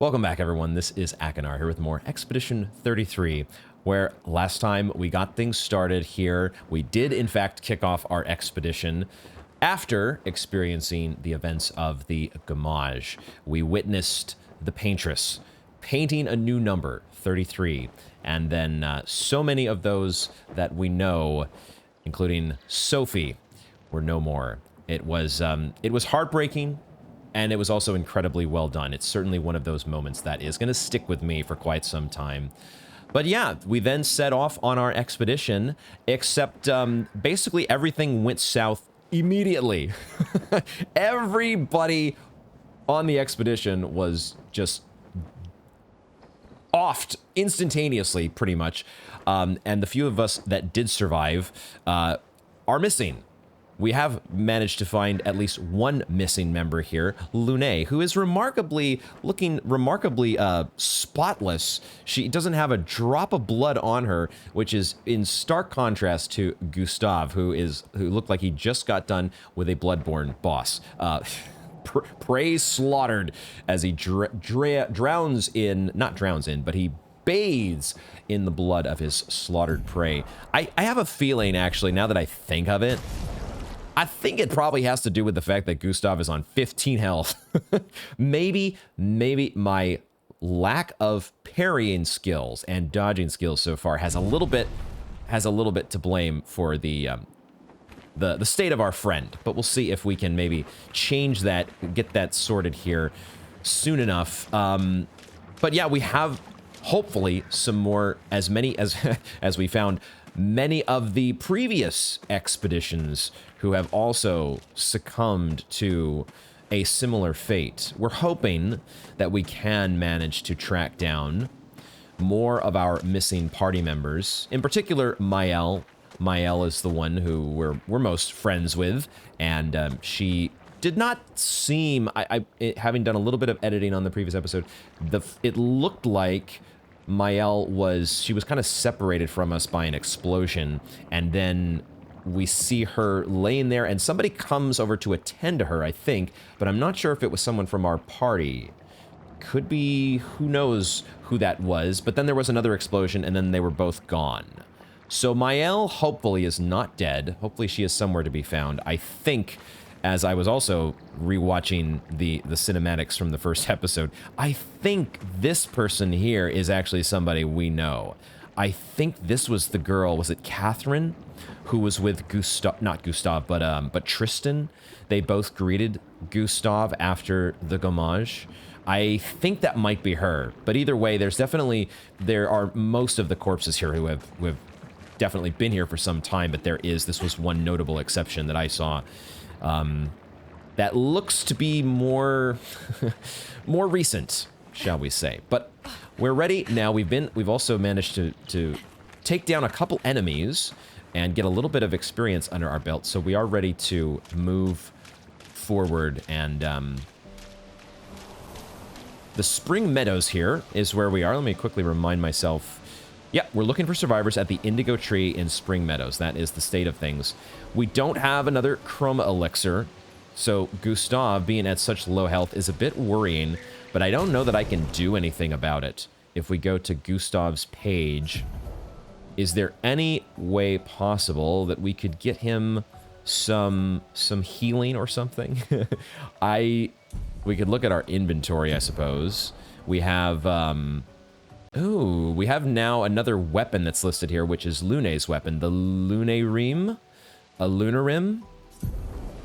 Welcome back, everyone. This is Akinar here with more Expedition 33, where last time we got things started here. We did, in fact, kick off our expedition after experiencing the events of the Gamage. We witnessed the Paintress painting a new number, 33, and then so many of those that we know, including Sophie, were no more. It was heartbreaking. And it was also incredibly well done. It's certainly one of those moments that is going to stick with me for quite some time. But yeah, we then set off on our expedition, except basically everything went south immediately. Everybody on the expedition was just offed instantaneously, pretty much. And the few of us that did survive are missing. We have managed to find at least one missing member here, Lune, who is looking remarkably spotless. She doesn't have a drop of blood on her, which is in stark contrast to Gustav, who looked like he just got done with a bloodborne boss. Prey slaughtered as he but he bathes in the blood of his slaughtered prey. I have a feeling, actually, now that I think of it, I think it probably has to do with the fact that Gustav is on 15 health. maybe my lack of parrying skills and dodging skills so far has a little bit to blame for the state of our friend. But we'll see if we can maybe change that, get that sorted here soon enough. But yeah, we have hopefully some more, as many as we found many of the previous expeditions who have also succumbed to a similar fate. We're hoping that we can manage to track down more of our missing party members. In particular, Mael. Mael is the one who we're most friends with, and she did not seem, having done a little bit of editing on the previous episode, it looked like Mael was kind of separated from us by an explosion, and then we see her laying there, and somebody comes over to attend to her, I think, but I'm not sure if it was someone from our party. Could be, who knows who that was, but then there was another explosion, and then they were both gone. So Mael, hopefully, is not dead. Hopefully she is somewhere to be found. I think, as I was also rewatching the cinematics from the first episode, I think this person here is actually somebody we know. I think this was the girl, was it Catherine, who was with not Gustav, but Tristan. They both greeted Gustav after the Gamage. I think that might be her, but either way, there are most of the corpses here who have definitely been here for some time, but this was one notable exception that I saw. That looks to be more recent, shall we say. But we're ready now. We've also managed to take down a couple enemies and get a little bit of experience under our belt, so we are ready to move forward. And the Spring Meadows here is where we are. Let me quickly remind myself. Yeah, we're looking for survivors at the Indigo Tree in Spring Meadows. That is the state of things. We don't have another Chroma Elixir, so Gustav, being at such low health, is a bit worrying, but I don't know that I can do anything about it. If we go to Gustav's page, is there any way possible that we could get him some healing or something? We could look at our inventory, I suppose. We have, ooh, we have now another weapon that's listed here, which is Lune's weapon, the Lunarim, a Lunarim.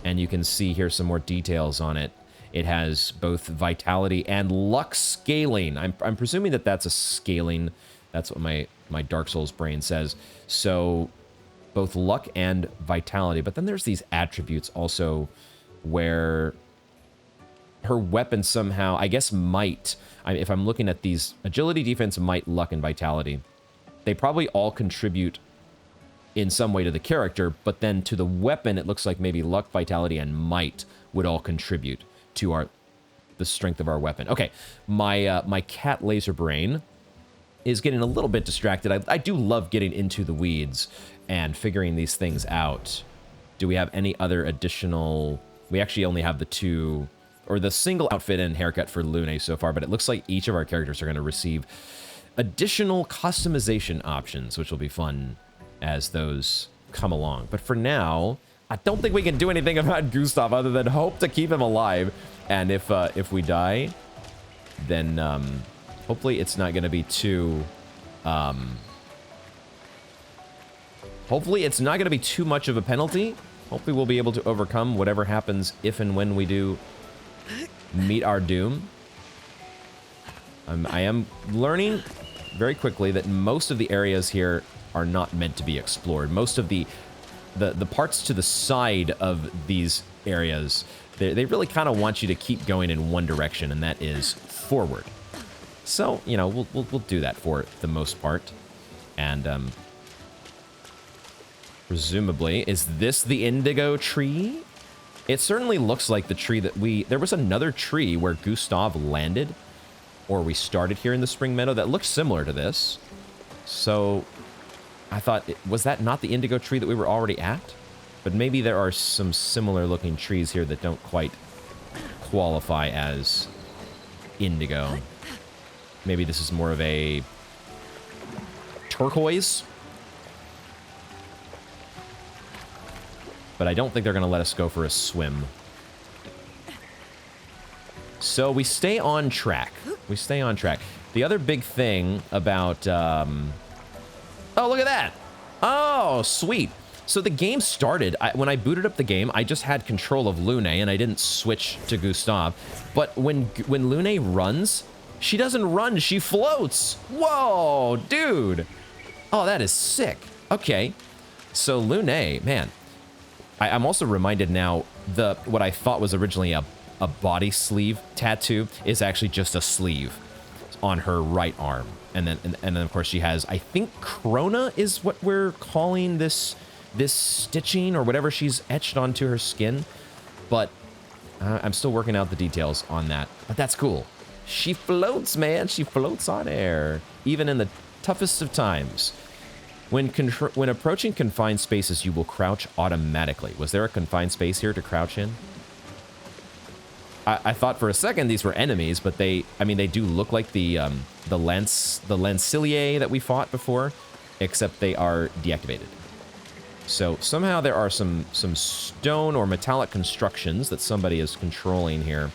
And you can see here some more details on it. It has both vitality and luck scaling. I'm presuming that that's a scaling. That's what my Dark Souls brain says. So both luck and vitality. But then there's these attributes also where her weapon somehow, I guess, might. If I'm looking at these, agility, defense, might, luck, and vitality, they probably all contribute in some way to the character, but then to the weapon, it looks like maybe luck, vitality, and might would all contribute to the strength of our weapon. Okay, my cat laser brain is getting a little bit distracted. I do love getting into the weeds and figuring these things out. Do we have any other additional? We actually only have the two or the single outfit and haircut for Lune so far, but it looks like each of our characters are going to receive additional customization options, which will be fun as those come along. But for now, I don't think we can do anything about Gustav other than hope to keep him alive. And if we die, then hopefully it's not going to be too... hopefully it's not going to be too much of a penalty. Hopefully we'll be able to overcome whatever happens if and when we do meet our doom. I am learning very quickly that most of the areas here are not meant to be explored. Most of the parts to the side of these areas, they really kind of want you to keep going in one direction, and that is forward. So, you know, we'll do that for the most part. And presumably, is this the indigo tree? It certainly looks like the tree that there was another tree where Gustav landed, or we started here in the Spring Meadow that looks similar to this. So I thought, was that not the indigo tree that we were already at? But maybe there are some similar looking trees here that don't quite qualify as indigo. Maybe this is more of a turquoise. But I don't think they're going to let us go for a swim. So we stay on track. We stay on track. The other big thing about... oh, look at that. Oh, sweet. So the game started... when I booted up the game, I just had control of Lune, and I didn't switch to Gustav. But when Lune runs, she doesn't run. She floats. Whoa, dude. Oh, that is sick. Okay. So Lune, man... I'm also reminded now, what I thought was originally a body sleeve tattoo is actually just a sleeve on her right arm. And then of course she has, I think Krona is what we're calling this stitching or whatever she's etched onto her skin. But I'm still working out the details on that. But that's cool. She floats, man. She floats on air, even in the toughest of times. When approaching confined spaces, you will crouch automatically. Was there a confined space here to crouch in? I thought for a second these were enemies, but they do look like the Lanciliae that we fought before, except they are deactivated. So somehow there are some stone or metallic constructions that somebody is controlling here.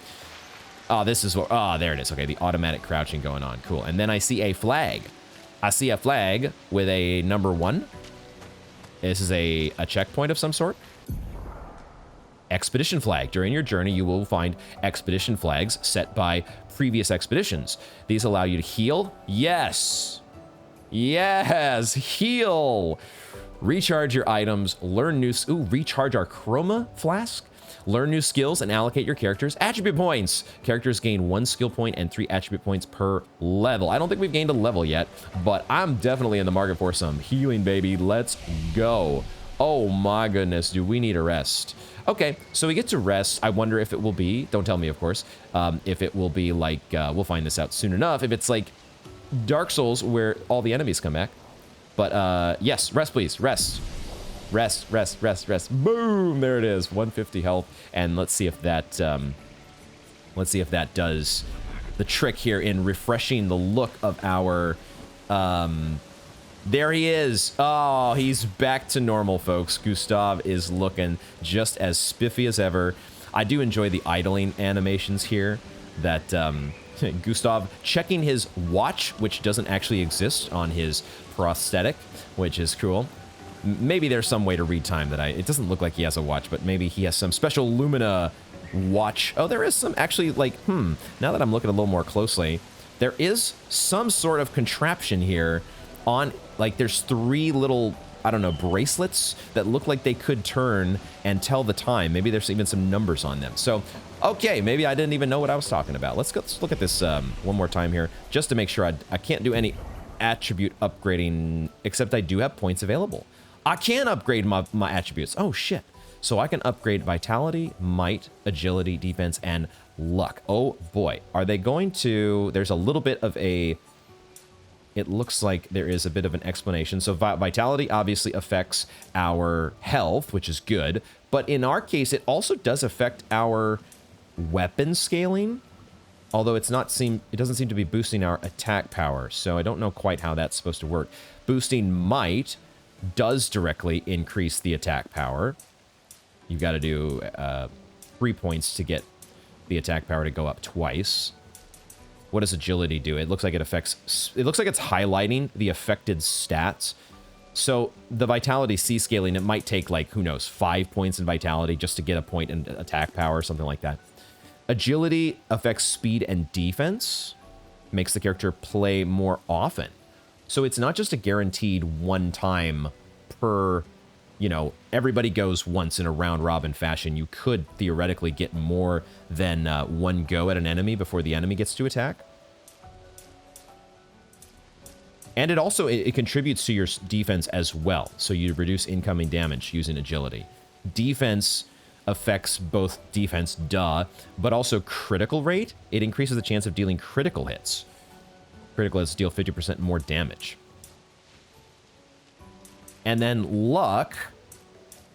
Oh, this is what... oh, there it is. Okay, the automatic crouching going on. Cool. And then I see a flag. I see a flag with a number 1. This is a checkpoint of some sort. Expedition flag. During your journey, you will find expedition flags set by previous expeditions. These allow you to heal. Yes. Yes. Heal. Recharge your items. Learn new... ooh, recharge our chroma flask. Learn new skills and allocate your characters. Attribute points. Characters gain 1 skill point and 3 attribute points per level. I don't think we've gained a level yet, but I'm definitely in the market for some healing, baby. Let's go. Oh my goodness, do we need a rest? Okay, so we get to rest. I wonder if it will be, don't tell me of course, if it will be like, we'll find this out soon enough, if it's like Dark Souls where all the enemies come back. But yes, rest please, rest. Rest, rest, rest, rest. Boom! There it is. 150 health. And let's see if that does the trick here in refreshing the look of our there he is. Oh, he's back to normal, folks. Gustav is looking just as spiffy as ever. I do enjoy the idling animations here that Gustav checking his watch, which doesn't actually exist on his prosthetic, which is cool. Maybe there's some way to read time that it doesn't look like he has a watch, but maybe he has some special Lumina watch. Oh, there is some actually like, now that I'm looking a little more closely, there is some sort of contraption here on, like there's 3 little, I don't know, bracelets that look like they could turn and tell the time. Maybe there's even some numbers on them. So, okay, maybe I didn't even know what I was talking about. Let's look at this one more time here, just to make sure I can't do any attribute upgrading, except I do have points available. I can upgrade my attributes. Oh, shit. So I can upgrade vitality, might, agility, defense, and luck. Oh, boy. Are they going to... there's a little bit of a... it looks like there is a bit of an explanation. So vitality obviously affects our health, which is good. But in our case, it also does affect our weapon scaling, although it doesn't seem to be boosting our attack power, so I don't know quite how that's supposed to work. Boosting might does directly increase the attack power. You've got to do 3 points to get the attack power to go up twice. What does agility do? It looks like it affects... It looks like it's highlighting the affected stats. So the vitality C scaling, it might take, like, who knows, 5 points in vitality just to get a point in attack power or something like that. Agility affects speed and defense. Makes the character play more often. So it's not just a guaranteed one time per... You know, everybody goes once in a round-robin fashion. You could theoretically get more than one go at an enemy before the enemy gets to attack. And it also it contributes to your defense as well. So you reduce incoming damage using agility. Defense affects both defense, but also critical rate. It increases the chance of dealing critical hits. Critical hits deal 50% more damage. And then luck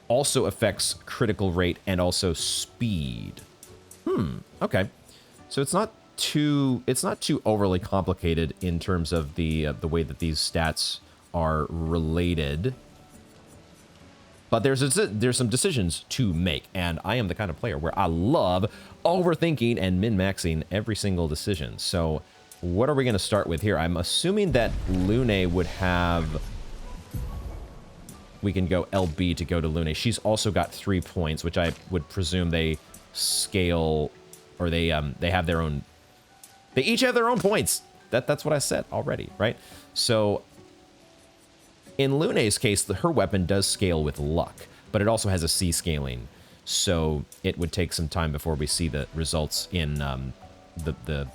also affects critical rate and also speed. Okay. So it's not too overly complicated in terms of the way that these stats are related. But there's some decisions to make, and I am the kind of player where I love overthinking and min-maxing every single decision. So what are we going to start with here? I'm assuming that Lune would have... We can go LB to go to Lune. She's also got 3 points, which I would presume they scale, or they have their own... They each have their own points. That's what I said already, right? So in Lune's case, her weapon does scale with luck, but it also has a C scaling. So it would take some time before we see the results in the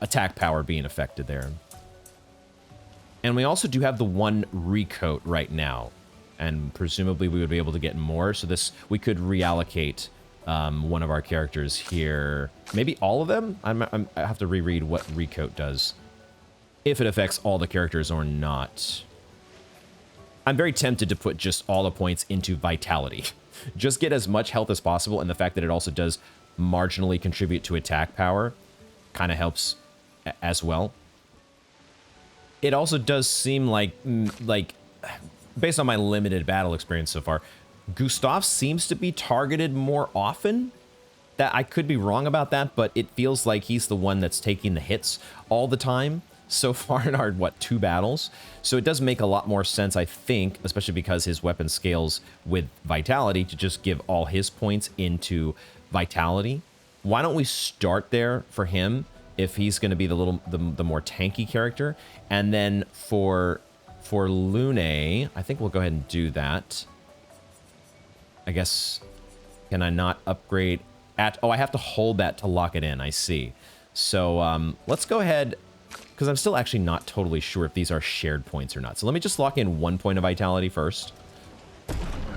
attack power being affected there. And we also do have the one recoat right now. And presumably we would be able to get more. So we could reallocate one of our characters here. Maybe all of them? I have to reread what recoat does. If it affects all the characters or not. I'm very tempted to put just all the points into vitality. Just get as much health as possible, and the fact that it also does marginally contribute to attack power kind of helps as well. It also does seem like based on my limited battle experience so far, Gustav seems to be targeted more often. That I could be wrong about that, but it feels like he's the one that's taking the hits all the time so far in our, 2 battles. So it does make a lot more sense, I think, especially because his weapon scales with vitality, to just give all his points into vitality. Why don't we start there for him if he's going to be the more tanky character, and then for Lune, I think we'll go ahead and do that. I guess, can I not upgrade at... Oh, I have to hold that to lock it in, I see. So let's go ahead, because I'm still actually not totally sure if these are shared points or not. So let me just lock in 1 point of vitality first.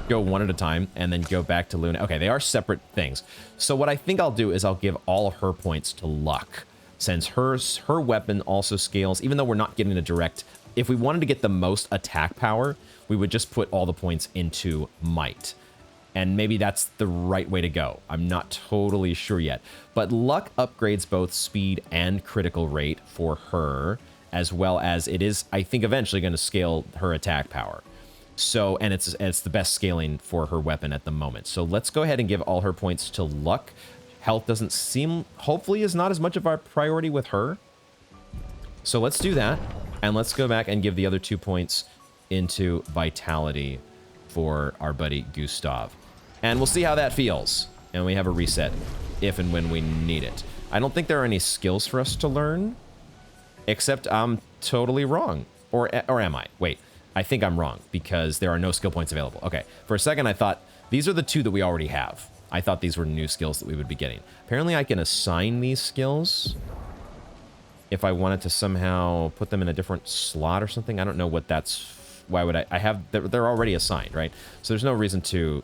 Go one at a time, and then go back to Lune. Okay, they are separate things. So what I think I'll do is I'll give all of her points to luck, since her weapon also scales, even though we're not getting a direct... If we wanted to get the most attack power, we would just put all the points into might. And maybe that's the right way to go. I'm not totally sure yet. But luck upgrades both speed and critical rate for her, as well as it is, I think, eventually going to scale her attack power. So, and it's the best scaling for her weapon at the moment. So let's go ahead and give all her points to luck. Health doesn't seem, hopefully, is not as much of our priority with her. So let's do that. And let's go back and give the other 2 points into vitality for our buddy Gustav. And we'll see how that feels. And we have a reset if and when we need it. I don't think there are any skills for us to learn, except I'm totally wrong. Or am I? Wait, I think I'm wrong because there are no skill points available. Okay, for a second I thought these are the 2 that we already have. I thought these were new skills that we would be getting. Apparently I can assign these skills if I wanted to somehow put them in a different slot or something. I don't know what that's... Why would I have... They're already assigned, right? So there's no reason to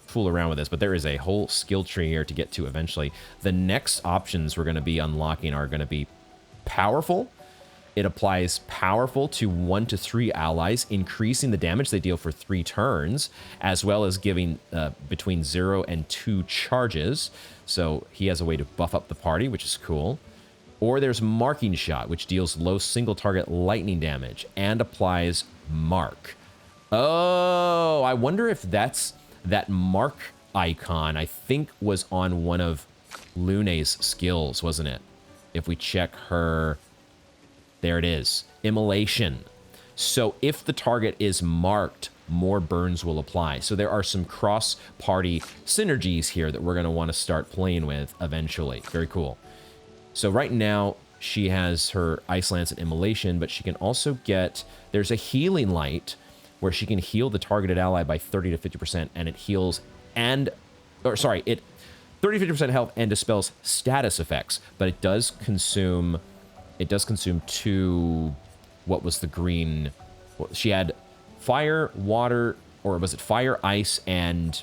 fool around with this, but there is a whole skill tree here to get to eventually. The next options we're going to be unlocking are going to be powerful, It applies powerful to 1 to 3 allies, increasing the damage they deal for 3 turns, as well as giving between 0 and 2 charges. So he has a way to buff up the party, which is cool. Or there's Marking Shot, which deals low single target lightning damage and applies Mark. Oh, I wonder if that's that Mark icon, I think was on one of Lune's skills, wasn't it? If we check her... There it is. Immolation. So if the target is marked, more burns will apply. So there are some cross-party synergies here that we're going to want to start playing with eventually. Very cool. So right now, she has her Ice Lance and Immolation, but she can also get... There's a Healing Light where she can heal the targeted ally by 30 to 50%, and it heals and... Or sorry, it 30-50% health and dispels status effects, but it does consume... It does consume 2, what was the green? Well, she had fire, water, or was it fire, ice, and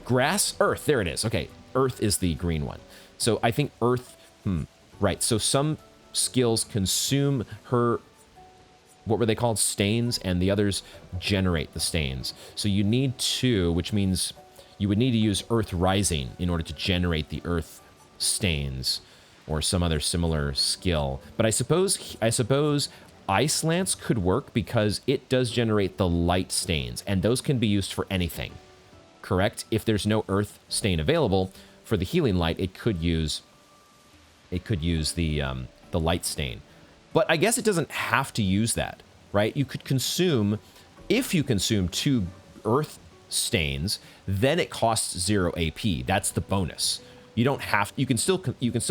grass? Earth, there it is. Okay, earth is the green one. So I think earth, right. So some skills consume her, what were they called? Stains, and the others generate the stains. So you need 2, which means you would need to use Earth Rising in order to generate the earth stains, or some other similar skill. But I suppose Ice Lance could work because it does generate the light stains, and those can be used for anything, correct? If there's no earth stain available for the Healing Light, it could use the light stain. But I guess it doesn't have to use that, right? You could consume, if you consume 2 earth stains, then it costs 0 AP. That's the bonus. You don't have, you can still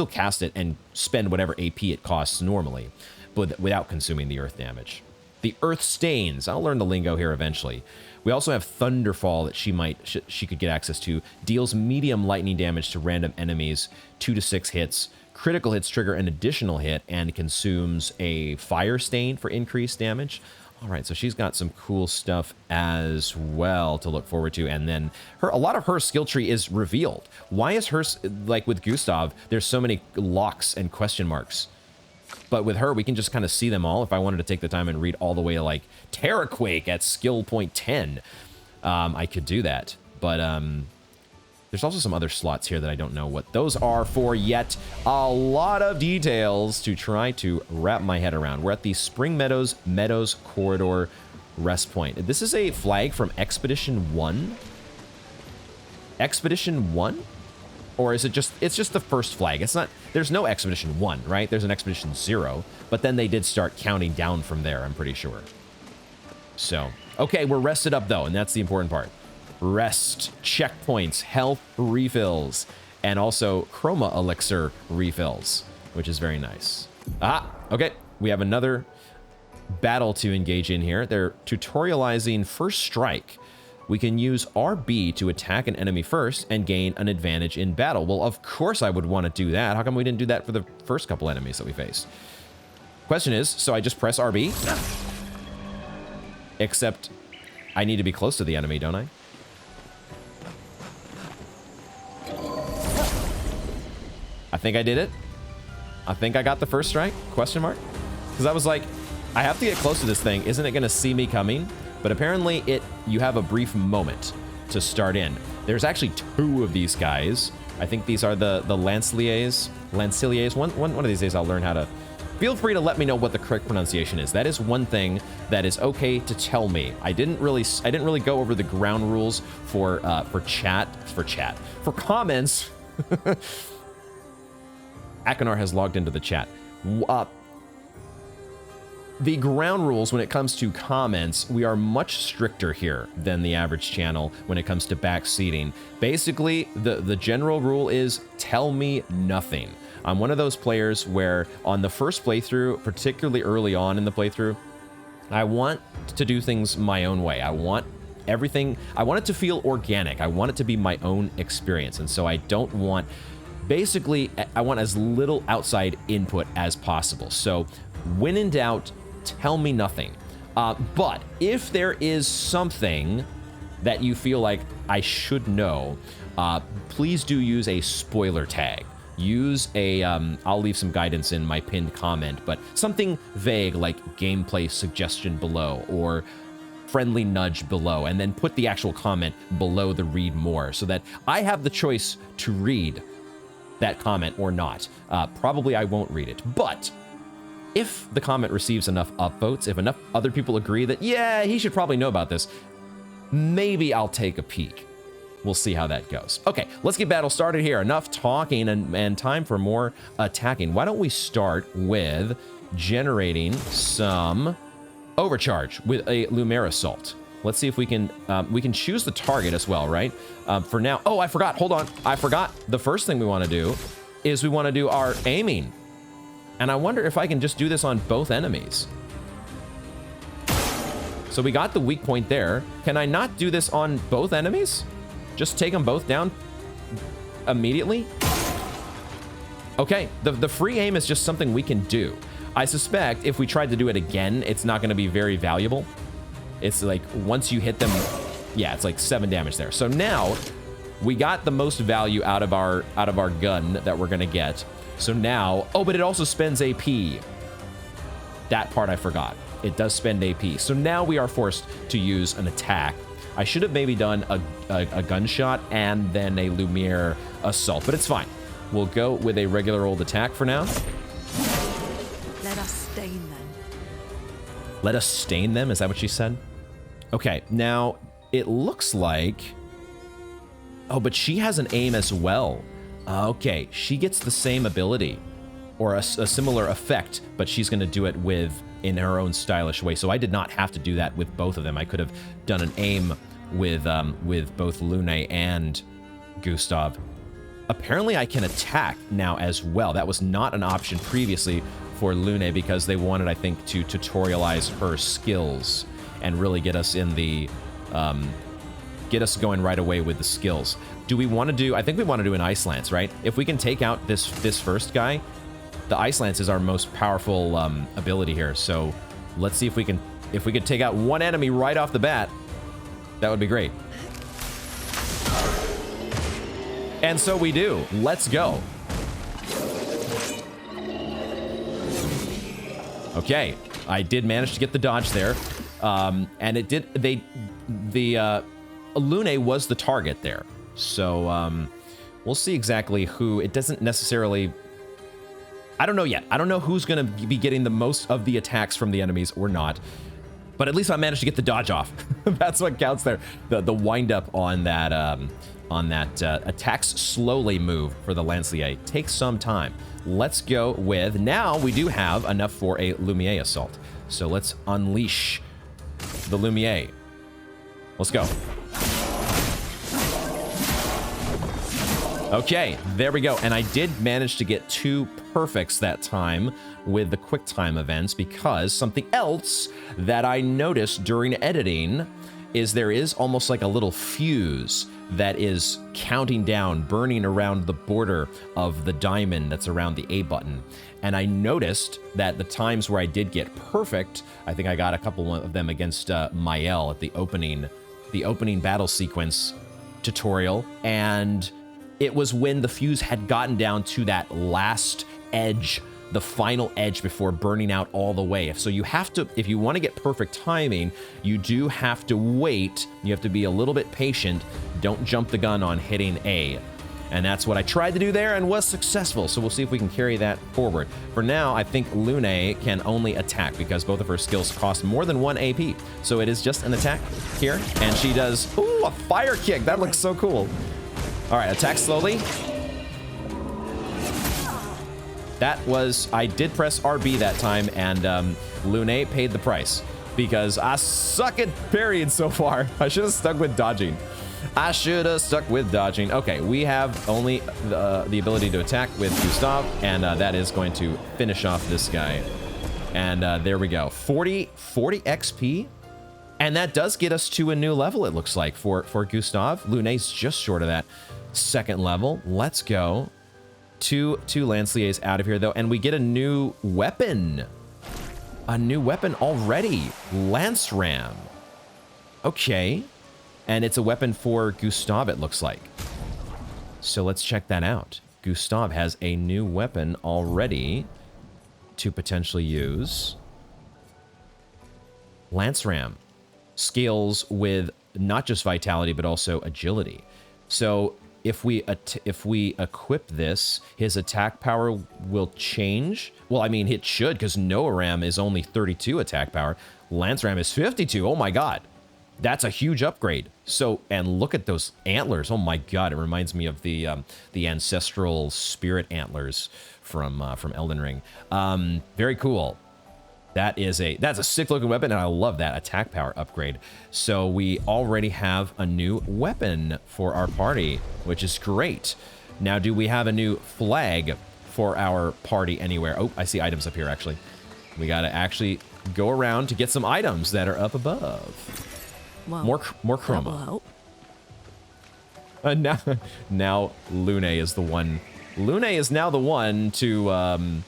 cast it and spend whatever AP it costs normally, but without consuming the earth damage. The earth stains, I'll learn the lingo here eventually. We also have Thunderfall that she could get access to. Deals medium lightning damage to random enemies, 2 to 6 hits. Critical hits trigger an additional hit and consumes a fire stain for increased damage. All right, so she's got some cool stuff as well to look forward to. And then a lot of her skill tree is revealed. Why is hers, like with Gustav, there's so many locks and question marks? But with her, we can just kind of see them all. If I wanted to take the time and read all the way to like Terraquake at skill point 10, I could do that. But there's also some other slots here that I don't know what those are for yet. A lot of details to try to wrap my head around. We're at the Spring Meadows Corridor Rest Point. This is a flag from Expedition 1? Expedition 1? Or is it just, it's just the first flag. It's not, there's no Expedition 1, right? There's an Expedition 0, but then they did start counting down from there, I'm pretty sure. So, okay, we're rested up though, and that's the important part. Rest, checkpoints, health refills, and also chroma elixir refills, which is very nice. Ah, okay, we have another battle to engage in here. They're tutorializing First Strike. We can use RB to attack an enemy first and gain an advantage in battle. Well, of course I would want to do that. How come we didn't do that for the first couple enemies that we faced? Question is, so I just press RB? Except I need to be close to the enemy, don't I? I think I did it. I think I got the first strike? Question mark? Because I was like, I have to get close to this thing. Isn't it going to see me coming? But apparently you have a brief moment to start in. There's actually 2 of these guys. I think these are the Lanciliers. One of these days I'll learn how to... Feel free to let me know what the correct pronunciation is. That is one thing that is okay to tell me. I didn't really go over the ground rules for comments. Akanar has logged into the chat. The ground rules when it comes to comments, we are much stricter here than the average channel when it comes to backseating. Basically, the general rule is tell me nothing. I'm one of those players where on the first playthrough, particularly early on in the playthrough, I want to do things my own way. I want it to feel organic. I want it to be my own experience. And so I don't want... Basically, I want as little outside input as possible. So when in doubt, tell me nothing. But if there is something that you feel like I should know, please do use a spoiler tag. use a, I'll leave some guidance in my pinned comment, but something vague like gameplay suggestion below or friendly nudge below, and then put the actual comment below the read more so that I have the choice to read that comment or not. Probably I won't read it, but if the comment receives enough upvotes, if enough other people agree that, yeah, he should probably know about this, maybe I'll take a peek. We'll see how that goes. Okay, let's get battle started here. Enough talking and time for more attacking. Why don't we start with generating some overcharge with a Lumiere Assault. Let's see if we can choose the target as well, right? For now, oh, I forgot, hold on. I forgot the first thing we wanna do is we wanna do our aiming. And I wonder if I can just do this on both enemies. So we got the weak point there. Can I not do this on both enemies? Just take them both down immediately? Okay, the free aim is just something we can do. I suspect if we tried to do it again, it's not gonna be very valuable. It's like, once you hit them, yeah, it's like 7 damage there. So now, we got the most value out of our gun that we're gonna get. So now, oh, but it also spends AP. That part I forgot. It does spend AP. So now we are forced to use an attack. I should have maybe done a gunshot and then a Lumiere Assault, but it's fine. We'll go with a regular old attack for now. Let us stain them. Let us stain them? Is that what she said? Okay, now it looks like... Oh, but she has an aim as well. Okay, she gets the same ability or a similar effect, but she's going to do it in her own stylish way. So I did not have to do that with both of them. I could have done an aim with both Lune and Gustav. Apparently I can attack now as well. That was not an option previously for Lune because they wanted, I think, to tutorialize her skills and really get us in the, get us going right away with the skills. Do we want to do, I think we want to do an Ice Lance, right? If we can take out this first guy, the Ice Lance is our most powerful ability here. So let's see if we could take out one enemy right off the bat. That would be great. And so we do. Let's go. Okay, I did manage to get the dodge there. And it did, Lune was the target there. So we'll see exactly who, it doesn't necessarily, I don't know yet. I don't know who's going to be getting the most of the attacks from the enemies or not. But at least I managed to get the dodge off. That's what counts there. The wind up on that attacks slowly move for the Lancier takes some time. Let's go with, now we do have enough for a Lumiere Assault. So let's unleash the Lumiere. Let's go. Okay, there we go. And I did manage to get 2 perfects that time with the QuickTime events because something else that I noticed during editing is there is almost like a little fuse that is counting down, burning around the border of the diamond that's around the A button. And I noticed that the times where I did get perfect, I think I got a couple of them against Mael at the opening battle sequence tutorial, and it was when the fuse had gotten down to that last edge, the final edge before burning out all the way. So you have to, if you want to get perfect timing, you do have to wait. You have to be a little bit patient. Don't jump the gun on hitting A. And that's what I tried to do there and was successful. So we'll see if we can carry that forward. For now, I think Lune can only attack because both of her skills cost more than 1 AP. So it is just an attack here. And she does, ooh, a fire kick. That looks so cool. All right, attack slowly. That was, I did press RB that time, and Lune paid the price because I suck at parrying so far. I should have stuck with dodging. Okay, we have only the ability to attack with Gustav, and that is going to finish off this guy. And there we go, 40 XP. And that does get us to a new level, it looks like, for Gustav. Lune's just short of that 2nd level. Let's go. Two Lanciers out of here, though, and we get a new weapon. A new weapon already. Lance Ram. Okay. And it's a weapon for Gustav, it looks like. So let's check that out. Gustav has a new weapon already to potentially use. Lance Ram scales with not just vitality, but also agility. So if we equip this, his attack power will change. Well, I mean, it should, because Noah Ram is only 32 attack power. Lance Ram is 52. Oh my god. That's a huge upgrade. So, and look at those antlers. Oh my god, it reminds me of the ancestral spirit antlers from Elden Ring. Very cool. That's a sick looking weapon, and I love that attack power upgrade. So we already have a new weapon for our party, which is great. Now, do we have a new flag for our party anywhere? Oh, I see items up here, actually. We gotta actually go around to get some items that are up above. Well, More that will chroma. help. Now Lune is the one. Lune is now the one to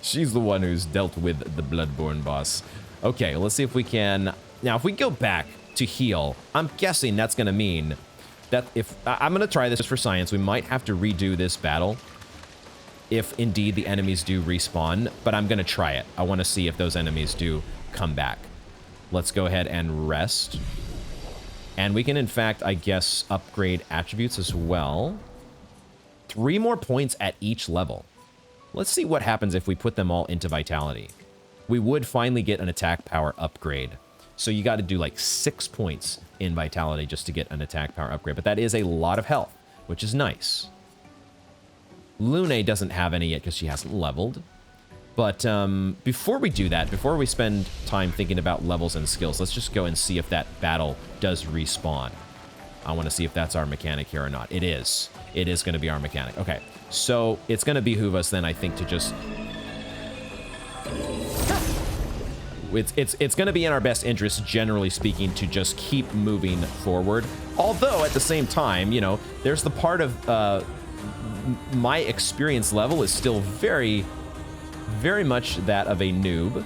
she's the one who's dealt with the Bloodborne boss. Okay, let's see if we can. Now, if we go back to heal, I'm guessing that's going to mean that if I'm going to try this just for science, we might have to redo this battle if indeed the enemies do respawn, but I'm going to try it. I want to see if those enemies do come back. Let's go ahead and rest. And we can, in fact, I guess, upgrade attributes as well. 3 more points at each level. Let's see what happens if we put them all into vitality. We would finally get an attack power upgrade. So you got to do like 6 points in vitality just to get an attack power upgrade. But that is a lot of health, which is nice. Lune doesn't have any yet because she hasn't leveled. But before we do that, before we spend time thinking about levels and skills, let's just go and see if that battle does respawn. I want to see if that's our mechanic here or not. It is. It is going to be our mechanic. Okay. So it's going to behoove us then, I think, to just... It's going to be in our best interest, generally speaking, to just keep moving forward. Although, at the same time, you know, there's the part of my experience level is still very, very much that of a noob.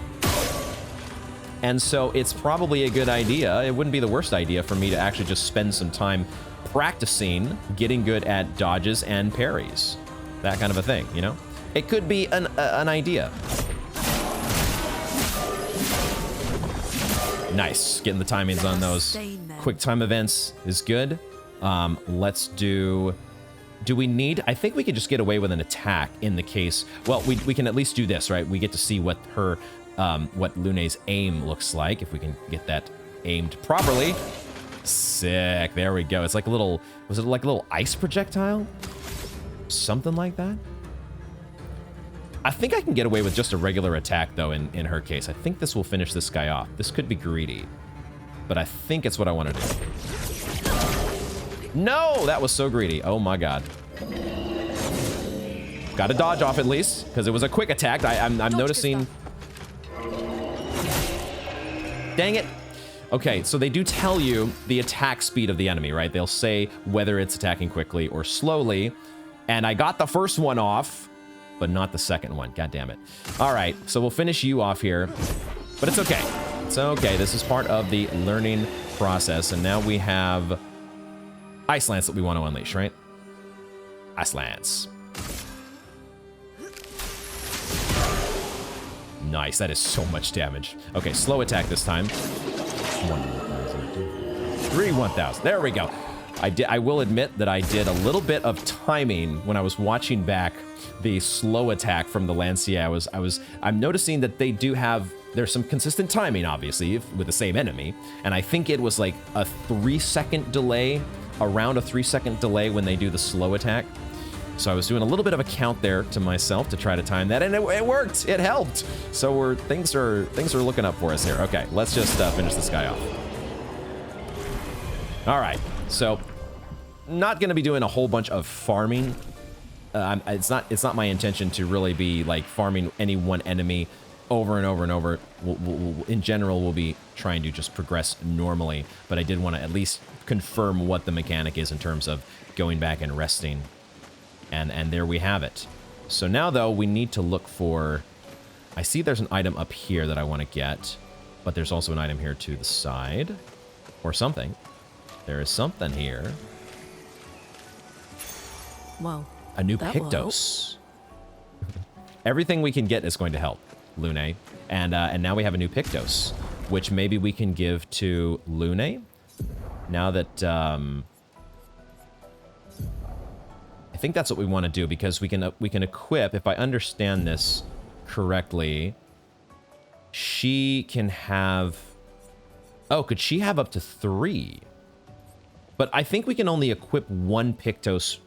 And so it's probably a good idea. It wouldn't be the worst idea for me to actually just spend some time practicing getting good at dodges and parries. That kind of a thing, you know? It could be an idea. Nice. Getting the timings on those quick time events is good. Let's do... Do we need... I think we could just get away with an attack in the case... Well, we can at least do this, right? We get to see what her... what Lune's aim looks like, if we can get that aimed properly. Sick. There we go. It's like a little... Was it like a little ice projectile? Something like that? I think I can get away with just a regular attack, though, in her case. I think this will finish this guy off. This could be greedy, but I think it's what I want to do. No! That was so greedy. Oh, my God. Got to dodge off at least, because it was a quick attack. I'm noticing... Dang it. Okay, so they do tell you the attack speed of the enemy, right? They'll say whether it's attacking quickly or slowly. And I got the first one off, but not the second one. God damn it. All right, so we'll finish you off here. But it's okay. It's okay. This is part of the learning process. And now we have Ice Lance that we want to unleash, right? Ice Lance. Nice. That is so much damage. Okay, slow attack this time. 3 1,000. There we go. I will admit that I did a little bit of timing when I was watching back the slow attack from the Lancia. I'm noticing that they do have, there's some consistent timing, obviously, with the same enemy. And I think it was like a 3-second delay, around a 3-second delay when they do the slow attack. So I was doing a little bit of a count there to myself to try to time that, and it worked. It helped. So things are looking up for us here. Okay, let's just finish this guy off. All right, so not going to be doing a whole bunch of farming. It's not my intention to really be like farming any one enemy over and over and over. In general, we'll be trying to just progress normally, but I did want to at least confirm what the mechanic is in terms of going back and resting. And there we have it. So now, though, we need to look for... I see there's an item up here that I want to get, but there's also an item here to the side. Or something. There is something here. Well, A new that will help. Pictos. Everything we can get is going to help, Lune. And now we have a new Pictos, which maybe we can give to Lune. Now that, I think that's what we want to do, because we can equip, if I understand this correctly, she can have, oh, could she have up to 3? But I think we can only equip 1 Pictos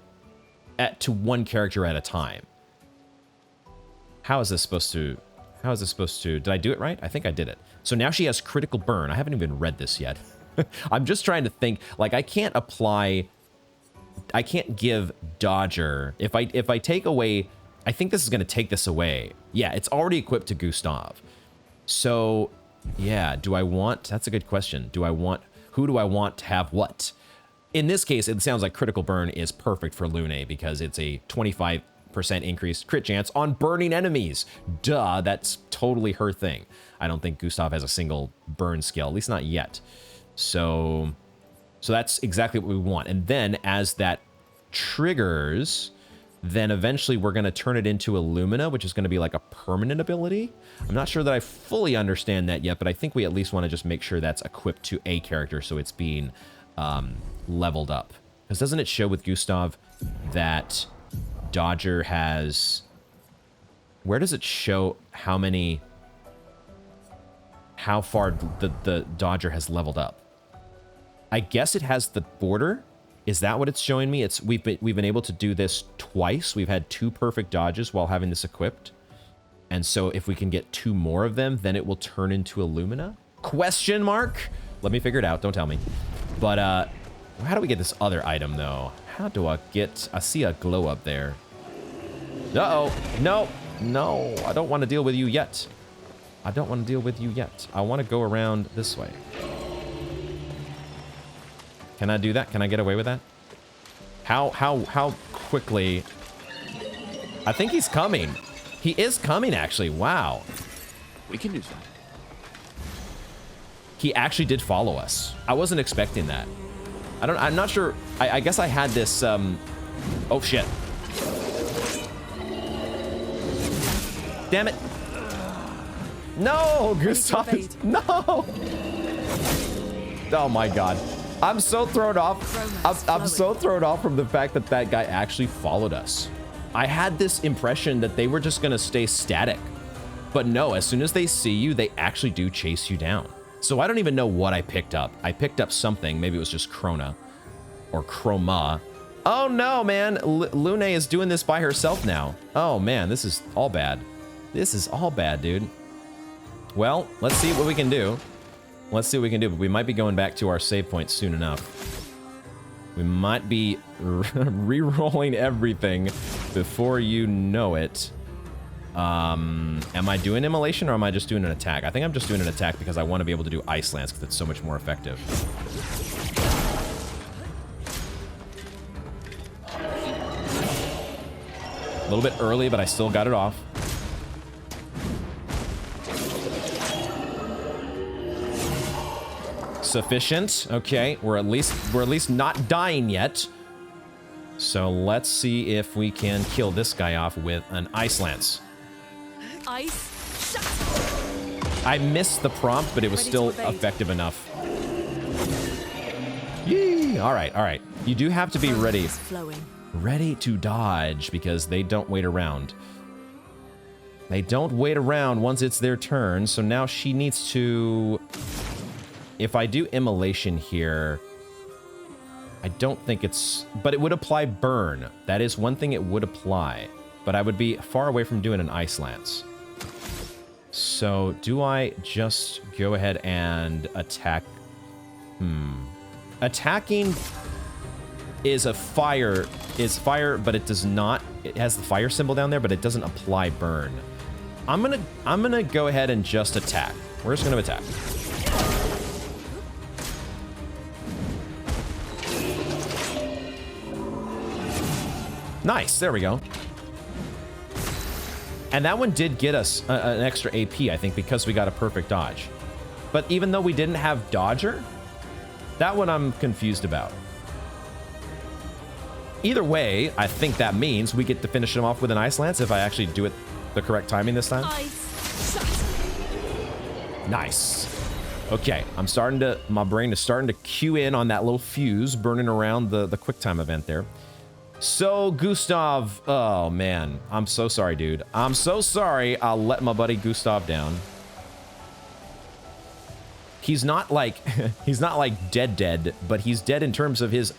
to 1 character at a time. How is this supposed to, did I do it right? I think I did it. So now she has critical burn. I haven't even read this yet. I'm just trying to think, like, I can't give Dodger, if I take away, I think this is going to take this away. Yeah, it's already equipped to Gustav. So, yeah, that's a good question. Who do I want to have what? In this case, it sounds like critical burn is perfect for Lune because it's a 25% increased crit chance on burning enemies. Duh, that's totally her thing. I don't think Gustav has a single burn skill, at least not yet. So that's exactly what we want. And then as that triggers, then eventually we're going to turn it into Illumina, which is going to be like a permanent ability. I'm not sure that I fully understand that yet, but I think we at least want to just make sure that's equipped to a character so it's being leveled up. Because doesn't it show with Gustav that Dodger has... Where does it show how far the Dodger has leveled up? I guess it has the border. Is that what it's showing me? We've been able to do this twice. We've had 2 perfect dodges while having this equipped. And so if we can get 2 more of them, then it will turn into Illumina? Question mark? Let me figure it out. Don't tell me. But how do we get this other item, though? How do I get... I see a glow up there. Uh-oh. No. No. I don't want to deal with you yet. I don't want to deal with you yet. I want to go around this way. Can I do that? Can I get away with that? How quickly... I think he's coming. He is coming, actually. Wow. We can do that. He actually did follow us. I wasn't expecting that. I'm not sure. I guess I had this, oh, shit. Damn it. No, Gustav. No. Oh, my God. I'm so thrown off. I'm so thrown off from the fact that that guy actually followed us. I had this impression that they were just going to stay static. But no, as soon as they see you, they actually do chase you down. So I don't even know what I picked up. I picked up something. Maybe it was just Krona or Chroma. Oh no, man. Lune is doing this by herself now. Oh man, this is all bad. This is all bad, dude. Well, let's see what we can do. Let's see what we can do, but we might be going back to our save point soon enough. We might be re-rolling everything before you know it. Am I doing immolation or am I just doing an attack? I think I'm just doing an attack because I want to be able to do Ice Lance because it's so much more effective. A little bit early, but I still got it off. Sufficient. Okay, we're at least not dying yet. So let's see if we can kill this guy off with an Ice Lance. Ice. Shut. I missed the prompt, but it was still effective enough. Yee! All right, all right. You do have to be ready. Ready to dodge because they don't wait around. They don't wait around once it's their turn. So now she needs to... If I do immolation here, I don't think it's... But it would apply burn. That is one thing it would apply. But I would be far away from doing an Ice Lance. So do I just go ahead and attack? Attacking is fire, but it does not... It has the fire symbol down there, but it doesn't apply burn. I'm gonna go ahead and just attack. We're just gonna attack. Nice, there we go. And that one did get us an extra AP, I think, because we got a perfect dodge. But even though we didn't have Dodger, that one I'm confused about. Either way, I think that means we get to finish him off with an Ice Lance if I actually do it the correct timing this time. Ice shut. Nice. Okay, my brain is starting to cue in on that little fuse burning around the quick time event there. So, Gustav, oh man, I'm so sorry, dude. I'm so sorry I'll let my buddy Gustav down. He's not like, he's not like dead, but he's dead in terms of his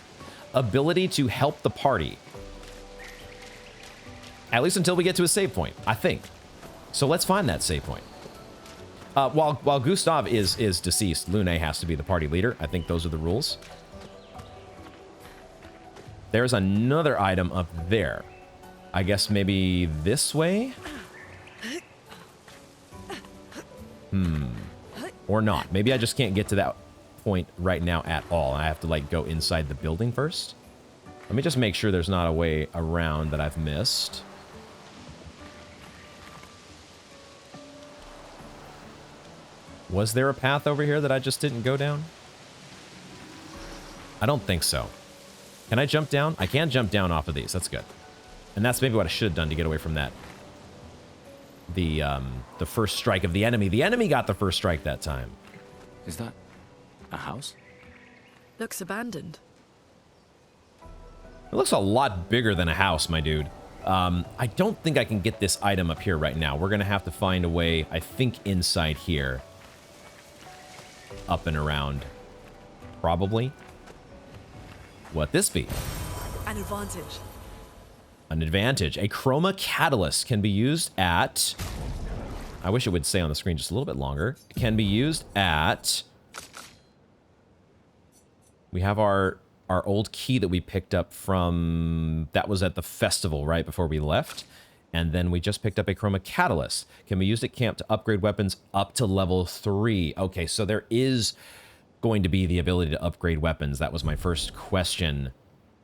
ability to help the party. At least until we get to a save point, I think. So let's find that save point. While Gustav is deceased, Lune has to be the party leader. I think those are the rules. There's another item up there. I guess maybe this way? Or not. Maybe I just can't get to that point right now at all. I have to, like, go inside the building first. Let me just make sure there's not a way around that I've missed. Was there a path over here that I just didn't go down? I don't think so. Can I jump down? I can jump down off of these. That's good. And that's maybe what I should have done to get away from that. The first strike of the enemy. The enemy got the first strike that time. Is that a house? Looks abandoned. It looks a lot bigger than a house, my dude. I don't think I can get this item up here right now. We're going to have to find a way, I think, inside here. Up and around. Probably. What this be? An advantage. An advantage. A chroma catalyst can be used at... I wish it would say on the screen just a little bit longer. It can be used at... We have our old key that we picked up from... That was at the festival, right, before we left. And then we just picked up a chroma catalyst. Can be used at camp to upgrade weapons up to level 3. Okay, so there is going to be the ability to upgrade weapons. That was my first question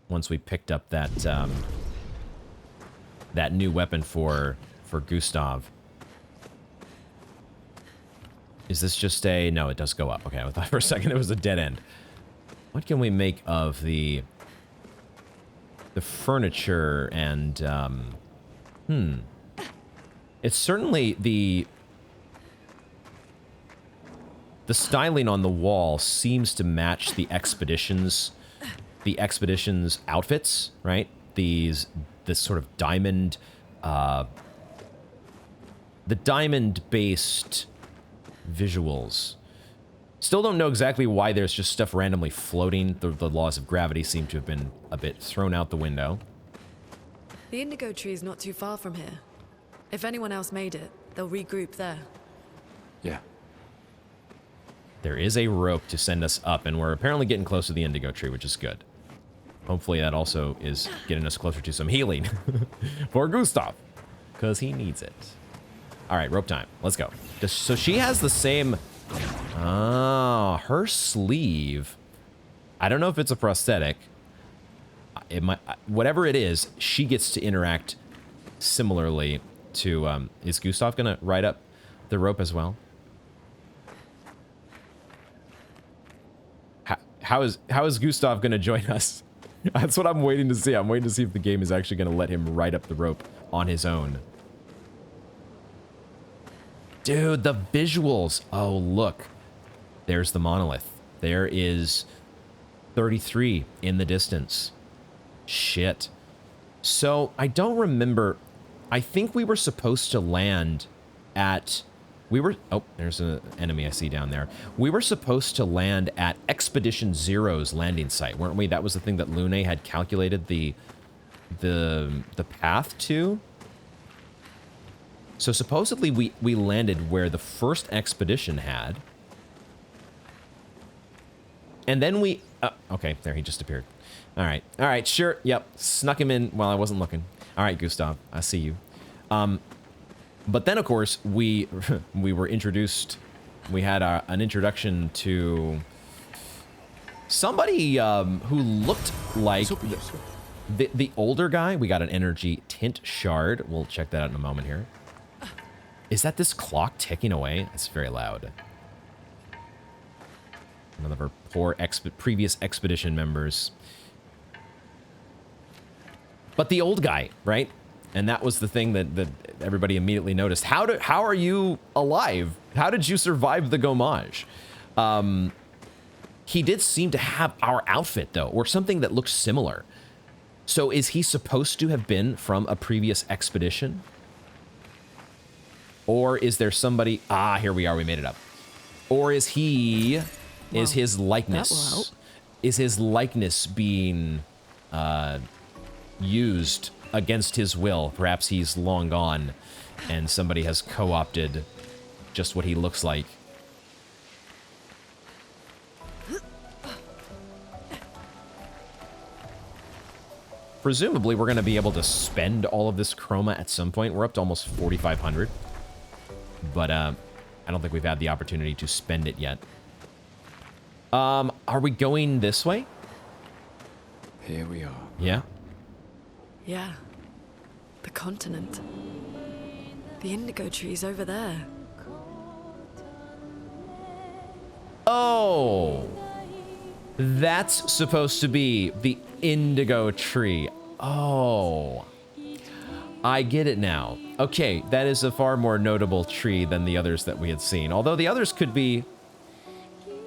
once we picked up that that new weapon for Gustav. Is this just a... No, it does go up. Okay, I thought for a second it was a dead end. What can we make of the furniture and... It's certainly the styling on the wall seems to match the expedition's outfits, right? This sort of diamond, the diamond-based visuals. Still don't know exactly why there's just stuff randomly floating. The laws of gravity seem to have been a bit thrown out the window. The indigo tree is not too far from here. If anyone else made it, they'll regroup there. Yeah. There is a rope to send us up, and we're apparently getting close to the indigo tree, which is good. Hopefully that also is getting us closer to some healing for Gustav, because he needs it. All right, rope time. Let's go. So she has the same... Oh, her sleeve. I don't know if it's a prosthetic. It might, whatever it is, she gets to interact similarly to... is Gustav going to ride up the rope as well? How is Gustav going to join us? That's what I'm waiting to see. I'm waiting to see if the game is actually going to let him ride up the rope on his own. Dude, the visuals. Oh, look. There's the monolith. There is 33 in the distance. Shit. So, I don't remember. I think we were supposed to land at... Oh, there's an enemy I see down there. We were supposed to land at Expedition Zero's landing site, weren't we? That was the thing that Lune had calculated the path to. So supposedly we landed where the first expedition had. And then we... okay, there, he just appeared. All right, sure, yep. Snuck him in while I wasn't looking. All right, Gustav, I see you. But then, of course, we were introduced... We had an introduction to somebody who looked like the older guy. We got an energy tint shard. We'll check that out in a moment here. Is that this clock ticking away? It's very loud. One of our poor previous expedition members. but the old guy, right? And that was the thing that everybody immediately noticed. How are you alive? How did you survive the Gommage? He did seem to have our outfit, though, or something that looks similar. So is he supposed to have been from a previous expedition? Or is there somebody... Ah, here we are. We made it up. Or is he... Well, is his likeness... Is his likeness being used against his will? Perhaps he's long gone and somebody has co-opted just what he looks like. Presumably, we're going to be able to spend all of this chroma at some point. We're up to almost 4,500. But I don't think we've had the opportunity to spend it yet. Are we going this way? Here we are. Yeah? Yeah. The continent. The indigo trees over there. Oh! That's supposed to be the indigo tree. Oh. I get it now. Okay, that is a far more notable tree than the others that we had seen. Although the others could be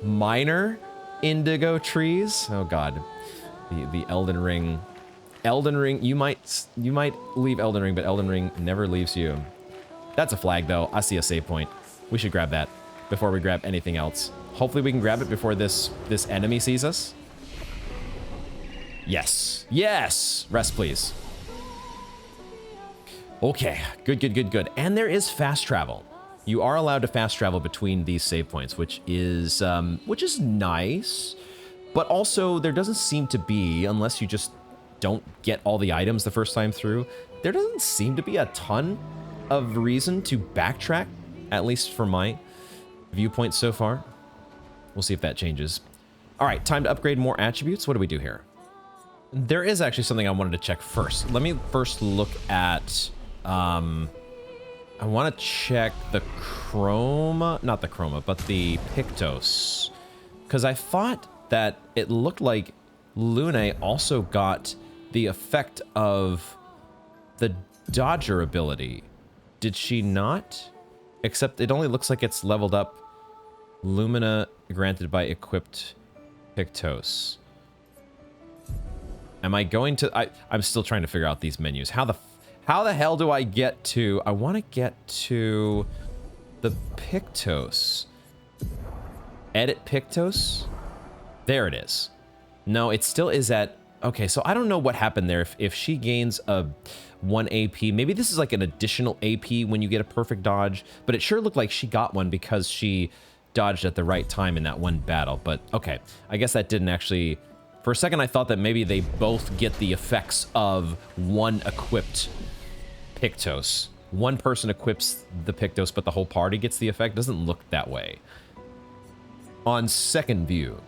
minor indigo trees. Oh god. The Elden Ring. Elden Ring, you might leave Elden Ring, but Elden Ring never leaves you. That's a flag though. I see a save point. We should grab that before we grab anything else. Hopefully we can grab it before this enemy sees us. Yes. Yes! Rest, please. Okay. Good, good, good, good. And there is fast travel. You are allowed to fast travel between these save points, which is nice. But also, there doesn't seem to be, unless you just don't get all the items the first time through, there doesn't seem to be a ton of reason to backtrack, at least from my viewpoint so far. We'll see if that changes. All right, time to upgrade more attributes. What do we do here? There is actually something I wanted to check first. Let me first look at... I want to check the chroma... Not the chroma, but the Pictos. Because I thought that it looked like Lune also got the effect of the Dodger ability. Did she not? Except it only looks like it's leveled up Lumina granted by equipped Pictos. Am I going to... I'm still trying to figure out these menus. How the hell do I get to... I want to get to the Pictos. Edit Pictos? There it is. No, it still is at... Okay, so I don't know what happened there. If she gains a 1 AP, maybe this is like an additional AP when you get a perfect dodge, but it sure looked like she got one because she dodged at the right time in that one battle. But okay, I guess that didn't actually... For a second, I thought that maybe they both get the effects of one equipped Pictos. One person equips the Pictos, but the whole party gets the effect. Doesn't look that way on second view.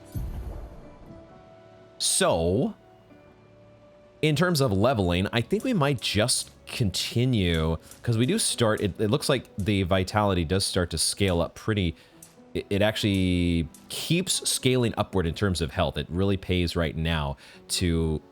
So, in terms of leveling, I think we might just continue, because we do start, it looks like the vitality does start to scale up pretty... It actually keeps scaling upward in terms of health. It really pays right now to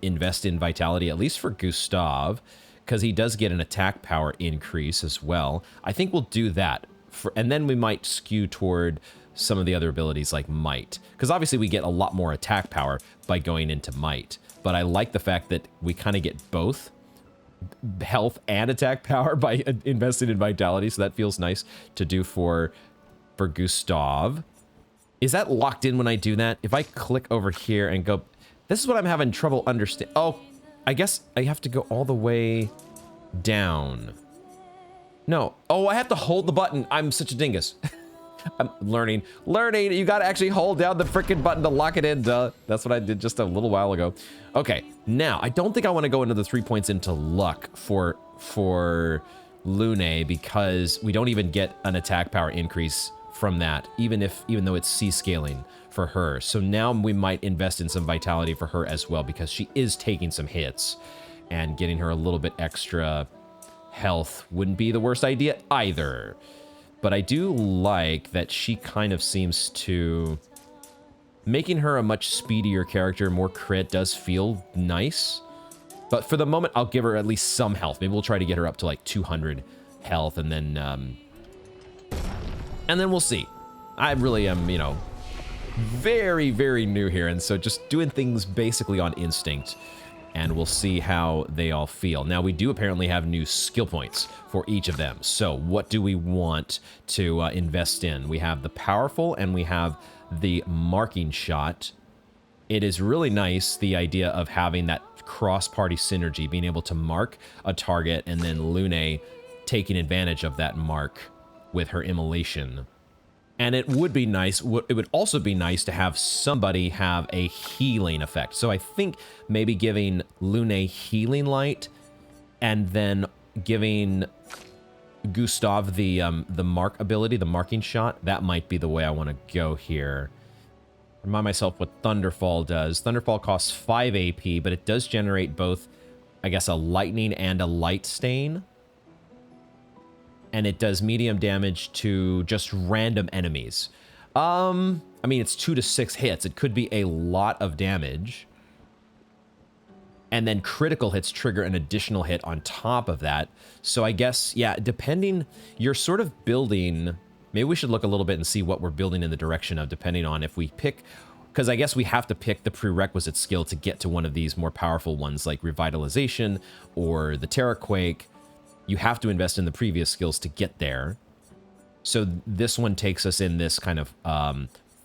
invest in vitality, at least for Gustav, because he does get an attack power increase as well. I think we'll do that, and then we might skew toward some of the other abilities like Might, because obviously we get a lot more attack power by going into Might, but I like the fact that we kind of get both health and attack power by investing in vitality, so that feels nice to do for Gustav. Is that locked in when I do that? If I click over here and go... This is what I'm having trouble understanding. Oh, I guess I have to go all the way down. No. Oh, I have to hold the button. I'm such a dingus. I'm learning. Learning! You gotta actually hold down the freaking button to lock it in, duh. That's what I did just a little while ago. Okay, now, I don't think I want to go into the 3 points into luck for Lune, because we don't even get an attack power increase from that, even though it's C scaling for her. So now we might invest in some vitality for her as well, because she is taking some hits, and getting her a little bit extra health wouldn't be the worst idea either. But I do like that she kind of seems to... Making her a much speedier character, more crit, does feel nice. But for the moment, I'll give her at least some health. Maybe we'll try to get her up to like 200 health, and then we'll see. I really am, you know, very, very new here, and so just doing things basically on instinct, and we'll see how they all feel. Now, we do apparently have new skill points for each of them. So what do we want to invest in? We have the powerful, and we have the marking shot. It is really nice, the idea of having that cross-party synergy, being able to mark a target, and then Lune taking advantage of that mark with her immolation. And it would be nice, it would also be nice to have somebody have a healing effect. So I think maybe giving Lune healing light, and then giving Gustav the mark ability, the marking shot, that might be the way I want to go here. Remind myself what Thunderfall does. Thunderfall costs 5 AP, but it does generate both, I guess, a lightning and a light stain. And it does medium damage to just random enemies. I mean, it's 2 to 6 hits. It could be a lot of damage. And then critical hits trigger an additional hit on top of that. So I guess, yeah, depending, you're sort of building... Maybe we should look a little bit and see what we're building in the direction of, depending on if we pick... Because I guess we have to pick the prerequisite skill to get to one of these more powerful ones, like Revitalization or the Terraquake. You have to invest in the previous skills to get there. So this one takes us in this kind of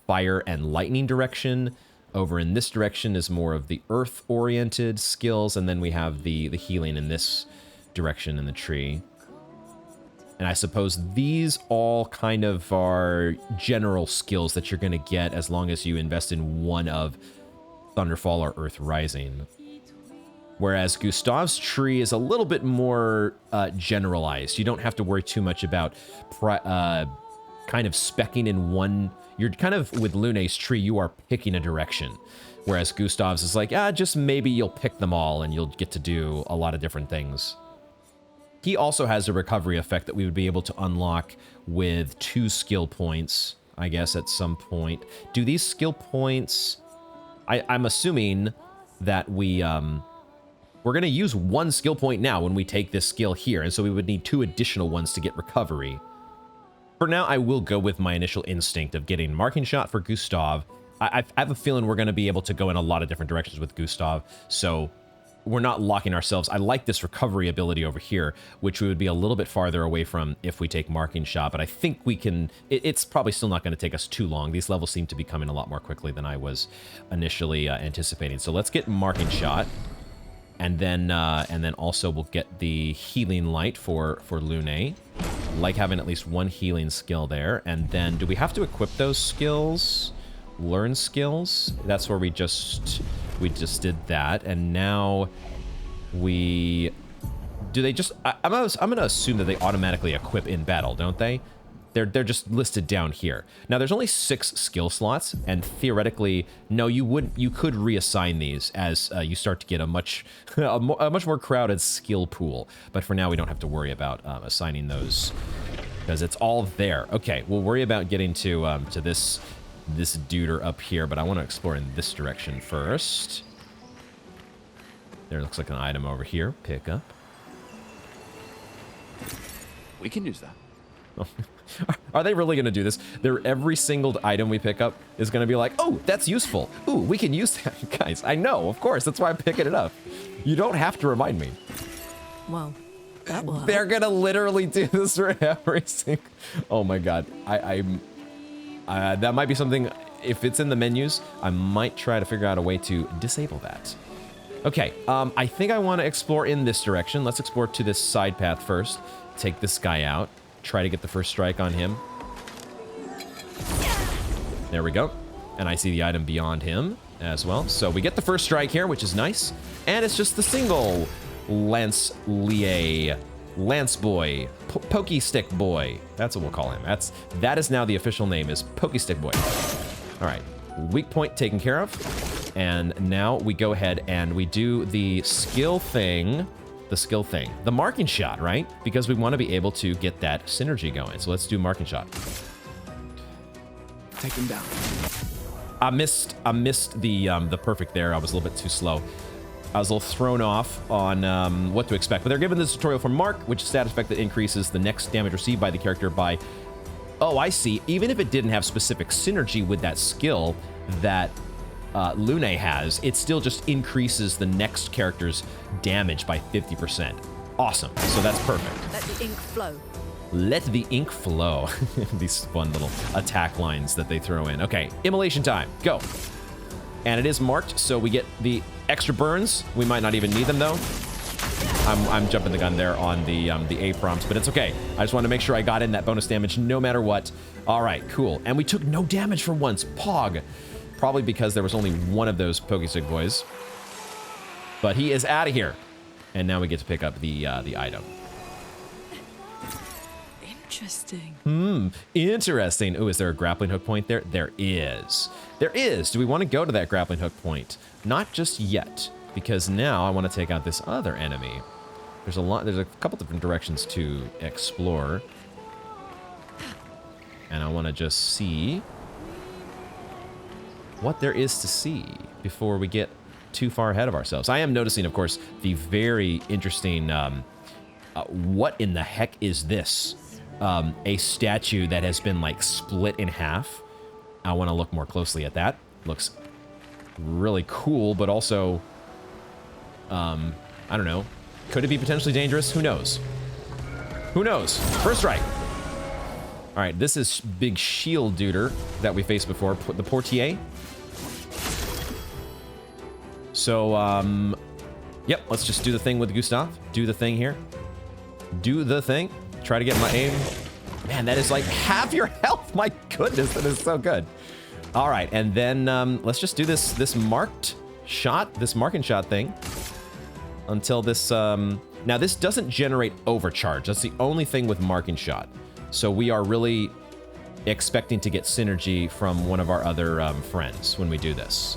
fire and lightning direction. Over in this direction is more of the earth-oriented skills, and then we have the healing in this direction in the tree. And I suppose these all kind of are general skills that you're going to get as long as you invest in one of Thunderfall or Earth Rising. Whereas Gustav's tree is a little bit more generalized. You don't have to worry too much about kind of specking in one. You're kind of, with Lune's tree, you are picking a direction. Whereas Gustav's is like, just maybe you'll pick them all and you'll get to do a lot of different things. He also has a recovery effect that we would be able to unlock with 2 skill points, I guess, at some point. Do these skill points... I'm assuming that we're going to use 1 skill point now when we take this skill here, and so we would need 2 additional ones to get recovery. For now, I will go with my initial instinct of getting Marking Shot for Gustav. I have a feeling we're going to be able to go in a lot of different directions with Gustav, so we're not locking ourselves. I like this recovery ability over here, which we would be a little bit farther away from if we take Marking Shot, but I think we can... It's probably still not going to take us too long. These levels seem to be coming a lot more quickly than I was initially anticipating. So let's get Marking Shot, and then also we'll get the Healing Light for Lune. Like having at least 1 healing skill there. And then, do we have to equip those skills? Learn skills? That's where we just did that, and now we... Do they just... I'm gonna assume that they automatically equip in battle, don't they? They're just listed down here. Now, there's only 6 skill slots, and theoretically, no, you could reassign these as you start to get a much more crowded skill pool. But for now, we don't have to worry about assigning those, because it's all there. Okay, we'll worry about getting to this duder up here, but I want to explore in this direction first. There looks like an item over here. Pick up. We can use that. Are they really going to do this? Every single item we pick up is going to be like, oh, that's useful. Ooh, we can use that. Guys, I know, of course. That's why I'm picking it up. You don't have to remind me. Well, that will help. They're going to literally do this for every single... Oh my god. That might be something, if it's in the menus, I might try to figure out a way to disable that. Okay, I think I want to explore in this direction. Let's explore to this side path first. Take this guy out. Try to get the first strike on him. There we go. And I see the item beyond him as well. So we get the first strike here, which is nice. And it's just the single Lance Boy. Pokey Stick Boy. That's what we'll call him. That is now the official name, is Pokey Stick Boy. All right. Weak point taken care of. And now we go ahead and we do the skill thing. The Marking Shot, right? Because we want to be able to get that synergy going. So let's do Marking Shot. Take him down. I missed the perfect there. I was a little bit too slow. I was a little thrown off on what to expect. But they're given this tutorial from Mark, which is a status effect that increases the next damage received by the character by... Oh, I see. Even if it didn't have specific synergy with that skill that Lune has, it still just increases the next character's damage by 50%. Awesome. So that's perfect. Let the ink flow. Let the ink flow. These fun little attack lines that they throw in. Okay, immolation time. Go. And it is marked, so we get the extra burns. We might not even need them, though. I'm jumping the gun there on the A prompts, but it's okay. I just wanted to make sure I got in that bonus damage no matter what. All right, cool. And we took no damage for once. Pog. Probably because there was only one of those Pokestick boys. But he is out of here. And now we get to pick up the item. Interesting. Interesting. Oh, is there a grappling hook point there? There is. There is. Do we want to go to that grappling hook point? Not just yet, because now I want to take out this other enemy. There's a couple different directions to explore. And I want to just see what there is to see before we get too far ahead of ourselves. I am noticing, of course, the very interesting, what in the heck is this? A statue that has been like split in half. I want to look more closely at that. Looks really cool, but also, I don't know. Could it be potentially dangerous? Who knows? Who knows? First strike. All right, this is big shield duder that we faced before, the Portier. So, yep, let's just do the thing with Gustav. Do the thing here. Do the thing. Try to get my aim. Man, that is like half your health. My goodness, that is so good. All right, and then let's just do this marked shot, this marking shot thing until this... Now, this doesn't generate overcharge. That's the only thing with marking shot. So we are really expecting to get synergy from one of our other friends when we do this.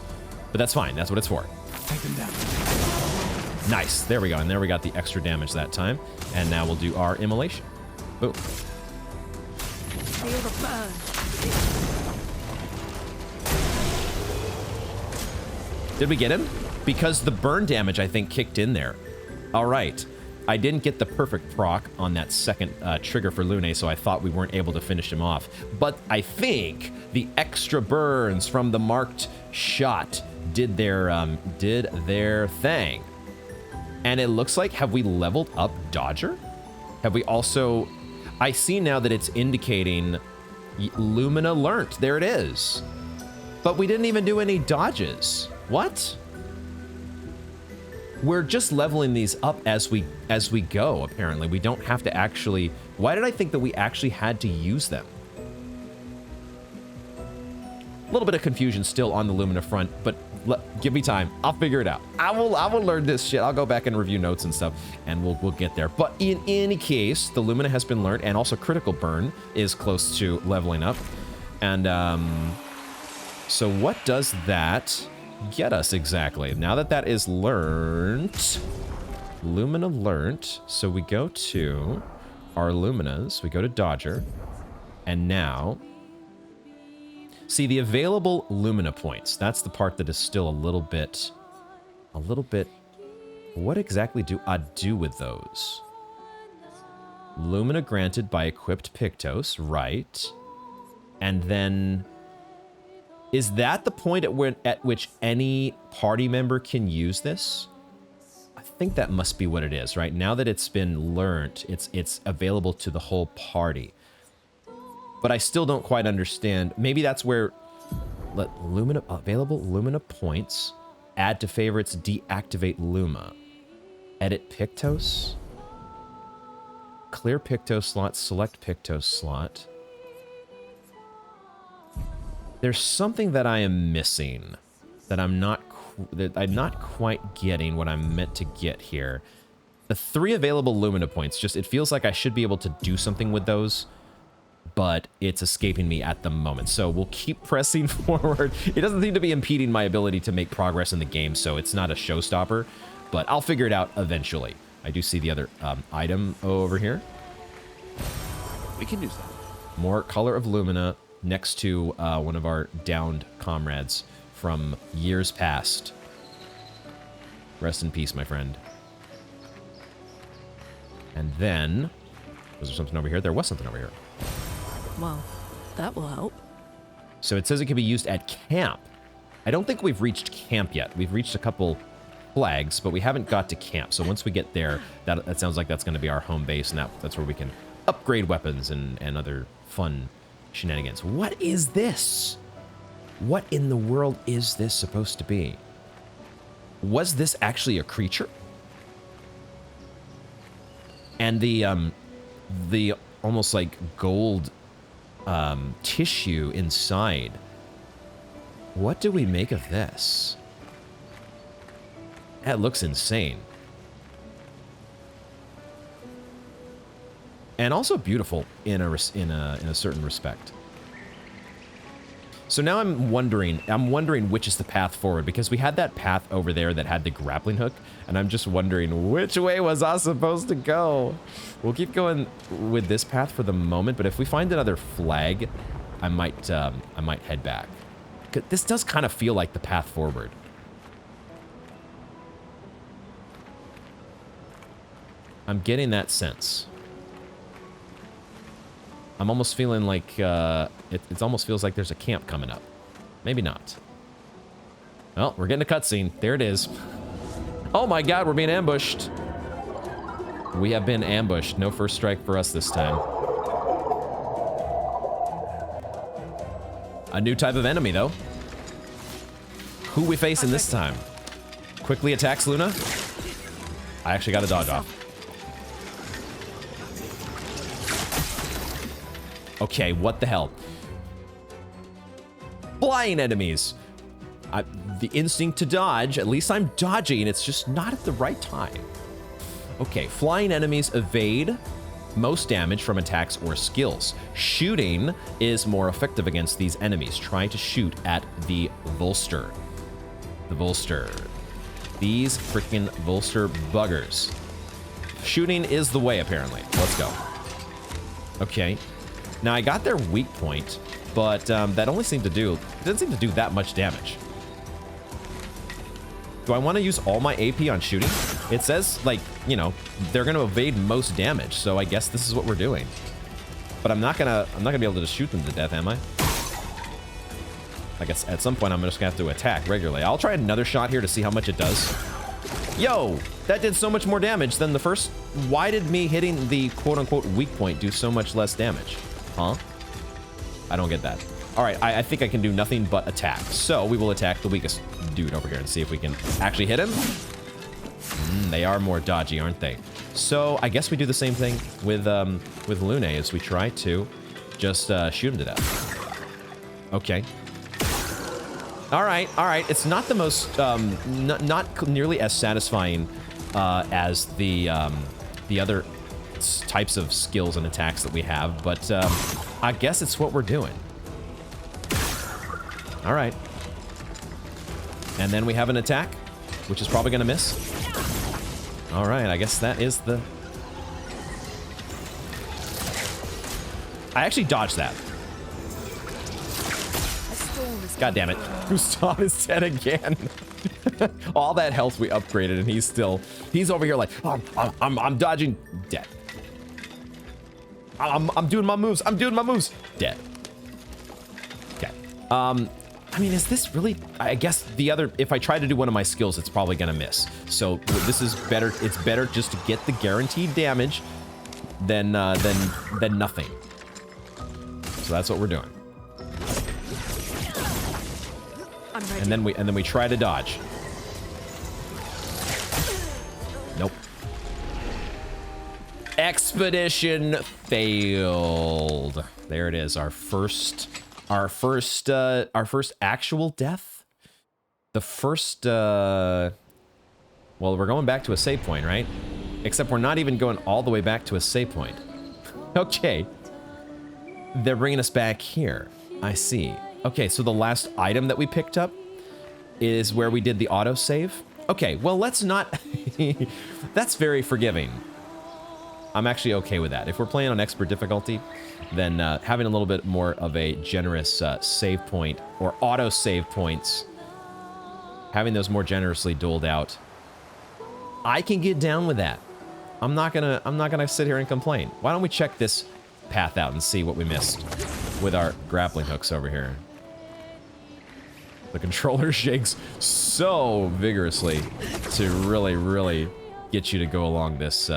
But that's fine. That's what it's for. Take them down. Nice. There we go. And there we got the extra damage that time. And now we'll do our immolation. Boom. Feel the burn. Did we get him? Because the burn damage, I think, kicked in there. All right. I didn't get the perfect proc on that second trigger for Lune, so I thought we weren't able to finish him off. But I think the extra burns from the marked shot did their thing. And it looks like, have we leveled up Dodger? Have we also... I see now that it's indicating Lumina learnt. There it is. But we didn't even do any dodges. What? We're just leveling these up as we go, apparently. We don't have to actually... Why did I think that we actually had to use them? A little bit of confusion still on the Lumina front, but give me time. I'll figure it out. I will learn this shit. I'll go back and review notes and stuff, and we'll get there. But in any case, the Lumina has been learned, and also critical burn is close to leveling up. And so what does that get us exactly? Now that that is learned, Lumina learned. So we go to our Luminas. We go to Dodger, and now... See, the available Lumina points, that's the part that is still a little bit... What exactly do I do with those? Lumina granted by equipped Pictos, right. And then... Is that the point at which any party member can use this? I think that must be what it is, right? Now that it's been learned, it's available to the whole party. But I still don't quite understand. Maybe that's where available Lumina points, add to favorites, deactivate Luma. Edit Pictos. Clear Pictos slot, select Pictos slot. There's something that I am missing that I'm not quite getting what I'm meant to get here. The 3 available Lumina points, just it feels like I should be able to do something with those, but it's escaping me at the moment. So we'll keep pressing forward. It doesn't seem to be impeding my ability to make progress in the game, so it's not a showstopper, but I'll figure it out eventually. I do see the other item over here. We can use that. More Color of Lumina next to one of our downed comrades from years past. Rest in peace, my friend. And then... Was there something over here? There was something over here. Well, that will help. So it says it can be used at camp. I don't think we've reached camp yet. We've reached a couple flags, but we haven't got to camp. So once we get there, that sounds like that's going to be our home base, and that's where we can upgrade weapons and other fun shenanigans. What is this? What in the world is this supposed to be? Was this actually a creature? And the almost like gold tissue inside. What do we make of this? That looks insane. And also beautiful in a certain respect. So now I'm wondering which is the path forward, because we had that path over there that had the grappling hook, and I'm just wondering which way was I supposed to go? We'll keep going with this path for the moment, but if we find another flag, I might head back. 'Cause this does kind of feel like the path forward. I'm getting that sense. I'm almost feeling like it almost feels like there's a camp coming up. Maybe not. Well, we're getting a cutscene. There it is. Oh my god, we're being ambushed. We have been ambushed. No first strike for us this time. A new type of enemy, though. Who we facing this time? Quickly attacks Luna. I actually got a dodge off. Okay, what the hell? Flying enemies. The instinct to dodge, at least I'm dodging, it's just not at the right time. Okay, flying enemies evade most damage from attacks or skills. Shooting is more effective against these enemies. Try to shoot at the Volster. The Volster. These freaking Volster buggers. Shooting is the way, apparently. Let's go. Okay. Now, I got their weak point, but that only seemed to do... It didn't seem to do that much damage. Do I want to use all my AP on shooting? It says, like, you know, they're going to evade most damage, so I guess this is what we're doing. But I'm not gonna be able to just shoot them to death, am I? I guess at some point I'm just gonna have to attack regularly. I'll try another shot here to see how much it does. Yo, that did so much more damage than the first. Why did me hitting the quote-unquote weak point do so much less damage? Huh? I don't get that. All right, I think I can do nothing but attack. So we will attack the weakest dude over here and see if we can actually hit him. They are more dodgy, aren't they? So I guess we do the same thing with Lune as we try to just shoot him to death. Okay. All right. It's not the most, not nearly as satisfying as the other types of skills and attacks that we have, but I guess it's what we're doing. All right. And then we have an attack, which is probably going to miss. All right, I guess that is the... I actually dodged that. God damn it. Gustav is dead again. All that health we upgraded, and he's over here like, I'm dodging. Dead. I'm doing my moves. Dead. Okay. I mean, is this really... I guess if I try to do one of my skills, it's probably going to miss. So this is better. It's better just to get the guaranteed damage than nothing. So that's what we're doing. I'm ready. And then we try to dodge. Nope. Expedition failed. There it is. Our first actual death. The first, well, we're going back to a save point, right? Except we're not even going all the way back to a save point. Okay. They're bringing us back here. I see. Okay, so the last item that we picked up is where we did the autosave. Okay, well, let's not... That's very forgiving. I'm actually okay with that. If we're playing on expert difficulty, then having a little bit more of a generous save point, or auto save points, having those more generously doled out I can get down with that. I'm not gonna sit here and complain. Why don't we check this path out and see what we missed with our grappling hooks over here. The controller shakes so vigorously to really get you to go along this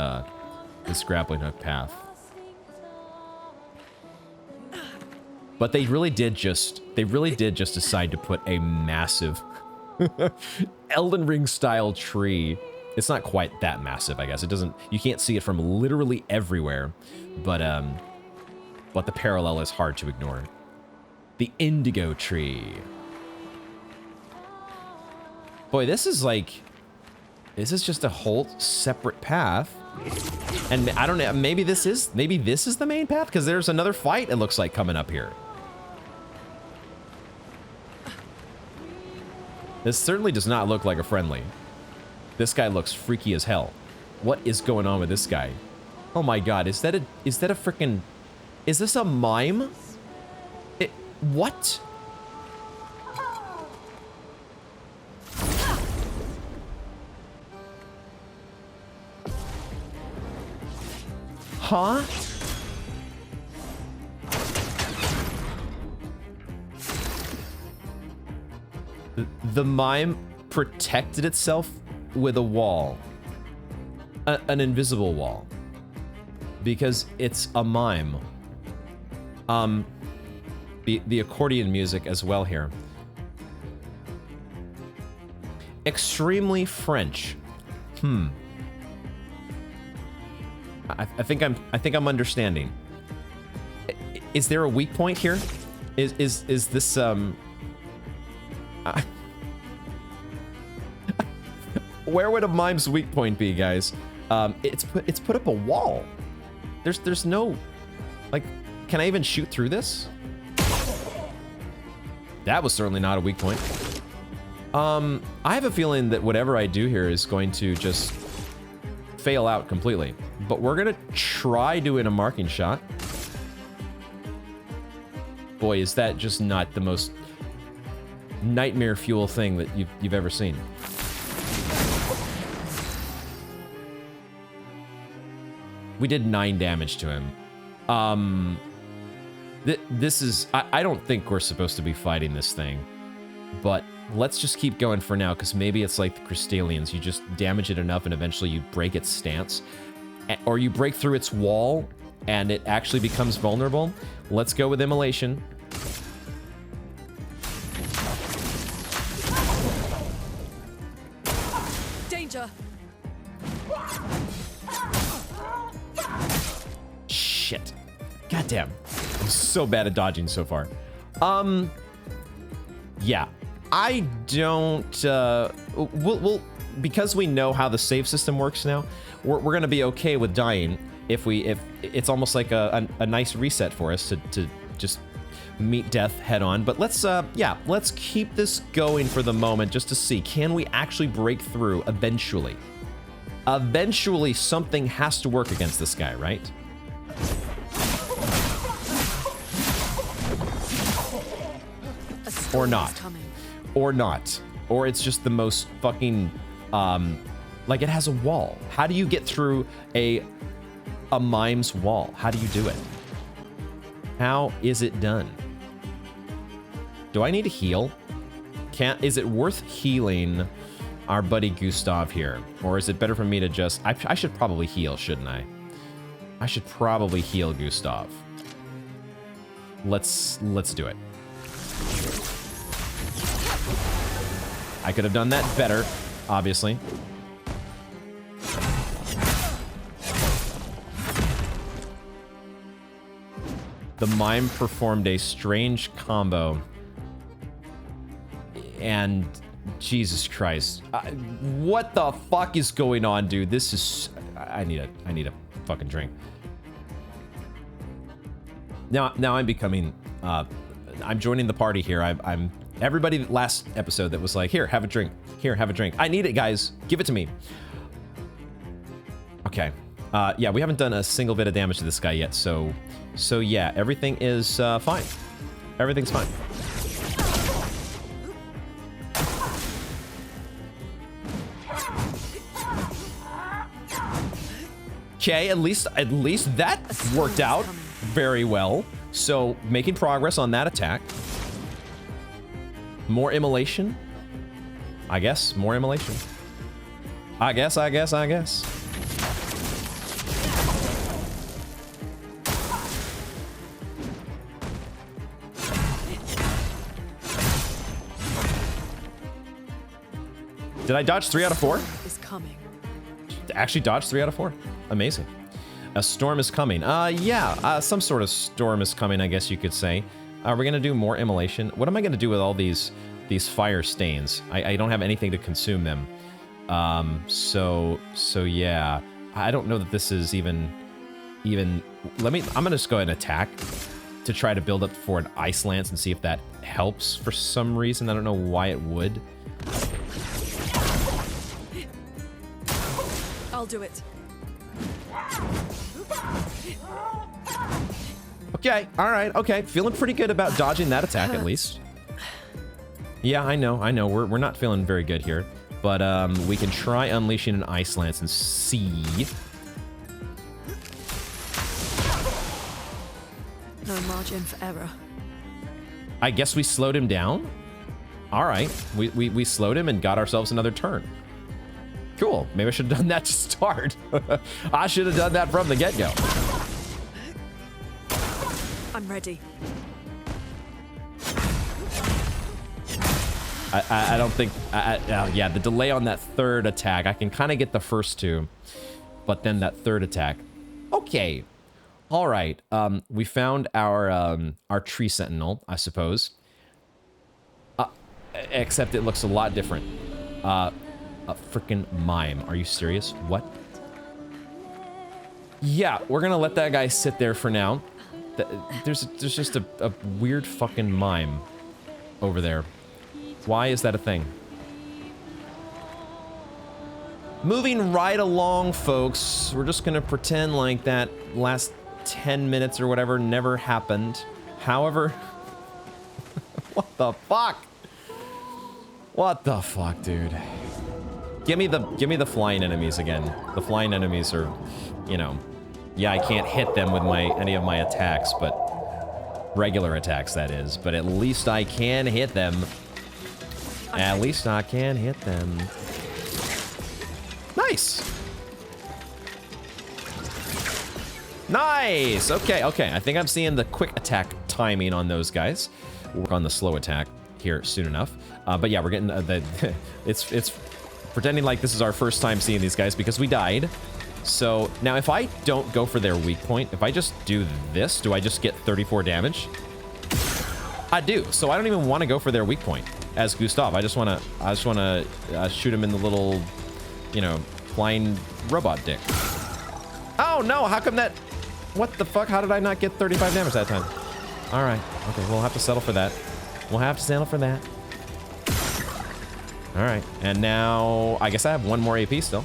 this grappling hook path. But they really did just decide to put a massive Elden Ring style tree. It's not quite that massive, I guess. It doesn't, you can't see it from literally everywhere, but the parallel is hard to ignore. The indigo tree. Boy, this is just a whole separate path. And I don't know, maybe this is the main path, because there's another fight, it looks like, coming up here. This certainly does not look like a friendly. This guy looks freaky as hell. What is going on with this guy? Oh my god, is that a freaking... Is this a mime? What? Huh? The mime protected itself with a wall. An invisible wall. Because it's a mime. The accordion music as well here. Extremely French. I think I'm understanding. Is there a weak point here? Is this where would a mime's weak point be, guys? It's put up a wall. There's no, like, can I even shoot through this? That was certainly not a weak point. I have a feeling that whatever I do here is going to just fail out completely. But we're gonna try doing a marking shot. Boy, is that just not the most nightmare fuel thing that you've ever seen. We did 9 damage to him. This is... I don't think we're supposed to be fighting this thing. But let's just keep going for now, because maybe it's like the Crystallians. You just damage it enough and eventually you break its stance. Or you break through its wall and it actually becomes vulnerable. Let's go with Immolation. Danger! Shit. Goddamn. I'm so bad at dodging so far. Yeah. I don't, we'll because we know how the save system works now, we're gonna be okay with dying if it's almost like a nice reset for us to just meet death head on. But let's keep this going for the moment just to see, can we actually break through eventually? Eventually something has to work against this guy, right? Or not. Or not. Or it's just the most fucking, like it has a wall. How do you get through a mime's wall? How do you do it? How is it done? Do I need to heal? Is it worth healing our buddy Gustav here? Or is it better for me to just, I should probably heal, shouldn't I? I should probably heal Gustav. Let's do it. I could have done that better, obviously. The mime performed a strange combo. And Jesus Christ. What the fuck is going on, dude? This is... I need a fucking drink. Now I'm becoming... I'm joining the party here. I'm everybody last episode that was like, here, have a drink. Here, have a drink. I need it, guys. Give it to me. Okay. Yeah, we haven't done a single bit of damage to this guy yet, so yeah, everything is fine. Everything's fine. Okay, at least that worked out very well. So making progress on that attack. More immolation. I guess more immolation. I guess. Did I dodge 3 out of 4? Is coming. Actually dodged 3 out of 4. Amazing. A storm is coming. Yeah, some sort of storm is coming, I guess you could say. We're gonna do more immolation. What am I gonna do with all these fire stains? I don't have anything to consume them. So yeah. I don't know that this is even. I'm gonna just go ahead and attack to try to build up for an ice lance and see if that helps for some reason. I don't know why it would. I'll do it. Okay, all right, okay. Feeling pretty good about dodging that attack at least. Yeah, I know. We're not feeling very good here, but we can try unleashing an ice lance and see. No margin for error. I guess we slowed him down. All right, we slowed him and got ourselves another turn. Cool. Maybe I should have done that to start. I should have done that from the get-go. I'm ready. I don't think... yeah, the delay on that third attack. I can kind of get the first two, but then that third attack. Okay. All right. We found our tree sentinel, I suppose. Except it looks a lot different. A freaking mime. Are you serious? What? Yeah, we're gonna let that guy sit there for now. There's just a weird fucking mime over there. Why is that a thing? Moving right along, folks. We're just gonna pretend like that last 10 minutes or whatever never happened. However, what the fuck? What the fuck, dude? Give me the flying enemies again. The flying enemies are, you know, yeah, I can't hit them with any of my attacks, but regular attacks, that is. But at least I can hit them. At least I can hit them. Nice. Nice. Okay. I think I'm seeing the quick attack timing on those guys. We'll work on the slow attack here soon enough. But yeah, we're getting it's pretending like this is our first time seeing these guys because we died. So now if I don't go for their weak point, if I just do this, do I just get 34 damage? I do. So I don't even want to go for their weak point as Gustav. I just want to shoot him in the little, you know, flying robot dick. Oh no, how come that, what the fuck? How did I not get 35 damage that time? All right. Okay, we'll have to settle for that. We'll have to settle for that. All right, and now I guess I have one more AP still.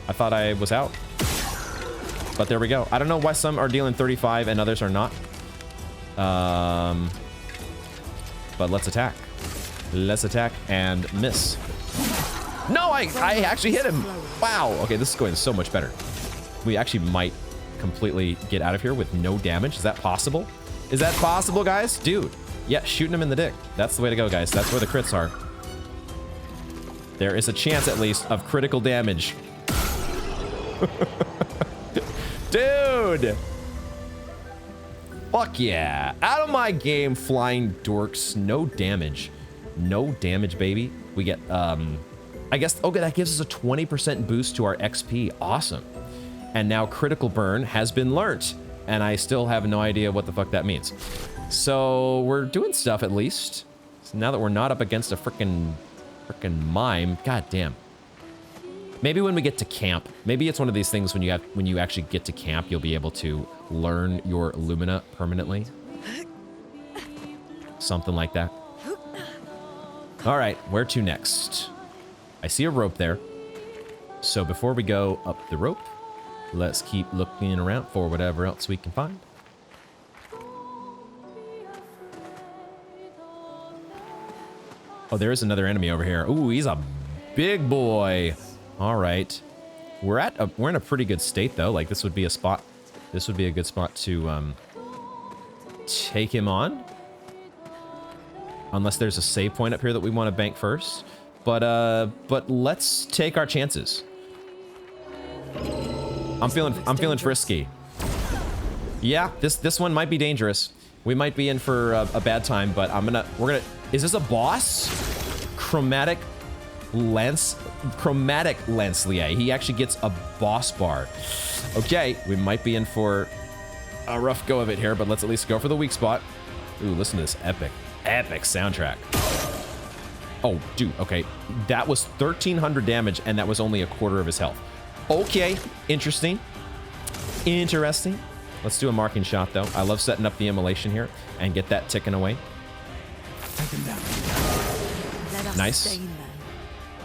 I thought I was out, but there we go. I don't know why some are dealing 35 and others are not. But let's attack. Let's attack and miss. No, I actually hit him. Wow. Okay, this is going so much better. We actually might completely get out of here with no damage. Is that possible? Is that possible, guys? Dude. Yeah, shooting him in the dick. That's the way to go, guys. That's where the crits are. There is a chance, at least, of critical damage. Dude! Fuck yeah. Out of my game, flying dorks. No damage. No damage, baby. We get, I guess, okay, that gives us a 20% boost to our XP. Awesome. And now critical burn has been learnt. And I still have no idea what the fuck that means. So we're doing stuff, at least. So now that we're not up against a frickin' mime. God damn. Maybe when we get to camp, maybe it's one of these things when you actually get to camp, you'll be able to learn your Lumina permanently. Something like that. All right, where to next? I see a rope there. So before we go up the rope, let's keep looking around for whatever else we can find. Oh, there is another enemy over here. Ooh, he's a big boy. All right. We're in a pretty good state though. Like this would be a spot. This would be a good spot to take him on. Unless there's a save point up here that we want to bank first. But let's take our chances. I'm feeling frisky. Yeah, this one might be dangerous. We might be in for a bad time, but is this a boss? Chromatic Lancelier. He actually gets a boss bar. Okay, we might be in for a rough go of it here, but let's at least go for the weak spot. Ooh, listen to this epic soundtrack. Oh, dude, okay. That was 1,300 damage, and that was only a quarter of his health. Okay, interesting. Interesting. Let's do a marking shot, though. I love setting up the immolation here and get that ticking away. Take him down. Nice.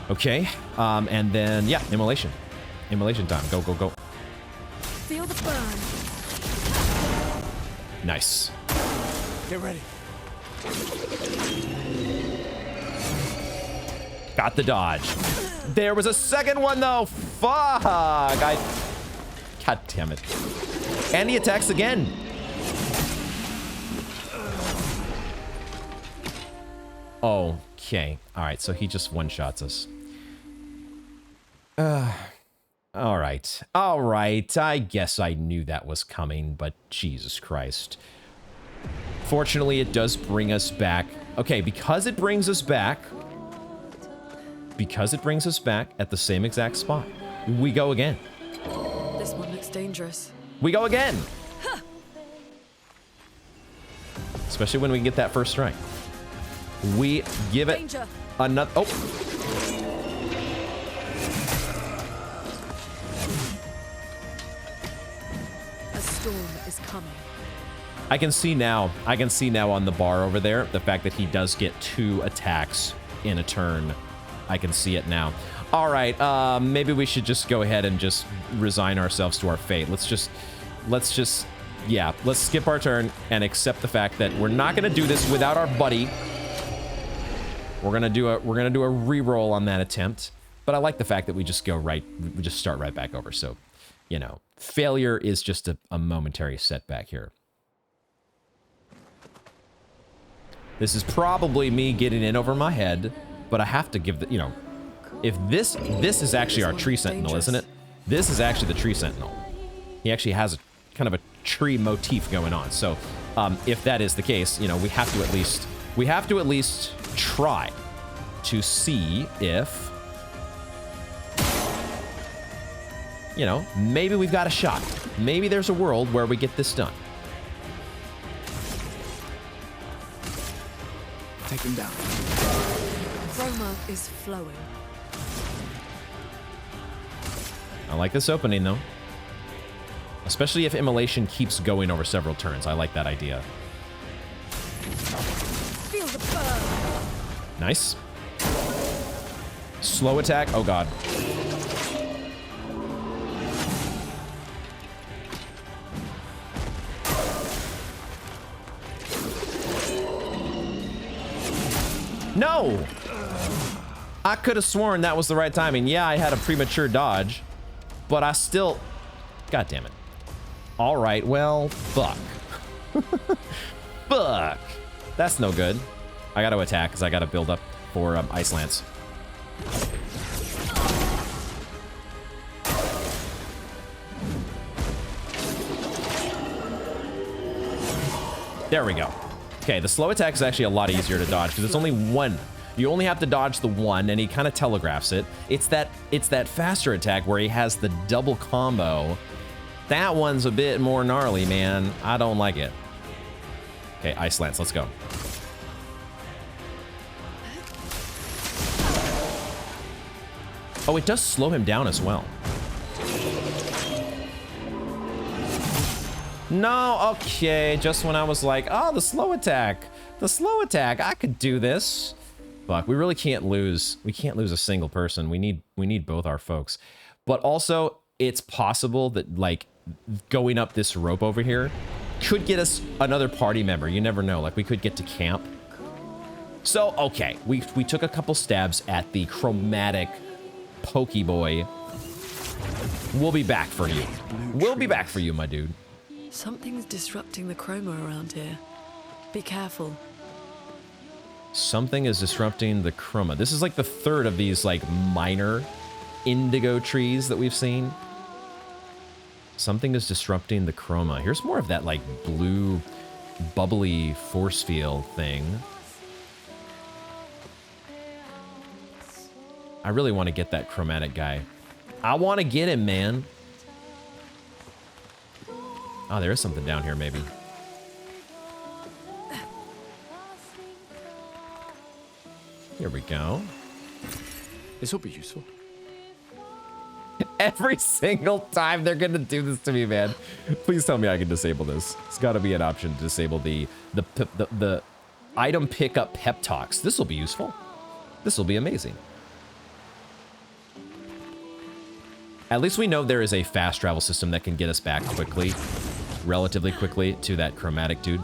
Okay, and then, yeah, immolation. Immolation time. Go, go, go. Feel the burn. Nice. Get ready. Got the dodge. There was a second one, though. Fuck. God damn it. And he attacks again. Okay. All right, so he just one-shots us. All right. All right. I guess I knew that was coming, but Jesus Christ. Fortunately, it does bring us back. Okay, because it brings us back at the same exact spot, we go again. This one looks dangerous. We go again. Especially when we get that first strike. We give it Danger. another. Oh. A storm is coming. I can see now on the bar over there, the fact that he does get 2 attacks in a turn. I can see it now. All right, maybe we should just go ahead and just resign ourselves to our fate. Let's skip our turn and accept the fact that we're not gonna do this without our buddy. We're gonna do a reroll on that attempt, but I like the fact that we just start right back over. So, you know, failure is just a momentary setback here. This is probably me getting in over my head, but I have to give the, you know, if this is actually our tree sentinel, isn't it? This is actually the tree sentinel. He actually has a kind of a tree motif going on. So, if that is the case, you know, we have to at least try to see if, you know, maybe we've got a shot. Maybe there's a world where we get this done. Take him down. Chroma is flowing. I like this opening, though. Especially if immolation keeps going over several turns. I like that idea. Feel the burn. Nice. Slow attack. Oh, God. No! I could have sworn that was the right timing. Yeah, I had a premature dodge, but I still... God damn it. All right, well, fuck. Fuck. That's no good. I got to attack because I got to build up for Ice Lance. There we go. Okay, the slow attack is actually a lot easier to dodge because it's only one. You only have to dodge the one, and he kind of telegraphs it. It's that faster attack where he has the double combo. That one's a bit more gnarly, man. I don't like it. Okay, Ice Lance, let's go. Oh, it does slow him down as well. No, okay, just when I was like, oh, the slow attack, I could do this. Fuck, we really can't lose. We can't lose a single person. We need both our folks. But also, it's possible that, like, going up this rope over here could get us another party member. You never know. Like, we could get to camp. So, okay, we took a couple stabs at the chromatic Pokeboy. We'll be back for you. We'll be back for you, my dude. Something's disrupting the chroma around here. Be careful. Something is disrupting the chroma. This is like the third of these like minor indigo trees that we've seen. Something is disrupting the chroma. Here's more of that like blue bubbly force field thing. I really want to get that chromatic guy. I want to get him, man. Oh, there is something down here, maybe. Here we go. This will be useful. Every single time they're gonna do this to me, man. Please tell me I can disable this. It's got to be an option to disable the item pickup pep talks. This will be useful. This will be amazing. At least we know there is a fast travel system that can get us back quickly, relatively quickly, to that chromatic dude.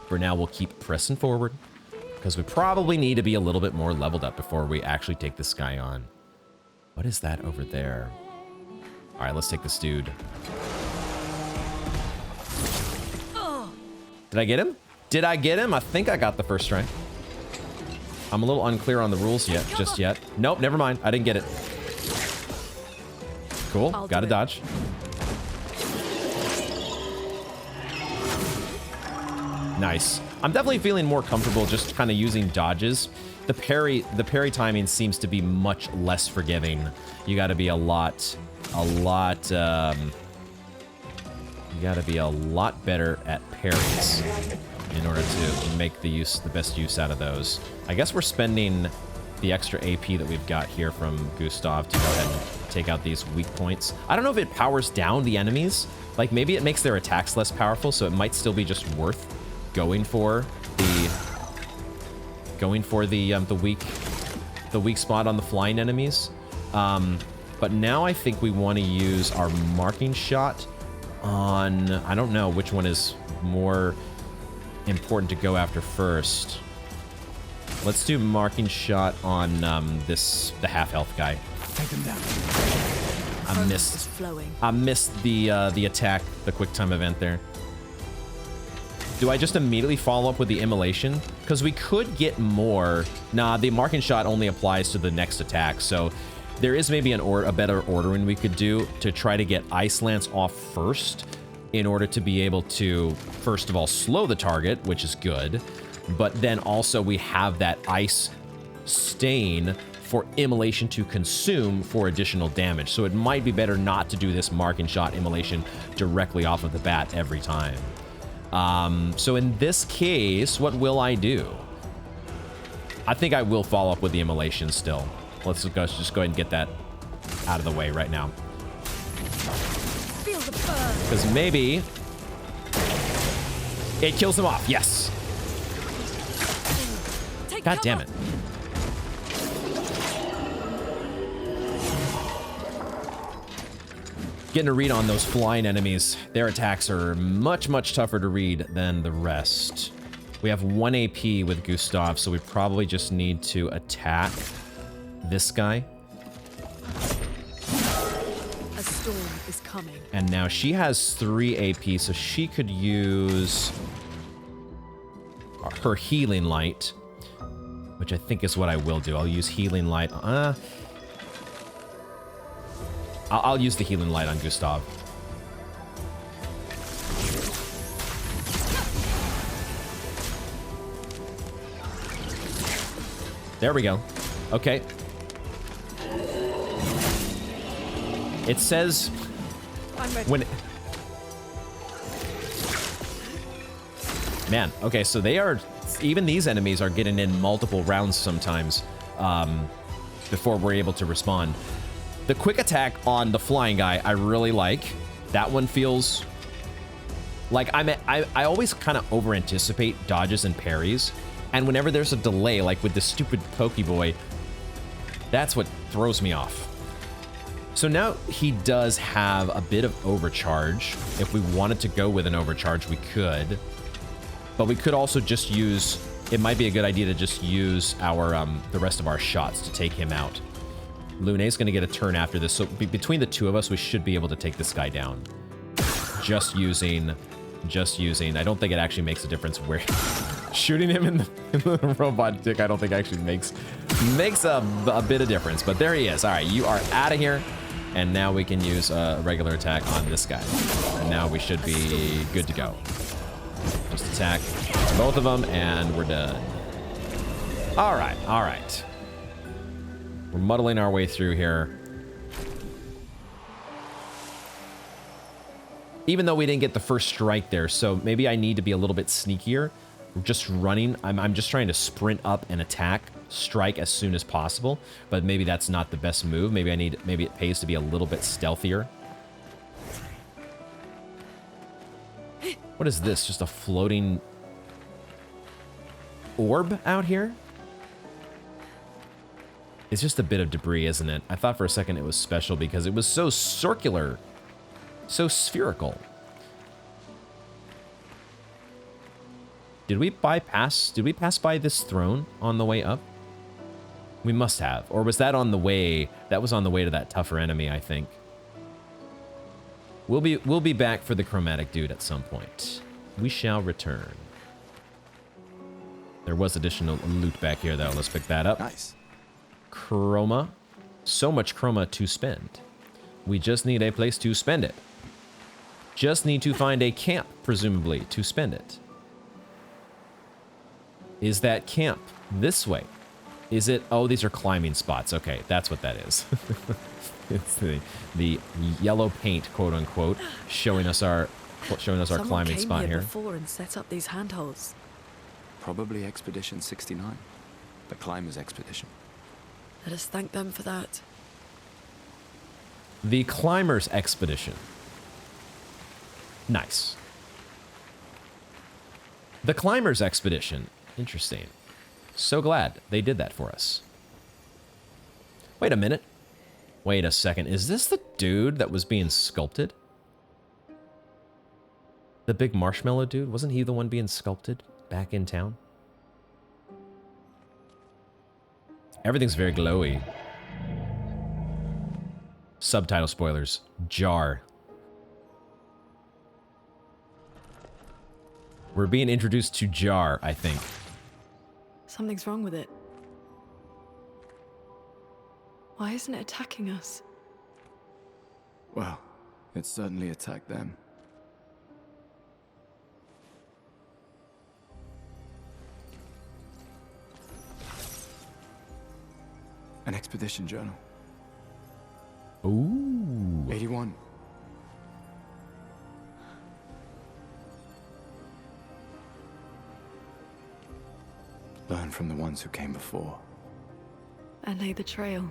For now, we'll keep pressing forward, because we probably need to be a little bit more leveled up before we actually take this guy on. What is that over there? All right, let's take this dude. Did I get him? Did I get him? I think I got the first try. I'm a little unclear on the rules just yet. Nope, never mind. I didn't get it. Cool, got a dodge. Nice. I'm definitely feeling more comfortable just kind of using dodges. The parry timing seems to be much less forgiving. You got to be a lot better at parries in order to make the best use out of those. I guess we're spending the extra AP that we've got here from Gustav to go ahead and take out these weak points. I don't know if it powers down the enemies. Like maybe it makes their attacks less powerful, so it might still be just worth going for the weak spot on the flying enemies. But now I think we want to use our marking shot on, I don't know which one is more important to go after first. Let's do marking shot on the half health guy. Take him down. I missed the attack, the quick time event there. Do I just immediately follow up with the immolation? Because we could get more. Nah, the marking shot only applies to the next attack, so there is maybe a better ordering we could do to try to get Ice Lance off first in order to be able to, first of all, slow the target, which is good, but then also we have that Ice Stain for immolation to consume for additional damage. So it might be better not to do this marking shot immolation directly off of the bat every time. So in this case, what will I do? I think I will follow up with the immolation still. Let's just go ahead and get that out of the way right now. Because maybe it kills him off. Yes. God damn it. Getting a read on those flying enemies. Their attacks are much, much tougher to read than the rest. We have 1 AP with Gustav, so we probably just need to attack this guy. A storm is coming. And now she has 3 AP, so she could use her healing light, which I think is what I will do. I'll use healing light. I'll use the healing light on Gustav. There we go. Okay. It says I'm ready. when it, man, okay, so they are, even these enemies are getting in multiple rounds sometimes before we're able to respond. The quick attack on the flying guy, I really like. That one feels like I always kind of over anticipate dodges and parries. And whenever there's a delay, like with this stupid Pokeboy, that's what throws me off. So now he does have a bit of overcharge. If we wanted to go with an overcharge, we could. But we could also just use, it might be a good idea to just use our the rest of our shots to take him out. Lune's going to get a turn after this. So between the two of us, we should be able to take this guy down. Just using. I don't think it actually makes a difference where shooting him in the robot dick. I don't think actually makes a bit of difference. But there he is. All right, you are out of here. And now we can use a regular attack on this guy. And now we should be good to go. Just attack both of them, and we're done. All right, all right. We're muddling our way through here. Even though we didn't get the first strike there, so maybe I need to be a little bit sneakier. Just running. I'm just trying to sprint up and attack, strike as soon as possible. But maybe that's not the best move. Maybe it pays to be a little bit stealthier. What is this? Just a floating orb out here? It's just a bit of debris, isn't it? I thought for a second it was special because it was so circular, so spherical. Did we pass by this throne on the way up? We must have. Or was that on the way? That was on the way to that tougher enemy, I think. We'll be back for the chromatic dude at some point. We shall return. There was additional loot back here, though. Let's pick that up. Nice. Chroma. So much chroma to spend. We just need a place to spend it. Just need to find a camp, presumably, to spend it. Is that camp this way? Is it? Oh, these are climbing spots. Okay, that's what that is. It's the yellow paint, quote unquote, showing us our climbing spot here. Someone came here before and set up these handholds. Probably Expedition 69. The Climbers Expedition. Let us thank them for that. The Climbers Expedition. Nice. The Climbers Expedition. Interesting. So glad they did that for us. Wait a minute. Wait a second. Is this the dude that was being sculpted? The big marshmallow dude? Wasn't he the one being sculpted back in town? Everything's very glowy. Subtitle spoilers. Jar. We're being introduced to Jar, I think. Something's wrong with it. Why isn't it attacking us? Well, it certainly attacked them. An expedition journal. Ooh. 81. Learn from the ones who came before. And lay the trail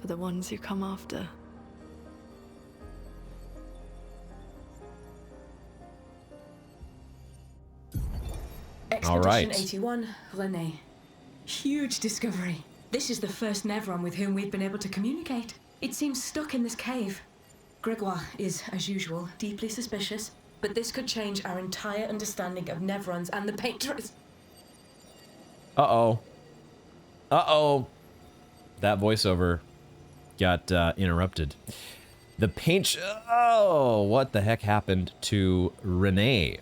for the ones who come after. All right. Expedition 81, Renee. Huge discovery. This is the first Nevron with whom we've been able to communicate. It seems stuck in this cave. Gregoire is, as usual, deeply suspicious, but this could change our entire understanding of Nevrons and the Painters. Uh-oh. Uh-oh. That voiceover got interrupted. The paint... Oh, what the heck happened to Renee?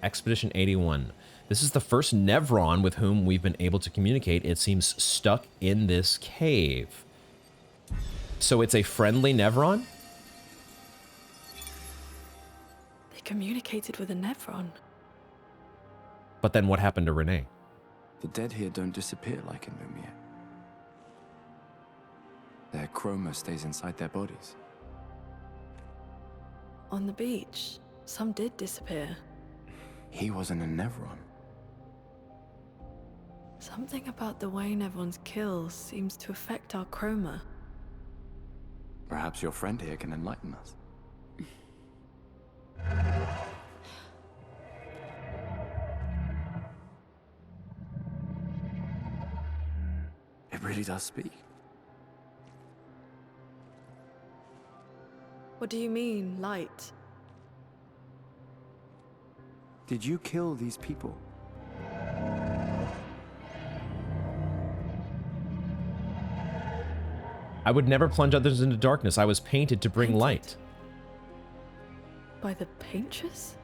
Expedition 81. This is the first Nevron with whom we've been able to communicate. It seems stuck in this cave. So it's a friendly Nevron? They communicated with a Nevron. But then what happened to Renee? The dead here don't disappear like in Lumiere. Their chroma stays inside their bodies. On the beach, some did disappear. He wasn't a Nevron. Something about the way Nevrons kill seems to affect our chroma. Perhaps your friend here can enlighten us. It really does speak. What do you mean, light? Did you kill these people? I would never plunge others into darkness. I was painted to bring Painted? light. By the paintress?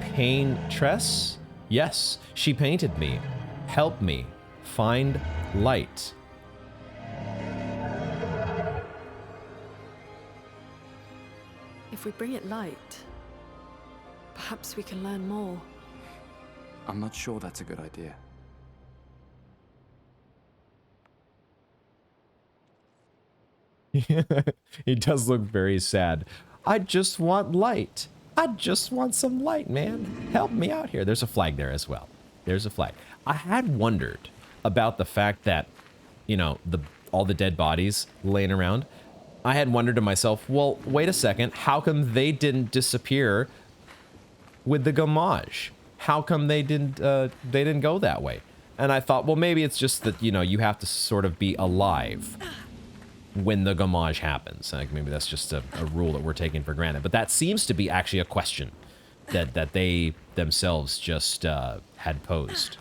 Paintress? Yes, she painted me. Help me find light. If we bring it light, perhaps we can learn more. I'm not sure that's a good idea. He does look very sad. I just want light. I just want some light, man. Help me out here. There's a flag there as well. There's a flag. I had wondered about the fact that, you know, all the dead bodies laying around. I had wondered to myself, well, wait a second. How come they didn't disappear with the Gamage? How come they didn't go that way? And I thought, well, maybe it's just that, you know, you have to sort of be alive when the Gamage happens. Like, maybe that's just a rule that we're taking for granted. But that seems to be actually a question that they themselves just had posed.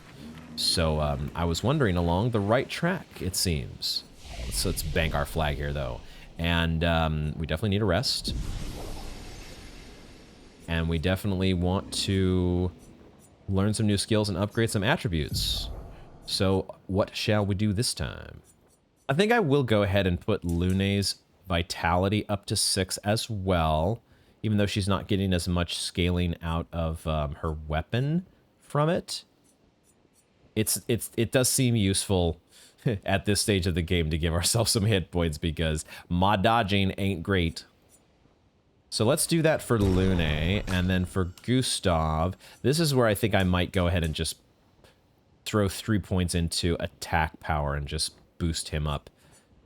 So I was wondering along the right track, it seems. Let's bank our flag here, though. And we definitely need a rest. And we definitely want to learn some new skills and upgrade some attributes. So what shall we do this time? I think I will go ahead and put Lune's vitality up to 6 as well, even though she's not getting as much scaling out of her weapon from it. It does seem useful at this stage of the game to give ourselves some hit points because my dodging ain't great. So let's do that for Lune, and then for Gustav, this is where I think I might go ahead and just throw 3 points into attack power and just boost him up.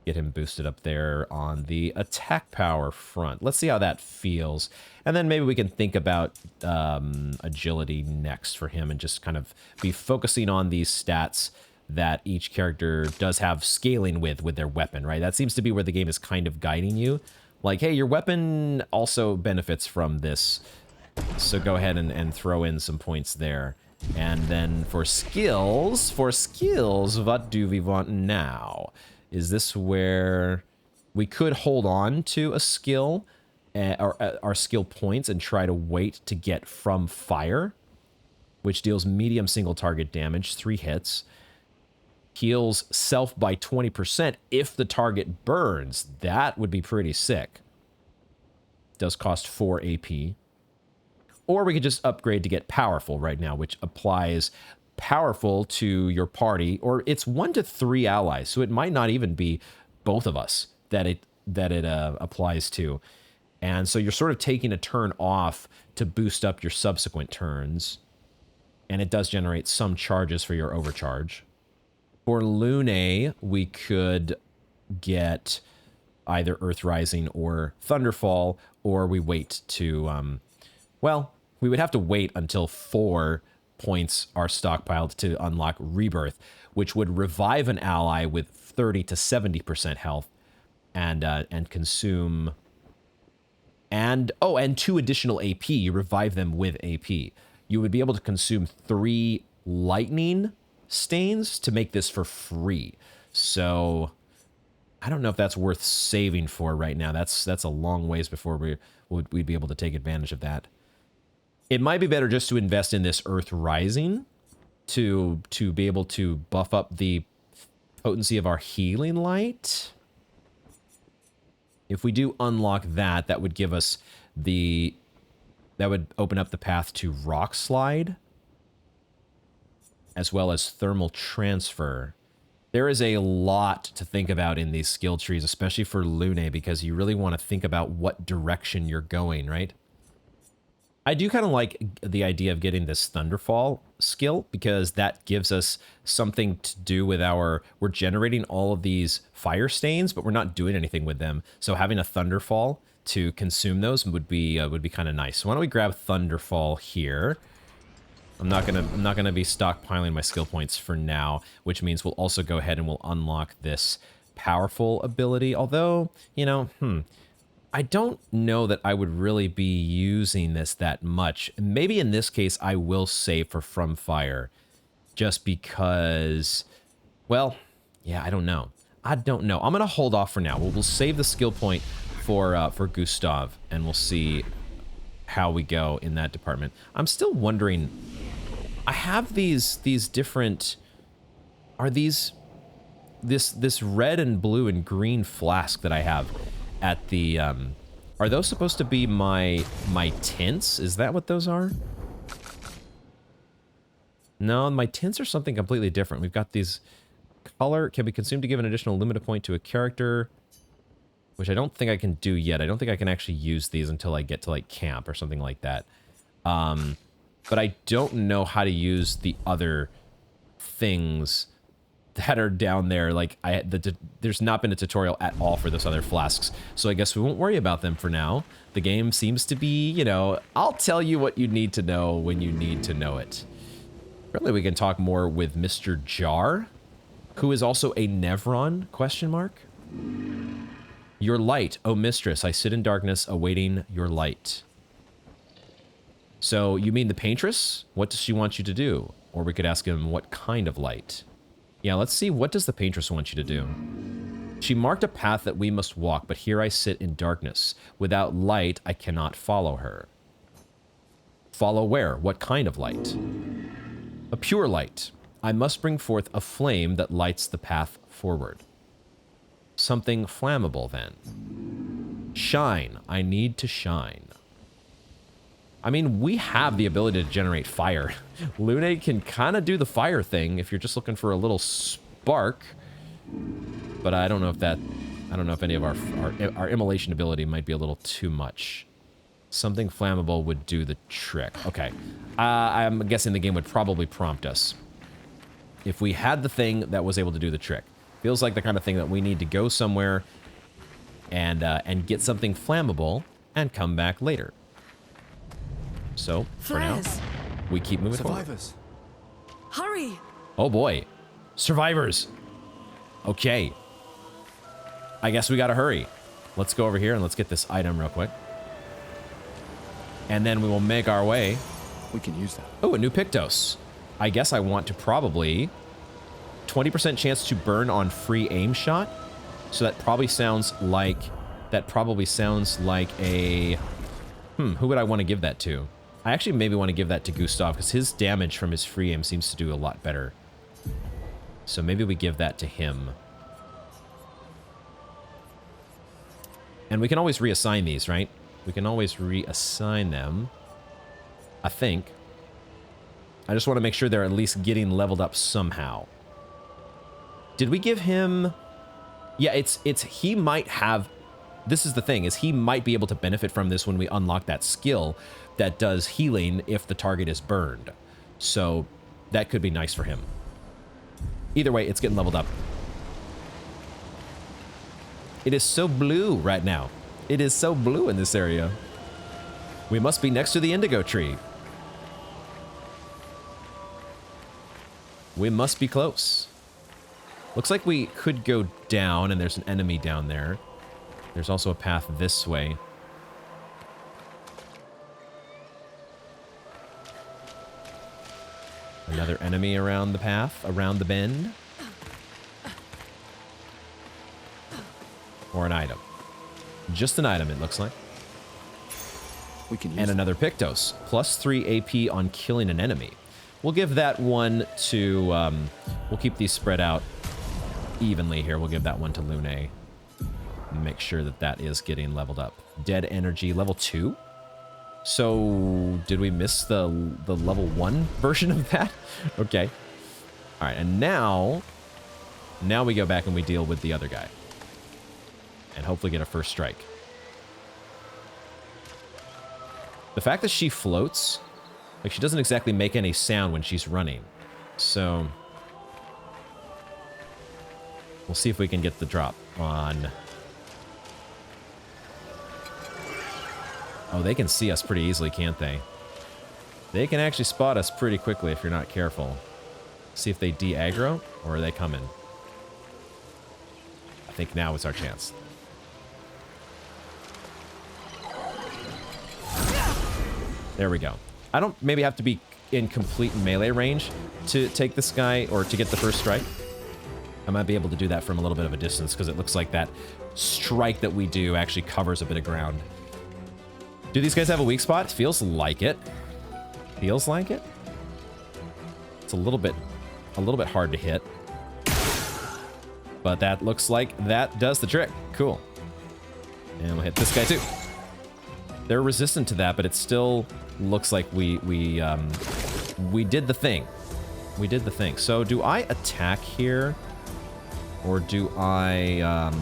Get him boosted up there on the attack power front. Let's see how that feels. And then maybe we can think about agility next for him and just kind of be focusing on these stats that each character does have scaling with their weapon, right? That seems to be where the game is kind of guiding you. Like, hey, your weapon also benefits from this, so go ahead and throw in some points there. And then for skills, what do we want now? Is this where we could hold on to a skill, or our skill points, and try to wait to get from fire, which deals medium single target damage, 3 hits. Heals self by 20% if the target burns. That would be pretty sick. Does cost 4 AP. Or we could just upgrade to get powerful right now, which applies powerful to your party, or it's 1 to 3 allies, so it might not even be both of us that it applies to. And so you're sort of taking a turn off to boost up your subsequent turns, and it does generate some charges for your overcharge. For Lune, we could get either Earth Rising or Thunderfall, or we wait to, well, we would have to wait until 4 points are stockpiled to unlock Rebirth, which would revive an ally with 30 to 70% health and consume... And 2 additional AP. You revive them with AP. You would be able to consume 3 lightning stains to make this for free. So I don't know if that's worth saving for right now. That's a long ways before we'd be able to take advantage of that. It might be better just to invest in this Earth Rising to be able to buff up the potency of our healing light. If we do unlock that, that would give us that would open up the path to Rock Slide, as well as Thermal Transfer. There is a lot to think about in these skill trees, especially for Lune, because you really want to think about what direction you're going, right? I do kind of like the idea of getting this Thunderfall skill, because that gives us something to do with we're generating all of these fire stains, but we're not doing anything with them. So having a Thunderfall to consume those would be kind of nice. So why don't we grab Thunderfall here? I'm not gonna be stockpiling my skill points for now, which means we'll also go ahead and we'll unlock this powerful ability. Although, you know, I don't know that I would really be using this that much. Maybe in this case, I will save for From Fire, just because, well, yeah, I don't know. I don't know. I'm gonna hold off for now. We'll save the skill point for Gustav, and we'll see how we go in that department. I'm still wondering. I have these different. Are these this red and blue and green flask that I have at the? Are those supposed to be my tints? Is that what those are? No, my tints are something completely different. We've got these. Color can be consumed to give an additional Lumina point to a character, which I don't think I can do yet. I don't think I can actually use these until I get to like camp or something like that. But I don't know how to use the other things that are down there. Like there's not been a tutorial at all for those other flasks, so I guess we won't worry about them for now. The game seems to be, you know, I'll tell you what you need to know when you need to know it. Apparently we can talk more with Mr. Jar, who is also a Nevron, question mark? Your light, oh mistress, I sit in darkness awaiting your light. So you mean the paintress? What does she want you to do? Or we could ask him what kind of light. Yeah, let's see, what does the paintress want you to do? She marked a path that we must walk, but here I sit in darkness. Without light, I cannot follow her. Follow where? What kind of light? A pure light. I must bring forth a flame that lights the path forward. Something flammable, then. Shine. I need to shine. I mean, we have the ability to generate fire. Lune can kind of do the fire thing if you're just looking for a little spark. But I don't know if that... I don't know if any of our immolation ability might be a little too much. Something flammable would do the trick. Okay. I'm guessing the game would probably prompt us if we had the thing that was able to do the trick. Feels like the kind of thing that we need to go somewhere and get something flammable and come back later. So, for now, we keep moving forward. Survivors. Hurry! Oh boy. Survivors! Okay. I guess we gotta hurry. Let's go over here and let's get this item real quick. And then we will make our way. We can use that. Oh, a new Pictos. I guess I want to probably 20% chance to burn on free aim shot. So that probably sounds like a who would I want to give that to? I actually maybe want to give that to Gustav because his damage from his free aim seems to do a lot better. So maybe we give that to him. And we can always reassign these, right? We can always reassign them. I think. I just want to make sure they're at least getting leveled up somehow. Did we give him... Yeah, it's he might have... This is the thing, is he might be able to benefit from this when we unlock that skill that does healing if the target is burned. So that could be nice for him. Either way, it's getting leveled up. It is so blue right now. It is so blue in this area. We must be next to the indigo tree. We must be close. Looks like we could go down, and there's an enemy down there. There's also a path this way. Another enemy around the path, around the bend. Or an item. Just an item, it looks like. We can use And another Pictos. Plus 3 AP on killing an enemy. We'll give that one to... we'll keep these spread out evenly here. We'll give that one to Lune. Make sure that that is getting leveled up. Dead energy, level 2? So, did we miss the level 1 version of that? Okay. Alright, and now we go back and we deal with the other guy. And hopefully get a first strike. The fact that she floats, like she doesn't exactly make any sound when she's running. So, we'll see if we can get the drop on... Oh, they can see us pretty easily, can't they? They can actually spot us pretty quickly if you're not careful. See if they de-aggro, or are they coming? I think now is our chance. There we go. I don't maybe have to be in complete melee range to take this guy, or to get the first strike. I might be able to do that from a little bit of a distance because it looks like that strike that we do actually covers a bit of ground. Do these guys have a weak spot? Feels like it. Feels like it. It's a little bit hard to hit. But that looks like that does the trick. Cool. And we'll hit this guy too. They're resistant to that, but it still looks like we did the thing. We did the thing. So do I attack here? Or do I...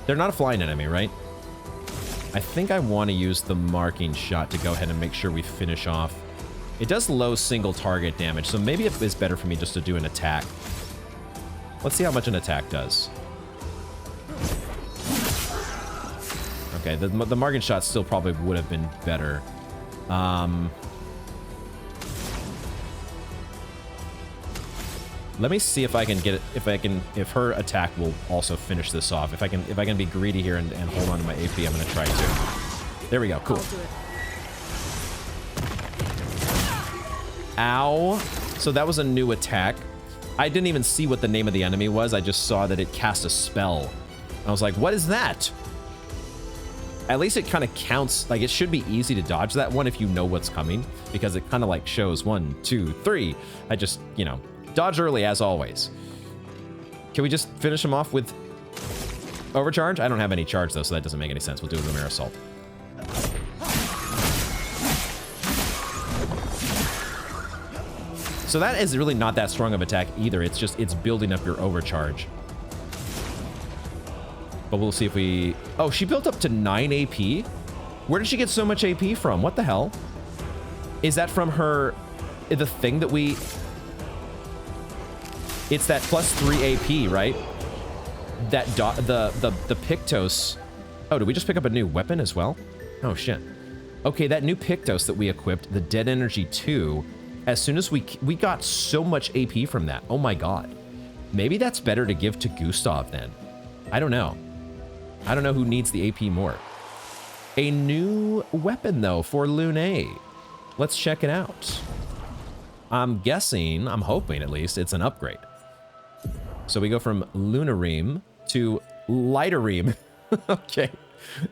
They're not a flying enemy, right? I think I want to use the marking shot to go ahead and make sure we finish off. It does low single target damage, so maybe it's better for me just to do an attack. Let's see how much an attack does. Okay, the marking shot still probably would have been better. Let me see if I can get it. If her attack will also finish this off. If I can be greedy here and hold on to my AP, I'm gonna try to. There we go. Cool. Ow. So that was a new attack. I didn't even see what the name of the enemy was. I just saw that it cast a spell. I was like, what is that? At least it kind of counts. Like, it should be easy to dodge that one if you know what's coming, because it kind of like shows 1, 2, 3. I just, you know, dodge early as always. Can we just finish him off with overcharge? I don't have any charge though, so that doesn't make any sense. We'll do a Lunar Assault. So that is really not that strong of attack either. It's just, it's building up your overcharge. But we'll see if we... Oh, she built up to 9 AP? Where did she get so much AP from? What the hell? Is that from her... the thing that we... It's that +3 AP, right? That the Pictos... Oh, did we just pick up a new weapon as well? Oh, shit. Okay, that new Pictos that we equipped, the Dead Energy 2... As soon as we got so much AP from that. Oh my god. Maybe that's better to give to Gustav then. I don't know. I don't know who needs the AP more. A new weapon though for Lune. Let's check it out. I'm guessing, I'm hoping at least, it's an upgrade. So we go from Lunareem to Lightareem. Okay.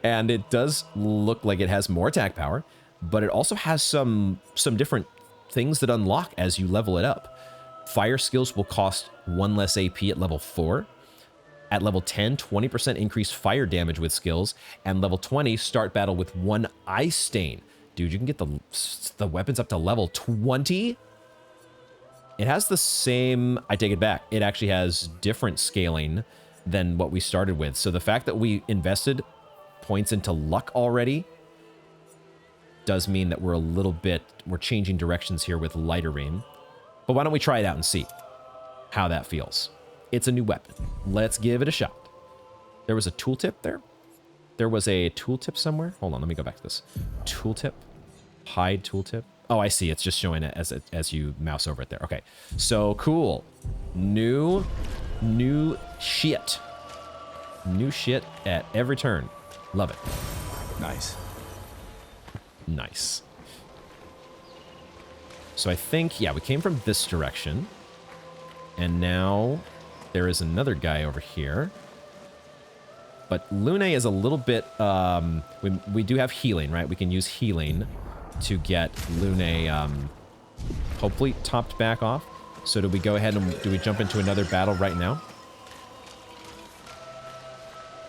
And it does look like it has more attack power, but it also has some different things that unlock as you level it up. Fire skills will cost 1 less AP at level 4. At level 10, 20% increased fire damage with skills. And level 20, start battle with 1 ice stain. Dude, you can get the weapons up to level 20? It has the same... I take it back. It actually has different scaling than what we started with. So the fact that we invested points into luck already does mean that we're changing directions here with Lightareem. But why don't we try it out and see how that feels? It's a new weapon. Let's give it a shot. There was a tooltip there? There was a tooltip somewhere? Hold on, let me go back to this. Tooltip? Hide tooltip? Oh, I see. It's just showing it as you mouse over it there. Okay. So, cool. New shit. New shit at every turn. Love it. Nice. Nice. So I think, yeah, we came from this direction. And now there is another guy over here. But Lune is a little bit, we do have healing, right? We can use healing to get Lune, hopefully topped back off. So do we go ahead and, do we jump into another battle right now?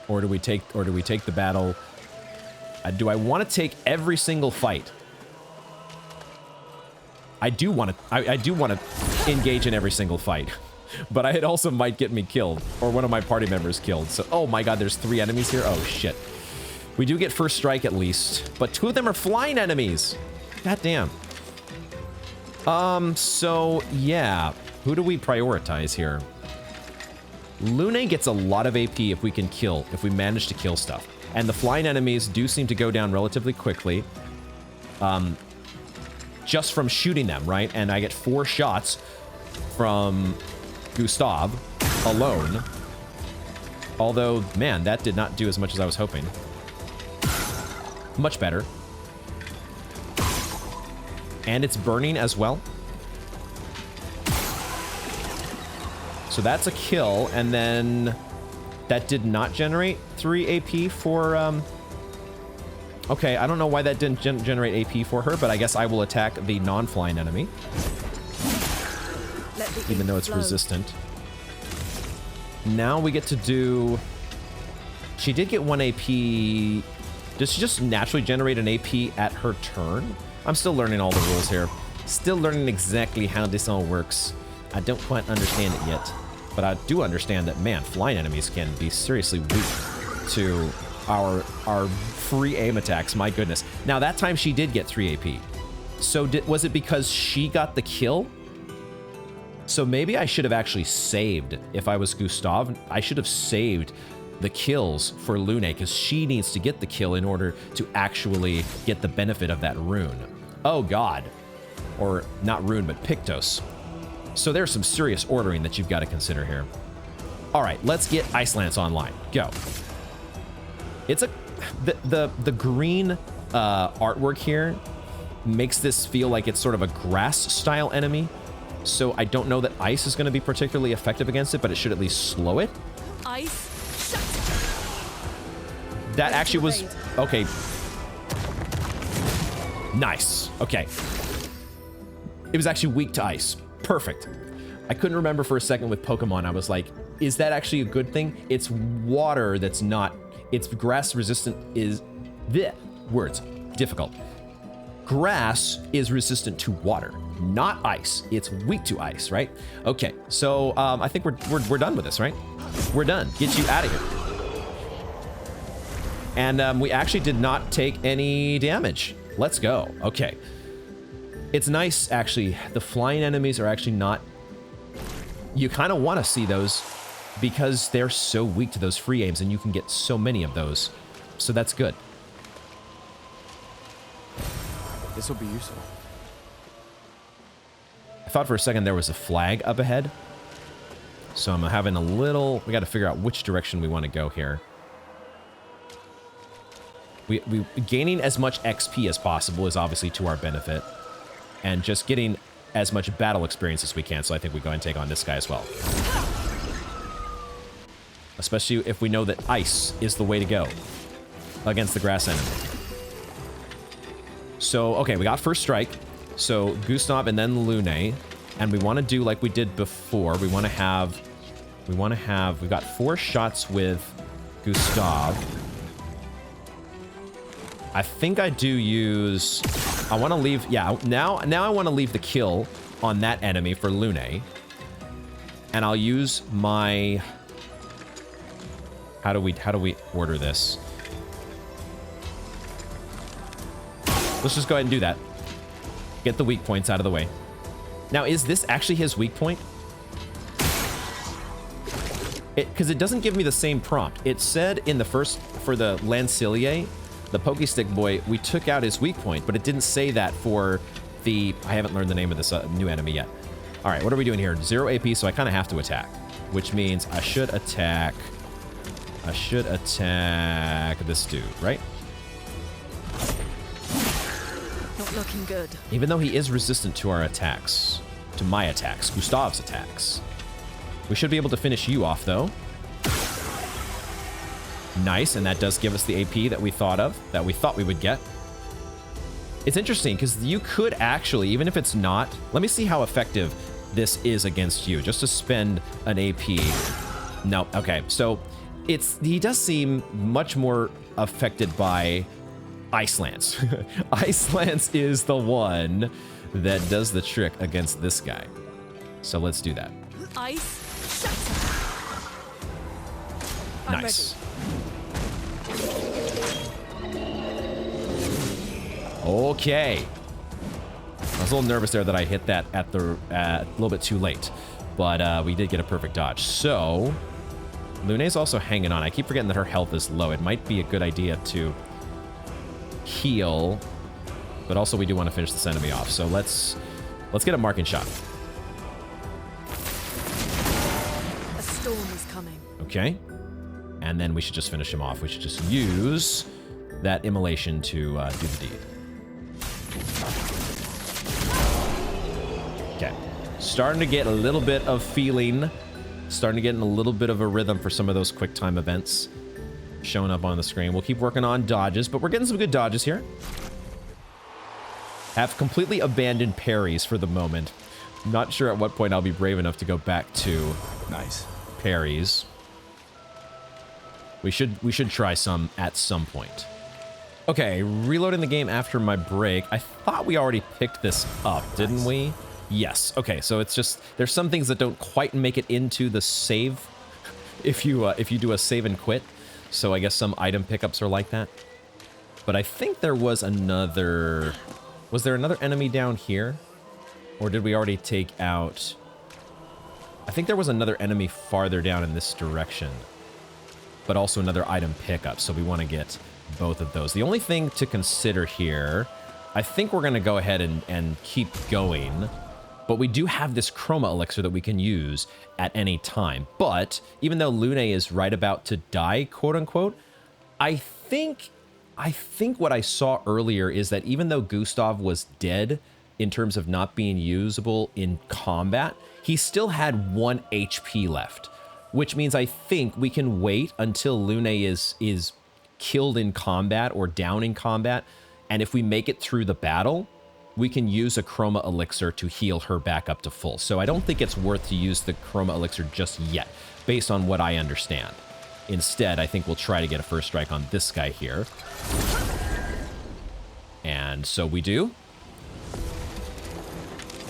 Or do we take the battle... do I want to take every single fight? I do want to engage in every single fight, but it also might get me killed or one of my party members killed. So, oh my god, there's 3 enemies here. Oh shit. We do get first strike at least, but 2 of them are flying enemies. God damn. So yeah, who do we prioritize here? Lune gets a lot of AP if we manage to kill stuff. And the flying enemies do seem to go down relatively quickly. Just from shooting them, right? And I get 4 shots from Gustav alone. Although, man, that did not do as much as I was hoping. Much better. And it's burning as well. So that's a kill, and then that did not generate 3 AP for, okay, I don't know why that didn't generate AP for her, but I guess I will attack the non-flying enemy, even though it's resistant. Now we get to do... She did get 1 AP. Does she just naturally generate an AP at her turn? I'm still learning all the rules here. Still learning exactly how this all works. I don't quite understand it yet. But I do understand that, man, flying enemies can be seriously weak to our free aim attacks. My goodness. Now, that time she did get 3 AP. So was it because she got the kill? So maybe I should have actually saved, if I was Gustav, I should have saved the kills for Lune, because she needs to get the kill in order to actually get the benefit of that rune. Oh god. Or not rune, but Pictos. So there's some serious ordering that you've got to consider here. All right, let's get Ice Lance online. Go. It's a... The green artwork here makes this feel like it's sort of a grass-style enemy. So I don't know that ice is going to be particularly effective against it, but it should at least slow it. Ice. That actually was... Okay. Nice. Okay. It was actually weak to ice. Perfect. I couldn't remember for a second with Pokemon. I was like, is that actually a good thing? It's water that's not... It's grass resistant is... Bleh. Words. Difficult. Grass is resistant to water, not ice. It's weak to ice, right? Okay, so I think we're done with this, right? We're done. Get you out of here. And we actually did not take any damage. Let's go. Okay. It's nice, actually. The flying enemies are actually not... You kind of want to see those because they're so weak to those free aims, and you can get so many of those. So that's good. This will be useful. I thought for a second there was a flag up ahead. So I'm having a little... We got to figure out which direction we want to go here. We gaining as much XP as possible is obviously to our benefit. And just getting as much battle experience as we can. So I think we go ahead and take on this guy as well. Especially if we know that ice is the way to go against the grass enemy. So, okay, we got first strike. So, Gustav and then Lune. And we want to do like we did before. We want to have... We've got 4 shots with Gustav. I think I do use... I want to leave... Yeah, now I want to leave the kill on that enemy for Lune. And I'll use my... How do we order this? Let's just go ahead and do that. Get the weak points out of the way. Now, is this actually his weak point? Because it doesn't give me the same prompt. It said in the first, for the Lancilier, the Pokestick boy, we took out his weak point, but it didn't say that for the... I haven't learned the name of this new enemy yet. All right, what are we doing here? 0 AP, so I kind of have to attack, which means I should attack this dude, right? Not looking good. Even though he is resistant to our attacks, to my attacks, Gustav's attacks. We should be able to finish you off, though. Nice, and that does give us the AP that we thought we would get. It's interesting, because you could actually, even if it's not... Let me see how effective this is against you, just to spend an AP. No, okay, so he does seem much more affected by Ice Lance. Ice Lance is the one that does the trick against this guy. So let's do that. Ice shatter. Nice. Okay. I was a little nervous there that I hit that at a little bit too late, but we did get a perfect dodge. So Lune's also hanging on. I keep forgetting that her health is low. It might be a good idea to heal, but also we do want to finish this enemy off. So let's get a marking shot. A storm is coming. Okay. And then we should just finish him off. We should just use that immolation to do the deed. Okay. Starting to get a little bit of feeling Starting to get in a little bit of a rhythm for some of those quick time events showing up on the screen. We'll keep working on dodges, but we're getting some good dodges here. Have completely abandoned parries for the moment. Not sure at what point I'll be brave enough to go back to parries. We should try some at some point. Okay, reloading the game after my break. I thought we already picked this up, didn't we? Yes. Okay, so it's just there's some things that don't quite make it into the save if you do a save and quit. So I guess some item pickups are like that. But I think there was another. Was there another enemy down here? Or did we already take out... I think there was another enemy farther down in this direction. But also another item pickup, so we want to get both of those. The only thing to consider here... I think we're going to go ahead and keep going. But we do have this chroma elixir that we can use at any time. But even though Lune is right about to die, quote-unquote, I think what I saw earlier is that even though Gustav was dead in terms of not being usable in combat, he still had 1 HP left, which means I think we can wait until Lune is killed in combat or down in combat, and if we make it through the battle, we can use a chroma elixir to heal her back up to full. So I don't think it's worth to use the chroma elixir just yet, based on what I understand. Instead, I think we'll try to get a first strike on this guy here. And so we do.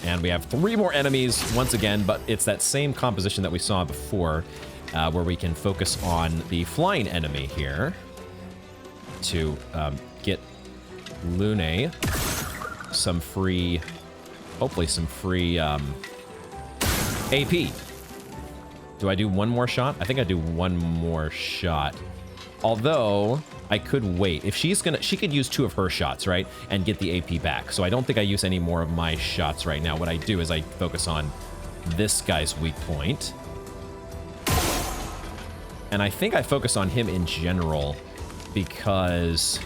And we have 3 more enemies once again, but it's that same composition that we saw before, where we can focus on the flying enemy here to get Lune some free, hopefully some free AP. Do I do one more shot? I think I do one more shot. Although, I could wait. If she's gonna... She could use 2 of her shots, right? And get the AP back. So I don't think I use any more of my shots right now. What I do is I focus on this guy's weak point. And I think I focus on him in general because...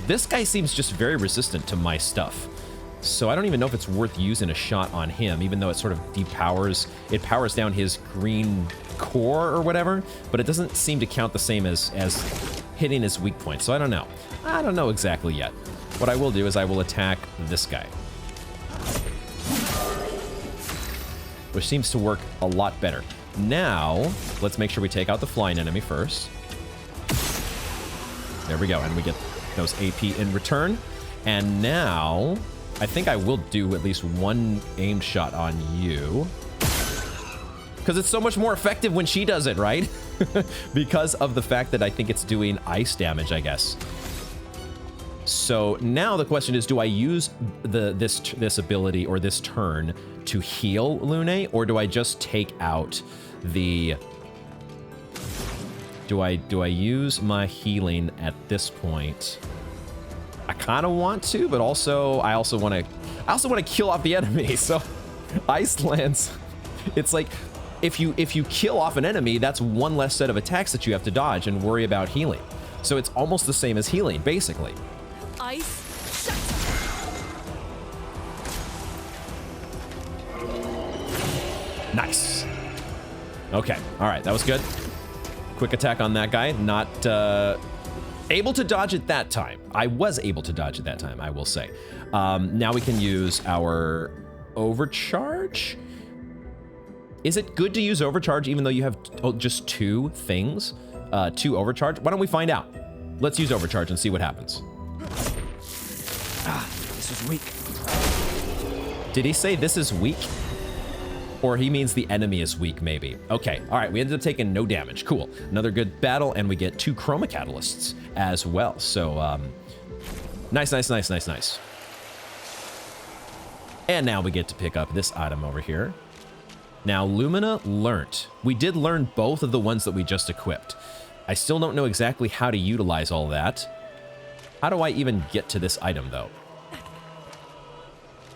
this guy seems just very resistant to my stuff. So I don't even know if it's worth using a shot on him, even though it sort of depowers, it powers down his green core or whatever, but it doesn't seem to count the same as hitting his weak point. So I don't know. I don't know exactly yet. What I will do is I will attack this guy, which seems to work a lot better. Now, let's make sure we take out the flying enemy first. There we go, and we get those AP in return. And now, I think I will do at least 1 aim shot on you. Because it's so much more effective when she does it, right? Because of the fact that I think it's doing ice damage, I guess. So now the question is, do I use this ability or this turn to heal Lune, or do I just take out the... Do I use my healing at this point? I kind of want to, but also I also want to kill off the enemy. So Ice Lance, it's like if you kill off an enemy, that's 1 less set of attacks that you have to dodge and worry about healing. So it's almost the same as healing, basically. Ice. Nice. Okay. All right. That was good. Quick attack on that guy. Not able to dodge it that time. I was able to dodge it that time, I will say. Now we can use our overcharge. Is it good to use overcharge even though you have just 2 things? 2 overcharge? Why don't we find out? Let's use overcharge and see what happens. Ah, this is weak. Did he say this is weak? Or he means the enemy is weak, maybe. Okay, all right, we ended up taking no damage. Cool. Another good battle, and we get 2 chroma catalysts as well. So, nice, nice, nice, nice, nice. And now we get to pick up this item over here. Now, Lumina learnt. We did learn both of the ones that we just equipped. I still don't know exactly how to utilize all that. How do I even get to this item, though?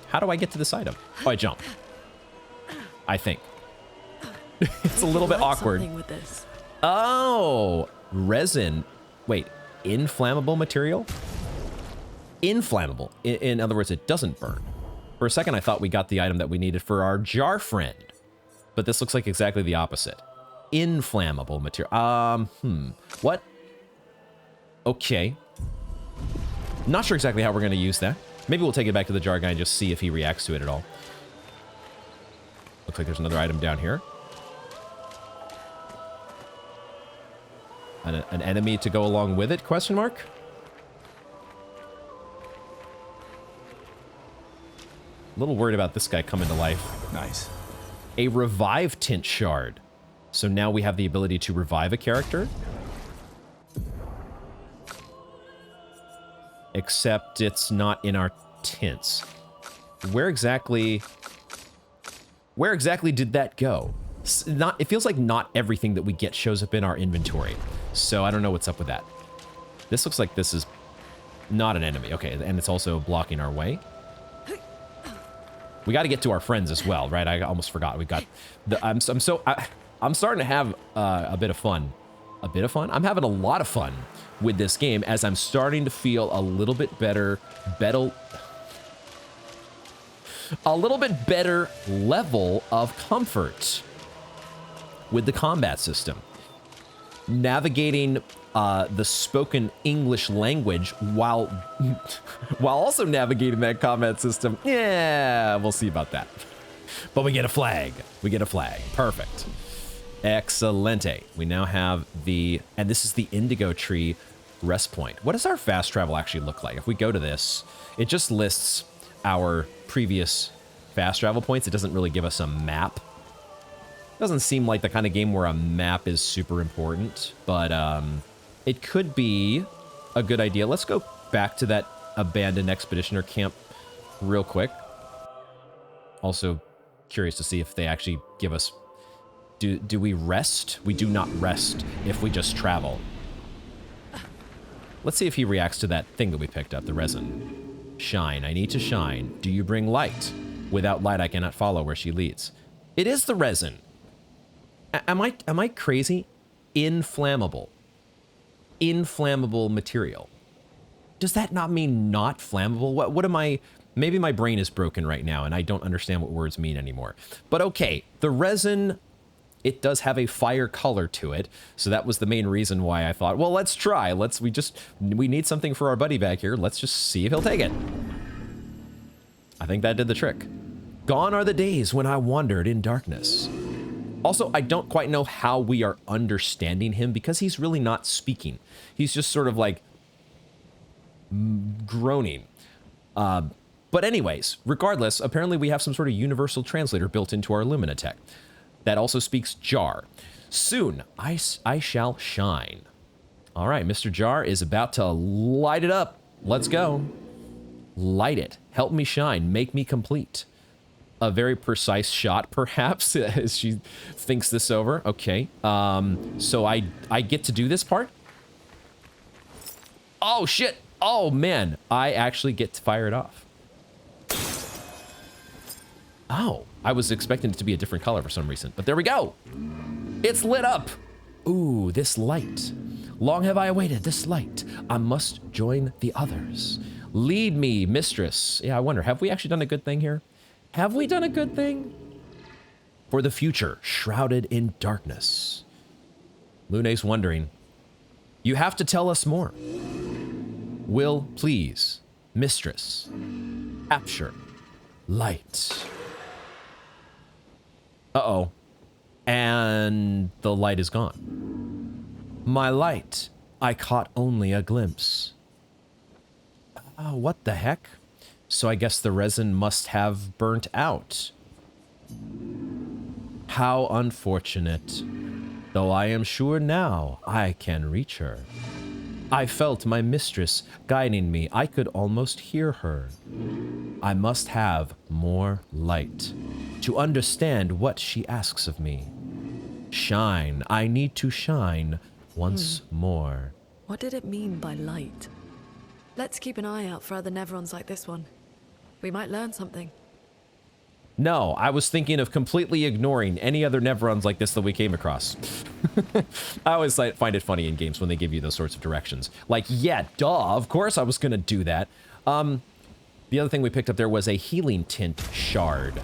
How do I get to this item? Oh, I jump. I think. It's a little bit awkward. With this. Oh, resin. Wait, inflammable material? Inflammable. In other words, it doesn't burn. For a second, I thought we got the item that we needed for our jar friend. but this looks like exactly the opposite. Inflammable material. What? Okay. Not sure exactly how we're going to use that. Maybe we'll take it back to the jar guy and just see if he reacts to it at all. Looks like there's another item down here. An enemy to go along with it, question mark? A little worried about this guy coming to life. Nice. A revive tint shard. So now we have the ability to revive a character. Except it's not in our tints. Where exactly did that go? It feels like not everything that we get shows up in our inventory. So I don't know what's up with that. This looks like this is not an enemy. Okay, and it's also blocking our way. We got to get to our friends as well, right? I almost forgot. We've got the. I'm starting to have a bit of fun. A bit of fun? I'm having a lot of fun with this game as I'm starting to feel a little bit better level of comfort with the combat system. Navigating the spoken English language while also navigating that combat system. Yeah, we'll see about that. But we get a flag. We get a flag. Perfect. Excelente. We now have and this is the Indigo Tree rest point. What does our fast travel actually look like? If we go to this, it just lists our previous fast travel points. It doesn't really give us a map. Doesn't seem like the kind of game where a map is super important, but it could be a good idea. Let's go back to that abandoned expeditioner camp real quick. Also curious to see if they actually give us... Do we rest? We do not rest if we just travel. Let's see if he reacts to that thing that we picked up, the resin. Shine. I need to shine. Do you bring light? Without light, I cannot follow where she leads. It is the resin. Am I crazy? Inflammable. Inflammable material. Does that not mean not flammable? What am I... Maybe my brain is broken right now and I don't understand what words mean anymore. But okay, the resin, it does have a fire color to it. So that was the main reason why I thought, well, let's try. We need something for our buddy back here. Let's just see if he'll take it. I think that did the trick. Gone are the days when I wandered in darkness. Also, I don't quite know how we are understanding him because he's really not speaking. He's just sort of like groaning. But anyways, regardless, apparently we have some sort of universal translator built into our Luminatech that also speaks Jar. Soon, I shall shine. All right, Mr. Jar is about to light it up. Let's go. Light it. Help me shine. Make me complete. A very precise shot, perhaps, as she thinks this over. Okay. So I get to do this part? Oh, shit. Oh, man. I actually get to fire it off. Oh, I was expecting it to be a different color for some reason, but there we go. It's lit up. Ooh, this light. Long have I awaited this light. I must join the others. Lead me, mistress. Yeah, I wonder, have we actually done a good thing here? Have we done a good thing? For the future, shrouded in darkness. Lune's wondering. You have to tell us more. Will, please, mistress. Capture. Light. Uh-oh. And the light is gone. My light, I caught only a glimpse. Oh, what the heck? So I guess the resin must have burnt out. How unfortunate. Though I am sure now I can reach her. I felt my mistress guiding me. I could almost hear her. I must have more light to understand what she asks of me. Shine. I need to shine once more. What did it mean by light? Let's keep an eye out for other Nevrons like this one. We might learn something. No, I was thinking of completely ignoring any other Nevrons like this that we came across. I always find it funny in games when they give you those sorts of directions. Like, yeah, duh, of course I was going to do that. The other thing we picked up there was a healing tint shard.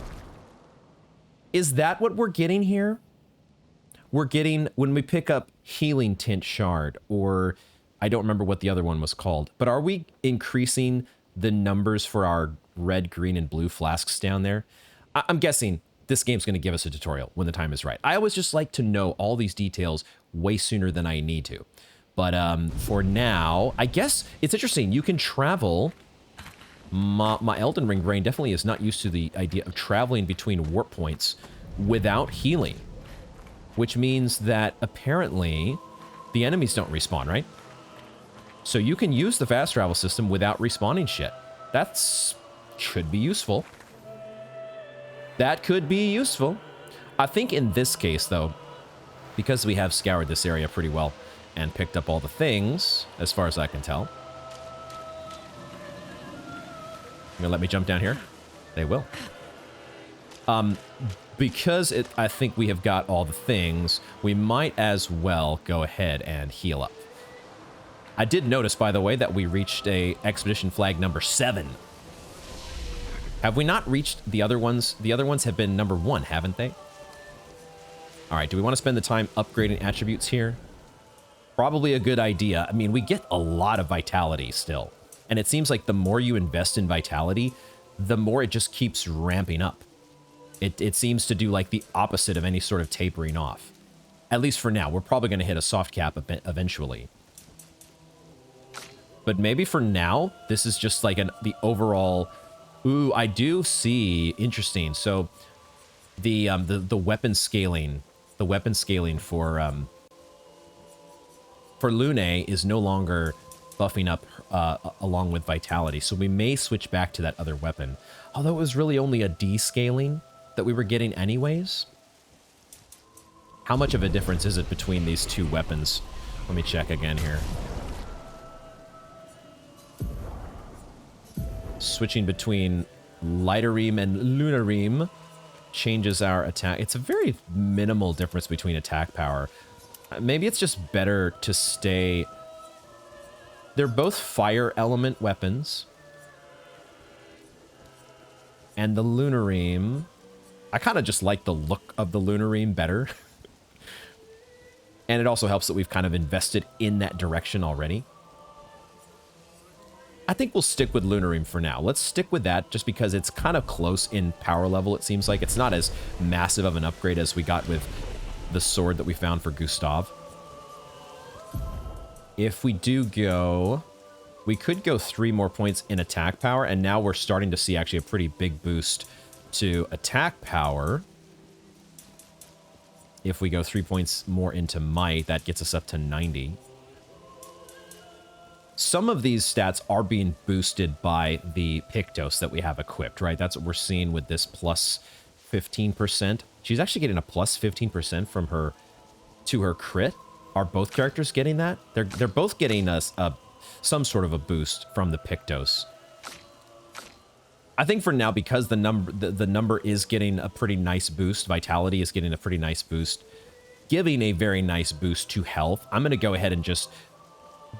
Is that what we're getting here? We're getting, when we pick up Healing Tint Shard, or I don't remember what the other one was called, but are we increasing the numbers for our red, green, and blue flasks down there? I'm guessing this game's going to give us a tutorial when the time is right. I always just like to know all these details way sooner than I need to. But for now, I guess it's interesting. You can travel. My Elden Ring brain definitely is not used to the idea of traveling between warp points without healing, which means that apparently the enemies don't respawn, right? So you can use the fast travel system without respawning shit. That's could be useful. That could be useful. I think in this case, though, because we have scoured this area pretty well and picked up all the things, as far as I can tell. You gonna let me jump down here? They will. Because I think we have got all the things, we might as well go ahead and heal up. I did notice, by the way, that we reached a expedition flag number 7. Have we not reached the other ones? The other ones have been number 1, haven't they? All right, do we want to spend the time upgrading attributes here? Probably a good idea. I mean, we get a lot of vitality still. And it seems like the more you invest in vitality, the more it just keeps ramping up. It seems to do like the opposite of any sort of tapering off. At least for now. We're probably going to hit a soft cap eventually. But maybe for now, this is just like the overall... Ooh, I do see... Interesting. So the weapon scaling... The weapon scaling for Lune is no longer buffing up along with vitality. So we may switch back to that other weapon. Although it was really only a descaling that we were getting anyways. How much of a difference is it between these two weapons? Let me check again here. Switching between Lighterream and Lunaream changes our attack. It's a very minimal difference between attack power. Maybe it's just better to stay... They're both fire element weapons. And the Lunaream... I kind of just like the look of the Lunaream better. And it also helps that we've kind of invested in that direction already. I think we'll stick with Lunaream for now. Let's stick with that just because it's kind of close in power level, it seems like. It's not as massive of an upgrade as we got with the sword that we found for Gustav. If we do go... We could go 3 more points in attack power, and now we're starting to see actually a pretty big boost to attack power. If we go 3 points more into might, that gets us up to 90. Some of these stats are being boosted by the Pictos that we have equipped, right? That's what we're seeing with this plus 15%. She's actually getting a plus 15% from her to her crit. Are both characters getting that? They're both getting some sort of a boost from the Pictos. I think for now, because the number is getting a pretty nice boost, vitality is getting a pretty nice boost, giving a very nice boost to health, I'm going to go ahead and just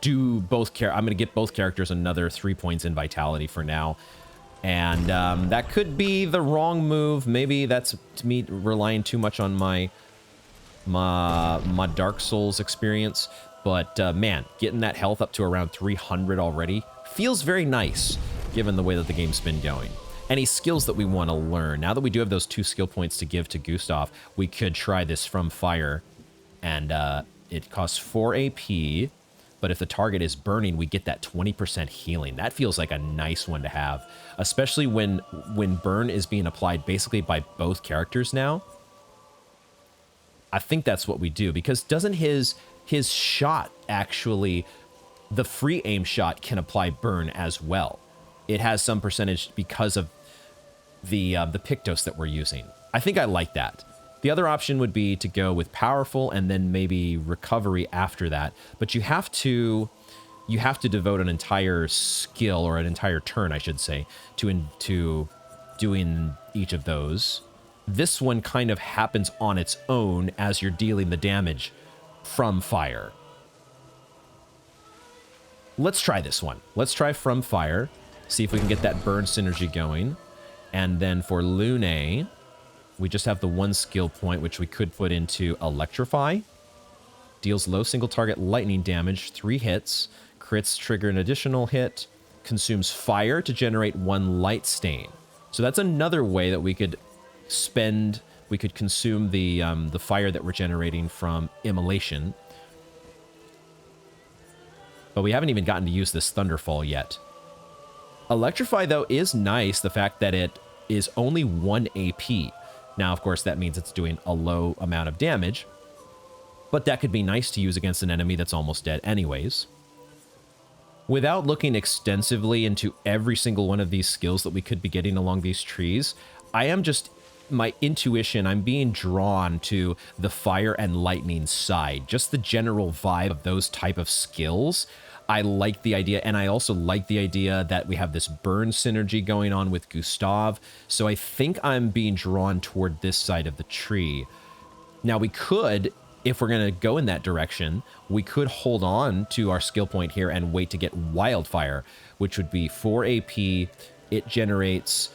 do both I'm going to get both characters another 3 points in vitality for now. And that could be the wrong move. Maybe that's me relying too much on my Dark Souls experience. But man, getting that health up to around 300 already feels very nice, given the way that the game's been going. Any skills that we want to learn. Now that we do have those 2 skill points to give to Gustav, we could try this from fire. And it costs 4 AP. But if the target is burning, we get that 20% healing. That feels like a nice one to have. Especially when burn is being applied basically by both characters now. I think that's what we do. Because doesn't his shot actually... The free aim shot can apply burn as well. It has some percentage because of the Pictos that we're using. I think I like that. The other option would be to go with powerful and then maybe recovery after that. But you have to devote an entire skill, or an entire turn, I should say, to doing each of those. This one kind of happens on its own as you're dealing the damage from fire. Let's try this one. Let's try from fire. See if we can get that burn synergy going. And then for Lune, We just have the one skill point, which we could put into Electrify. Deals low single target lightning damage, 3 hits. Crits trigger an additional hit. Consumes fire to generate 1 light stain. So that's another way that we could consume the fire that we're generating from Immolation. But we haven't even gotten to use this Thunderfall yet. Electrify, though, is nice, the fact that it is only 1 AP. Now, of course, that means it's doing a low amount of damage, but that could be nice to use against an enemy that's almost dead anyways. Without looking extensively into every single one of these skills that we could be getting along these trees, I am just, my intuition, I'm being drawn to the fire and lightning side. Just the general vibe of those type of skills. I like the idea, and I also like the idea that we have this burn synergy going on with Gustav, so I think I'm being drawn toward this side of the tree. Now we could, if we're going to go in that direction, we could hold on to our skill point here and wait to get Wildfire, which would be 4 AP. It generates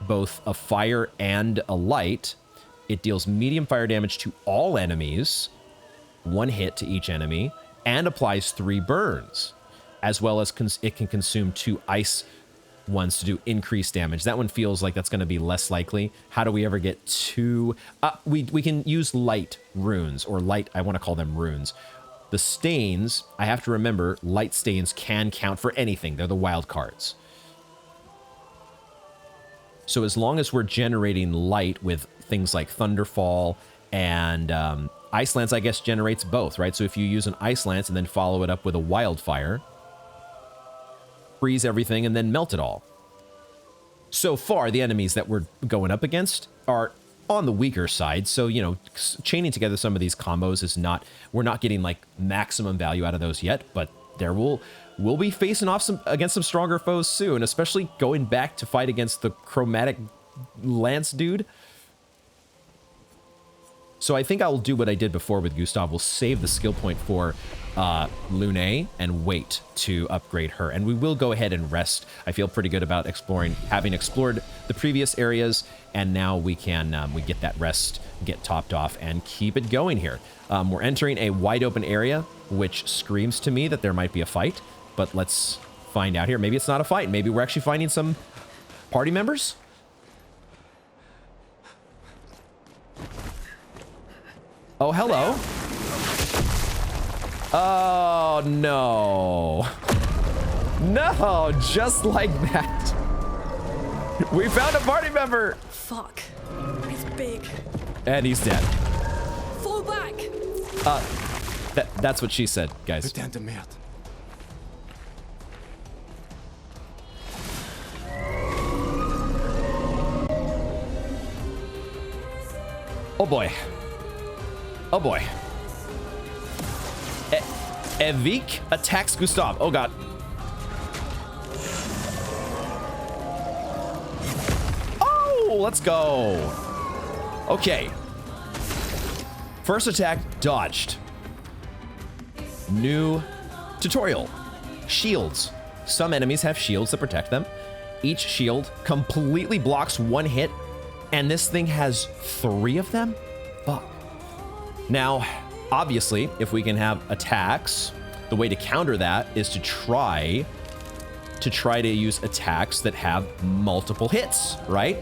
both a fire and a light. It deals medium fire damage to all enemies, 1 hit to each enemy, and applies 3 burns, as well as it can consume 2 ice ones to do increased damage. That one feels like that's going to be less likely. How do we ever get 2? We can use light runes, or light, I want to call them runes. The stains, I have to remember, light stains can count for anything. They're the wild cards. So as long as we're generating light with things like Thunderfall and Ice Lance, I guess, generates both, right? So if you use an Ice Lance and then follow it up with a Wildfire, freeze everything and then melt it all. So far, the enemies that we're going up against are on the weaker side. So, you know, chaining together some of these combos is not, we're not getting like maximum value out of those yet, but there we'll be facing off against some stronger foes soon, especially going back to fight against the chromatic lance dude. So I think I'll do what I did before with Gustav. We'll save the skill point for Lune and wait to upgrade her. And we will go ahead and rest. I feel pretty good about having explored the previous areas, and now we can we get that rest, get topped off, and keep it going here. We're entering a wide open area, which screams to me that there might be a fight, but let's find out here. Maybe it's not a fight. Maybe we're actually finding some party members? Oh, hello. Oh, no. No, just like that. We found a party member. Fuck. He's big. And he's dead. Fall back. That's what she said, guys. Putain de merde. Oh, boy. Oh, boy. Evik attacks Gustav. Oh, God. Oh, let's go. Okay. First attack dodged. New tutorial. Shields. Some enemies have shields that protect them. Each shield completely blocks 1 hit, and this thing has 3 of them? Fuck. Now, obviously, if we can have attacks, the way to counter that is to try to use attacks that have multiple hits, right?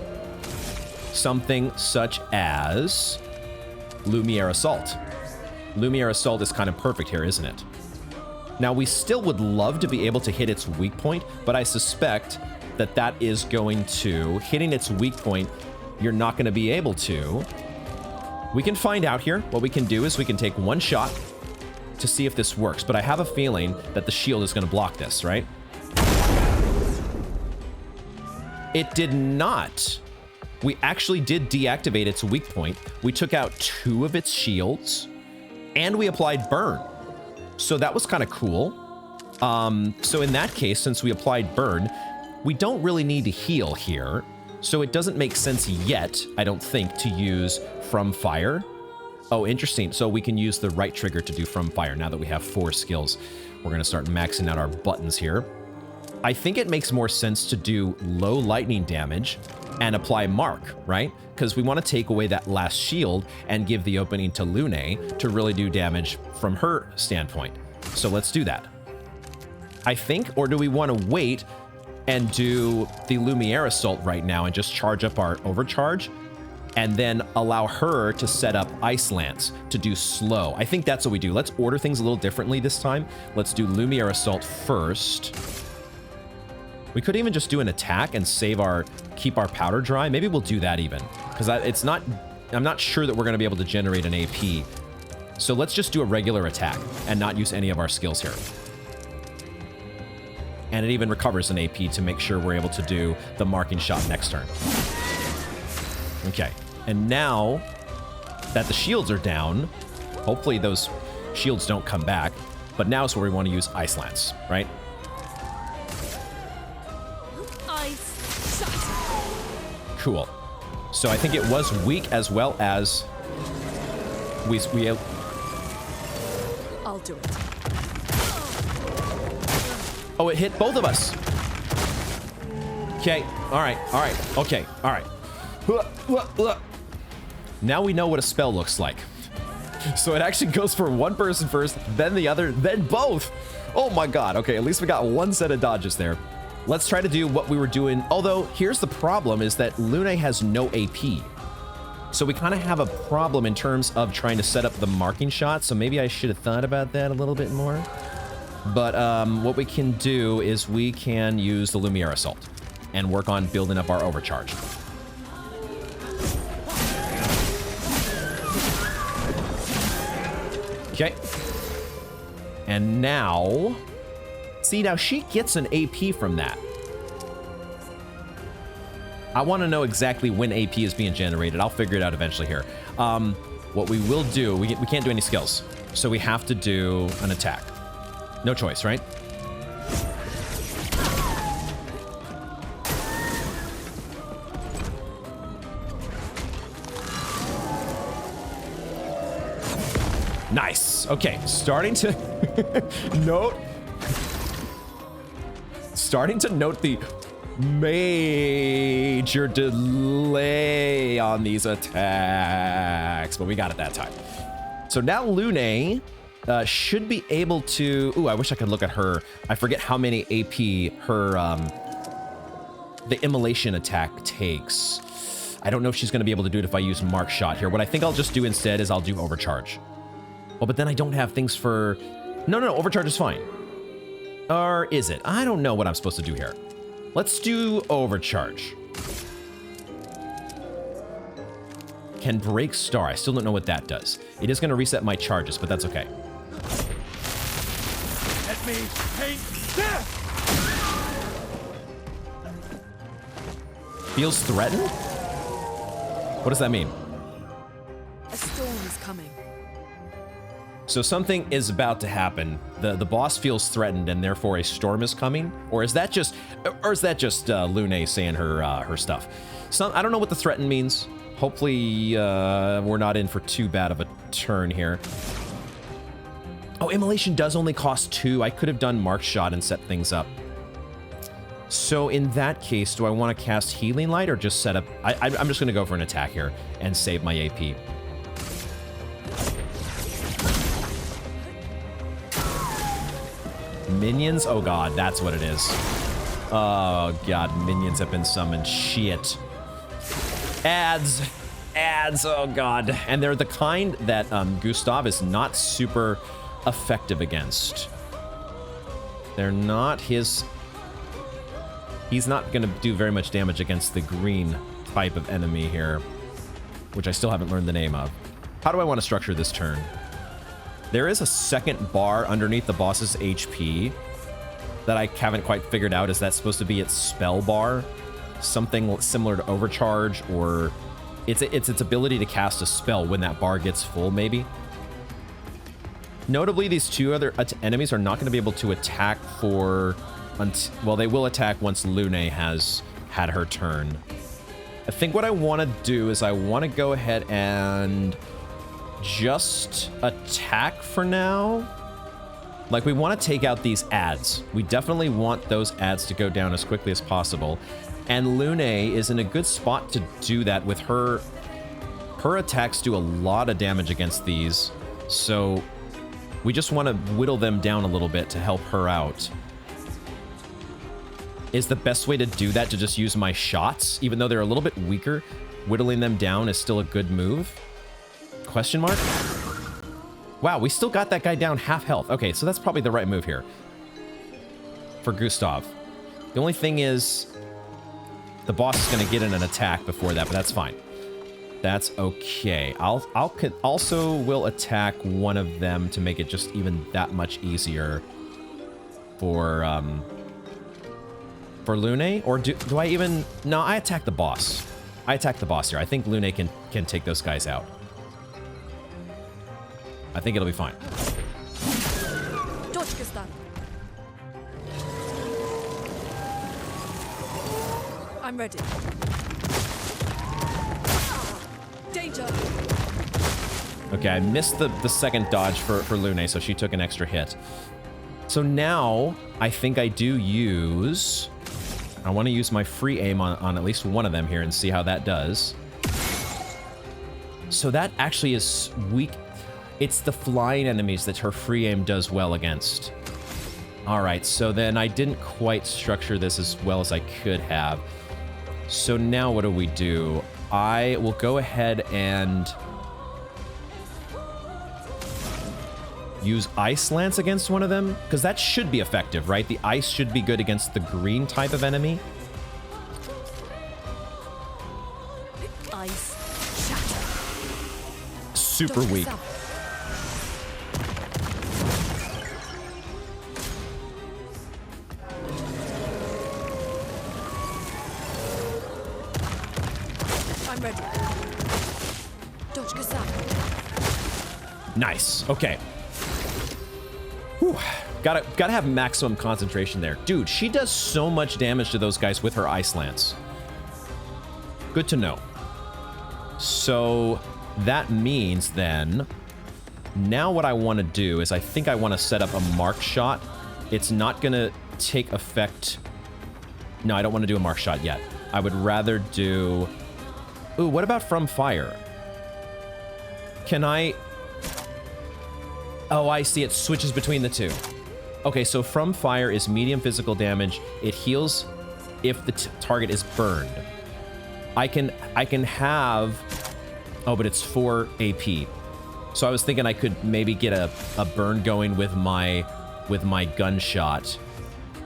Something such as Lumiere Assault. Lumiere Assault is kind of perfect here, isn't it? Now, we still would love to be able to hit its weak point, but I suspect that is going to, hitting its weak point, you're not going to be able to. We can find out here. What we can do is we can take 1 shot to see if this works, but I have a feeling that the shield is going to block this, right? It did not. We actually did deactivate its weak point. We took out 2 of its shields, and we applied burn. So that was kind of cool. So in that case, since we applied burn, we don't really need to heal here. So it doesn't make sense yet, I don't think, to use From Fire. Oh, interesting. So we can use the right trigger to do From Fire now that we have 4 skills. We're going to start maxing out our buttons here. I think it makes more sense to do low lightning damage and apply Mark, right? Because we want to take away that last shield and give the opening to Lune to really do damage from her standpoint. So let's do that. I think, or do we want to wait and do the Lumiere Assault right now and just charge up our overcharge and then allow her to set up Ice Lance to do slow? I think that's what we do. Let's order things a little differently this time. Let's do Lumiere Assault first. We could even just do an attack and keep our powder dry. Maybe we'll do that even, because I'm not sure that we're going to be able to generate an AP. So let's just do a regular attack and not use any of our skills here. And it even recovers an AP to make sure we're able to do the marking shot next turn. Okay, and now that the shields are down, hopefully those shields don't come back, but now is where we want to use Ice Lance, right? Cool. So I think it was weak as well as we I'll do it. Oh, it hit both of us. Okay. All right. All right. Okay. All right. Now we know what a spell looks like. So it actually goes for one person first, then the other, then both. Oh my God. Okay. At least we got one set of dodges there. Let's try to do what we were doing. Although here's the problem is that Lune has no AP. So we kind of have a problem in terms of trying to set up the marking shot. So maybe I should have thought about that a little bit more. But what we can do is we can use the Lumiere Assault and work on building up our overcharge. Okay. And now... See, now she gets an AP from that. I want to know exactly when AP is being generated. I'll figure it out eventually here. What we will do, we can't do any skills. So we have to do an attack. No choice, right? Nice. Okay, starting to note the major delay on these attacks, but we got it that time. So now Lune should be able to... Ooh, I wish I could look at her. I forget how many AP her the immolation attack takes. I don't know if she's going to be able to do it if I use Mark Shot here. What I think I'll just do instead is I'll do Overcharge. Well, but then I don't have things for... No, Overcharge is fine. Or is it? I don't know what I'm supposed to do here. Let's do Overcharge. Can break star. I still don't know what that does. It is going to reset my charges, but that's okay. Let me paint death! Feels threatened? What does that mean? A storm is coming. So something is about to happen. The boss feels threatened, and therefore a storm is coming. Or is that just Lune saying her stuff? I don't know what the threaten means. Hopefully we're not in for too bad of a turn here. Oh, Immolation does only cost 2. I could have done Mark Shot and set things up. So in that case, do I want to cast Healing Light or just set up... I'm just going to go for an attack here and save my AP. Minions? Oh god, that's what it is. Oh god, minions have been summoned. Shit. Ads, oh god. And they're the kind that Gustav is not super effective against. They're not his... He's not going to do very much damage against the green type of enemy here, which I still haven't learned the name of. How do I want to structure this turn? There is a second bar underneath the boss's HP that I haven't quite figured out. Is that supposed to be its spell bar? Something similar to Overcharge, or it's its ability to cast a spell when that bar gets full, maybe? Notably, these two other enemies are not going to be able to attack for... Well, they will attack once Lune has had her turn. I think what I want to do is I want to go ahead and just attack for now. Like, we want to take out these ads. We definitely want those ads to go down as quickly as possible. And Lune is in a good spot to do that with her. Her attacks do a lot of damage against these, so we just want to whittle them down a little bit to help her out. Is the best way to do that to just use my shots? Even though they're a little bit weaker, whittling them down is still a good move? Question mark? Wow, we still got that guy down half health. Okay, so that's probably the right move here for Gustav. The only thing is the boss is going to get in an attack before that, but that's fine. That's okay. I'll also will attack one of them to make it just even that much easier for Lune. Or do I even... No, I attack the boss. I attack the boss here. I think Lune can take those guys out. I think it'll be fine. I'm ready. Danger. Okay, I missed the second dodge for Lune, so she took an extra hit. So now, I think I do use... I want to use my free aim on at least one of them here and see how that does. So that actually is weak. It's the flying enemies that her free aim does well against. Alright, so then I didn't quite structure this as well as I could have. So now what do? I will go ahead and use Ice Lance against one of them, because that should be effective, right? The ice should be good against the green type of enemy. Ice shatter. Super weak. I'm ready. Nice. Okay. Whew. Gotta have maximum concentration there. Dude, she does so much damage to those guys with her Ice Lance. Good to know. So that means then, now what I want to do is I think I want to set up a mark shot. It's not going to take effect. No, I don't want to do a mark shot yet. I would rather do... Ooh, what about From Fire? Can I... Oh, I see. It switches between the two. Okay, so From Fire is medium physical damage. It heals if the target is burned. I can have... Oh, but it's 4 AP. So I was thinking I could maybe get a burn going with my gunshot,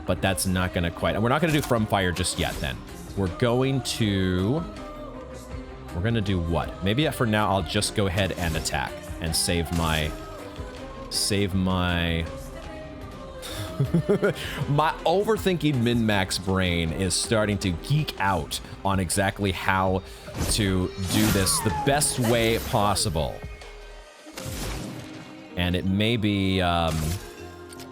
but that's not going to quite... We're not going to do From Fire just yet, then. We're going to do what? Maybe for now I'll just go ahead and attack and save my my overthinking min-max brain is starting to geek out on exactly how to do this the best way possible. And it may be, well,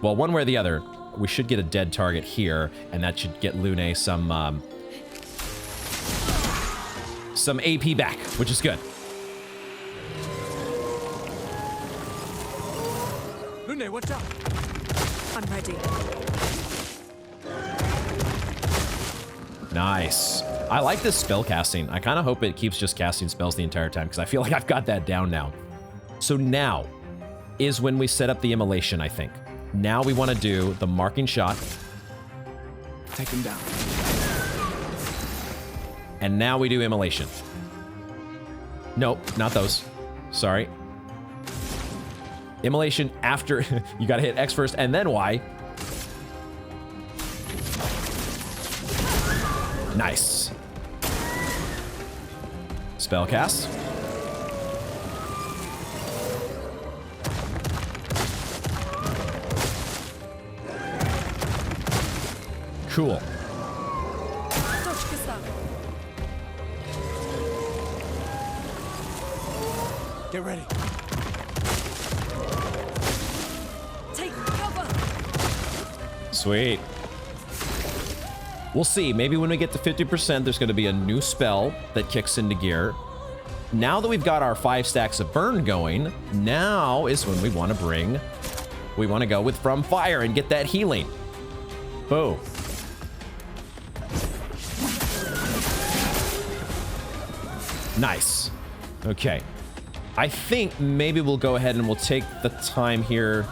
one way or the other, we should get a dead target here, and that should get Lune some AP back, which is good. Lune, watch out! I'm ready. Nice. I like this spell casting. I kind of hope it keeps just casting spells the entire time, because I feel like I've got that down now. So now is when we set up the immolation, I think. Now we want to do the marking shot. Take him down. And now we do immolation. Nope, not those. Sorry. Immolation after... You gotta hit X first and then Y. Nice. Spell cast. Cool. Get ready. Take cover. Sweet. We'll see. Maybe when we get to 50%, there's going to be a new spell that kicks into gear. Now that we've got our 5 stacks of burn going, now is when we want to go with From Fire and get that healing. Boom. Nice. Okay. I think maybe we'll go ahead and we'll take the time here.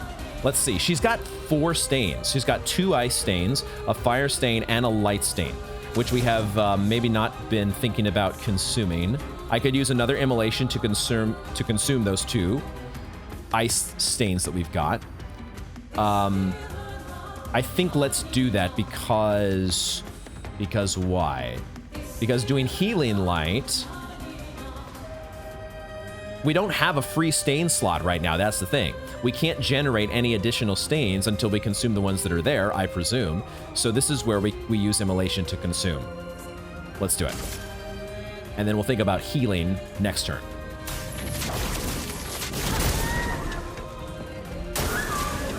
Let's see. She's got 4 stains. She's got 2 ice stains, a fire stain, and a light stain, which we have maybe not been thinking about consuming. I could use another immolation to consume those 2 ice stains that we've got. I think let's do that because why? Because doing healing light, we don't have a free stain slot right now. That's the thing. We can't generate any additional stains until we consume the ones that are there, I presume. So this is where we use immolation to consume. Let's do it. And then we'll think about healing next turn.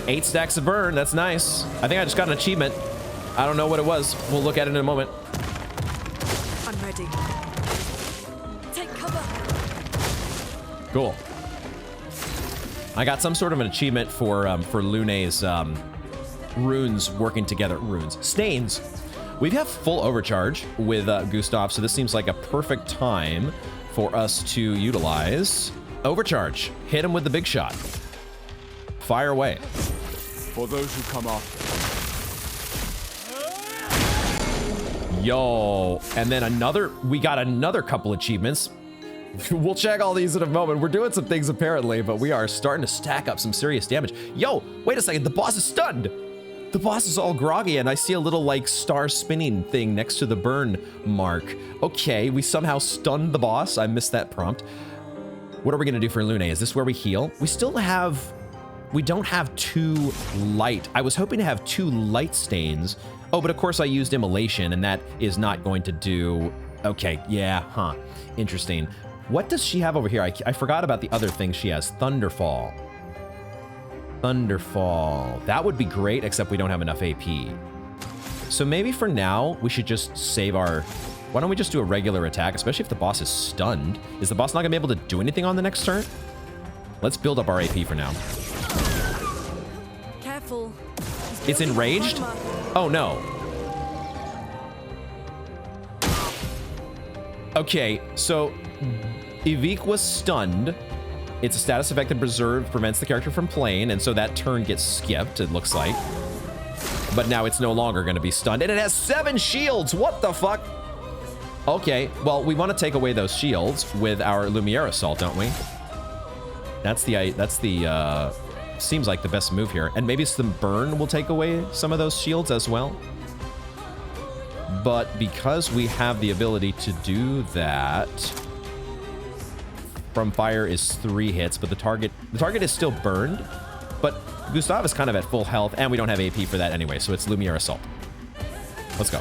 Eight stacks of burn. That's nice. I think I just got an achievement. I don't know what it was. We'll look at it in a moment. I'm ready. Take cover. Cool. I got some sort of an achievement for Lune's runes working together. Stains. We have full overcharge with Gustav, so this seems like a perfect time for us to utilize overcharge. Hit him with the big shot. Fire away. For those who come after. Yo, and then we got another couple achievements. We'll check all these in a moment. We're doing some things apparently, but we are starting to stack up some serious damage. Yo, wait a second, the boss is stunned. The boss is all groggy, and I see a little, like, star spinning thing next to the burn mark. Okay, we somehow stunned the boss. I missed that prompt. What are we gonna do for Lune? Is this where we heal? We don't have 2 light. I was hoping to have 2 light stains. Oh, but of course I used immolation, and that is not going to do... Okay, yeah, huh. Interesting. What does she have over here? I forgot about the other thing she has. Thunderfall. Thunderfall. That would be great, except we don't have enough AP. So maybe for now, we should just save our... Why don't we just do a regular attack, especially if the boss is stunned? Is the boss not going to be able to do anything on the next turn? Let's build up our AP for now. Careful. It's enraged? Oh, no. Okay, so Evik was stunned. It's a status effect that prevents the character from playing, and so that turn gets skipped, it looks like. But now it's no longer going to be stunned, and it has 7 shields! What the fuck? Okay, well, we want to take away those shields with our Lumiere Assault, don't we? That's the seems like the best move here. And maybe some burn will take away some of those shields as well. But because we have the ability to do that, from fire is 3 hits, but the target is still burned. But Gustav is kind of at full health, and we don't have AP for that anyway, so it's Lumiere Assault. Let's go.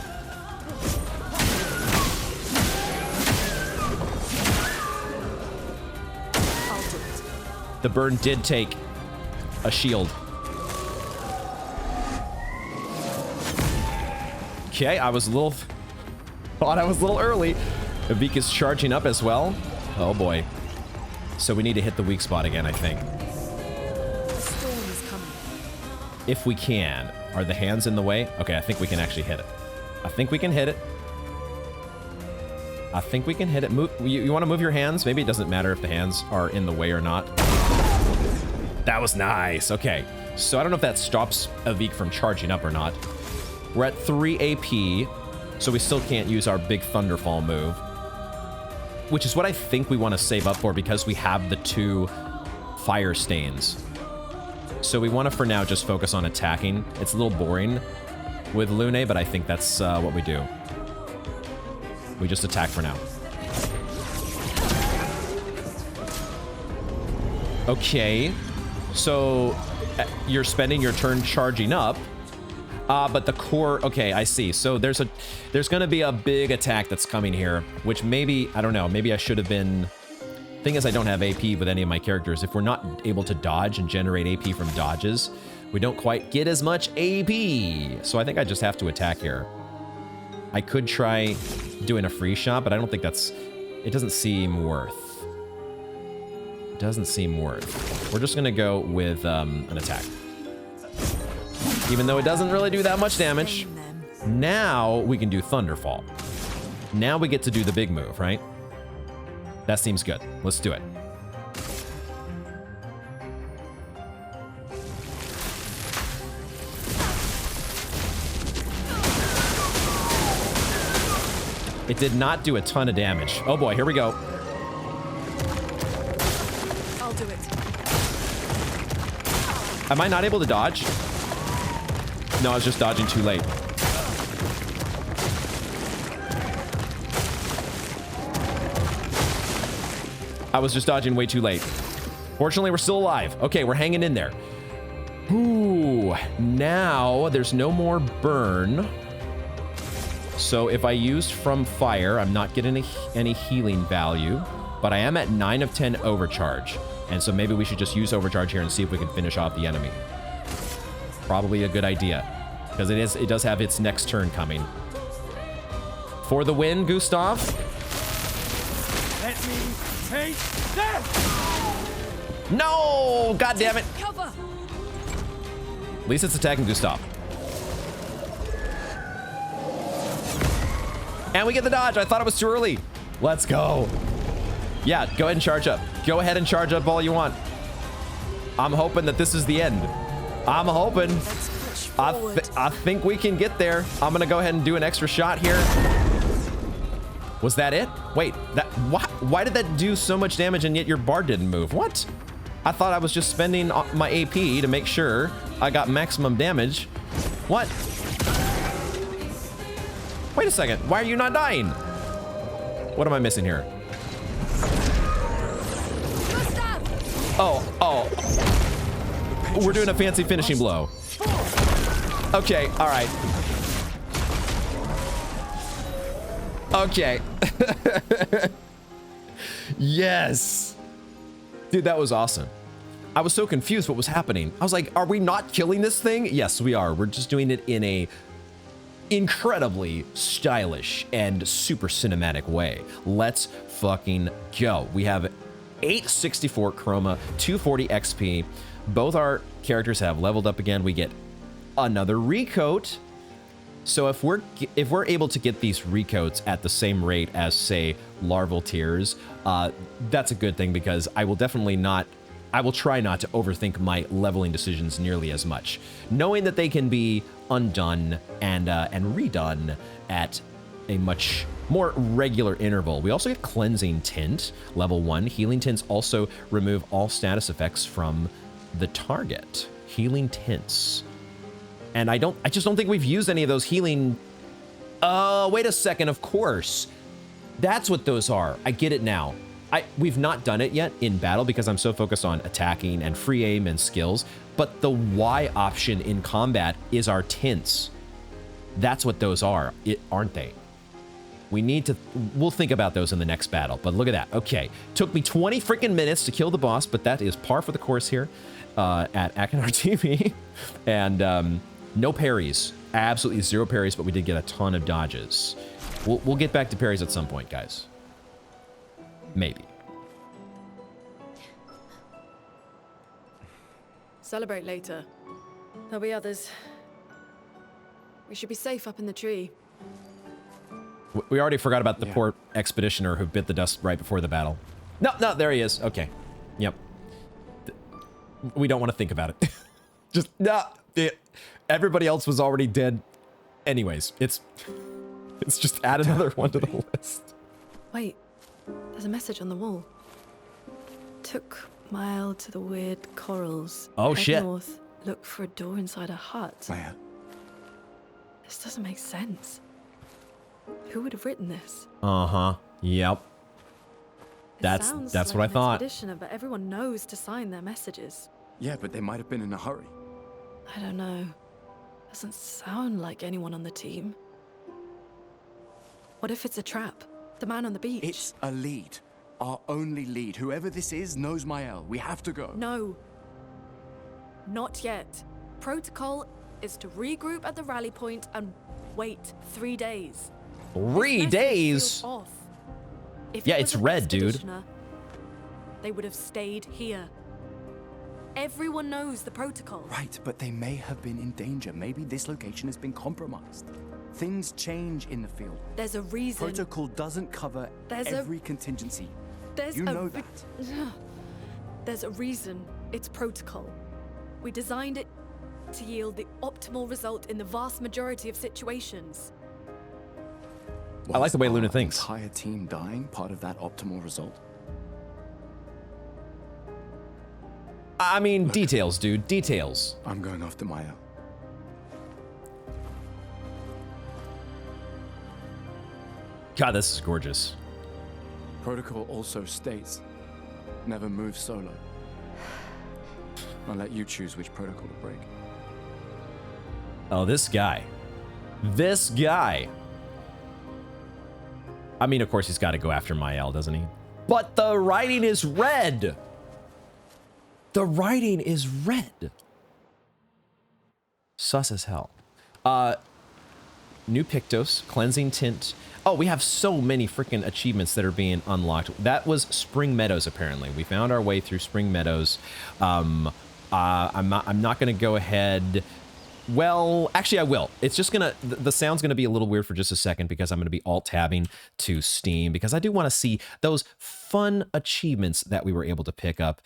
The burn did take a shield. Okay, thought I was a little early. Evik is charging up as well. Oh boy. So we need to hit the weak spot again, I think. The storm is coming. If we can. Are the hands in the way? Okay, I think we can actually hit it. I think we can hit it. I think we can hit it. Move. You want to move your hands? Maybe it doesn't matter if the hands are in the way or not. That was nice. Okay. So I don't know if that stops Evik from charging up or not. We're at 3 AP, so we still can't use our big Thunderfall move. Which is what I think we want to save up for because we have the 2 fire stains. So we want to, for now, just focus on attacking. It's a little boring with Lune, but I think that's what we do. We just attack for now. Okay. So you're spending your turn charging up. But the core, okay, I see. So there's going to be a big attack that's coming here, which maybe, I don't know, maybe I should have been... Thing is, I don't have AP with any of my characters. If we're not able to dodge and generate AP from dodges, we don't quite get as much AP. So I think I just have to attack here. I could try doing a free shot, but I don't think that's... It doesn't seem worth. It doesn't seem worth. We're just going to go with an attack. Even though it doesn't really do that much damage. Now we can do Thunderfall. Now we get to do the big move, right? That seems good. Let's do it. It did not do a ton of damage. Oh boy, here we go. I'll do it. Am I not able to dodge? No, I was just dodging too late. I was just dodging way too late. Fortunately, we're still alive. Okay, we're hanging in there. Ooh, now there's no more burn. So if I used from fire, I'm not getting any healing value, but I am at 9 of 10 overcharge. And so maybe we should just use overcharge here and see if we can finish off the enemy. Probably a good idea, because it does have its next turn coming. For the win, Gustav. Let me take this! No! God damn it! Cover! At least it's attacking Gustav. And we get the dodge. I thought it was too early. Let's go. Yeah, go ahead and charge up. Go ahead and charge up all you want. I'm hoping that this is the end. I'm hoping. I think we can get there. I'm going to go ahead and do an extra shot here. Was that it? Wait, why did that do so much damage and yet your bar didn't move? What? I thought I was just spending my AP to make sure I got maximum damage. What? Wait a second. Why are you not dying? What am I missing here? Oh. We're doing a fancy finishing blow. Okay, all right. Okay. Yes. Dude, that was awesome. I was so confused what was happening. I was like, are we not killing this thing? Yes, we are. We're just doing it in a incredibly stylish and super cinematic way. Let's fucking go. We have 864 chroma, 240 XP. Both our characters have leveled up again. We get another recoat. So if we're able to get these recoats at the same rate as, say, larval tiers, that's a good thing, because I will try not to overthink my leveling decisions nearly as much, knowing that they can be undone and redone at a much more regular interval. We also get Cleansing Tint, level 1. Healing Tints also remove all status effects from the target. Healing Tints. And I just don't think we've used any of those healing. Wait a second, of course. That's what those are. I get it now. We've not done it yet in battle because I'm so focused on attacking and free aim and skills, but the Y option in combat is our tints. That's what those are, aren't they? We'll think about those in the next battle, but look at that. Okay, took me 20 freaking minutes to kill the boss, but that is par for the course here at Akinar TV. And no parries, absolutely 0 parries, but we did get a ton of dodges. We'll get back to parries at some point, guys. Maybe. Celebrate later. There'll be others. We should be safe up in the tree. We already forgot about the poor expeditioner who bit the dust right before the battle. No, there he is. Okay. Yep. We don't want to think about it. Just, no. Everybody else was already dead. Anyways, it's just add another one to the list. Wait, there's a message on the wall. Took Mile to the weird corals. Oh, Head shit. north, look for a door inside a hut. Where? This doesn't make sense. Who would have written this? Uh-huh. Yep. That's Sounds what I like an thought. expeditioner, but everyone knows to sign their messages. Yeah, but they might have been in a hurry. I don't know. Doesn't sound like anyone on the team. What if it's a trap? The man on the beach? It's a lead. Our only lead. Whoever this is knows Mael. We have to go. No. Not yet. Protocol is to regroup at the rally point and wait 3 days. 3 This days? message feels off. If Yeah, it it's was an red, dude. expeditioner, they would have stayed here. Everyone knows the protocol. Right, but they may have been in danger. Maybe this location has been compromised. Things change in the field. There's a reason. Protocol doesn't cover There's every contingency. There's You a know re- that. There's a reason it's protocol. We designed it to yield the optimal result in the vast majority of situations. I like the way Was Luna our thinks. entire team dying part of that optimal result? I mean, details, dude. Details. I'm going after Maya. God, this is gorgeous. Protocol also states, never move solo. I'll let you choose which protocol to break. Oh, this guy. This guy. I mean, of course, he's got to go after Mael, doesn't he? But the writing is red. The writing is red. Sus as hell. New Pictos, cleansing tint. Oh, we have so many freaking achievements that are being unlocked. That was Spring Meadows, apparently. We found our way through Spring Meadows. I'm not going to go ahead. Well, actually, I will. It's just going to, the sound's going to be a little weird for just a second because I'm going to be alt-tabbing to Steam because I do want to see those fun achievements that we were able to pick up.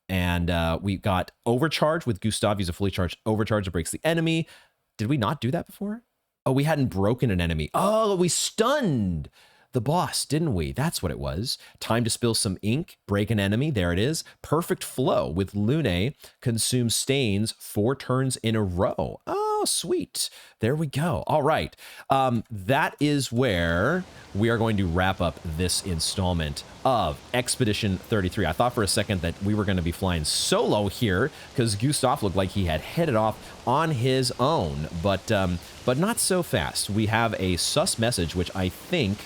And we got Overcharge with Gustav. Use a fully charged Overcharge that breaks the enemy. Did we not do that before? Oh, we hadn't broken an enemy. Oh, we stunned the boss, didn't we? That's what it was. Time to spill some ink, break an enemy. There it is. Perfect Flow with Lune, consume stains 4 turns in a row. Oh, sweet. There we go. All right. That is where we are going to wrap up this installment of Expedition 33. I thought for a second that we were going to be flying solo here because Gustav looked like he had headed off on his own, but not so fast. We have a sus message, which I think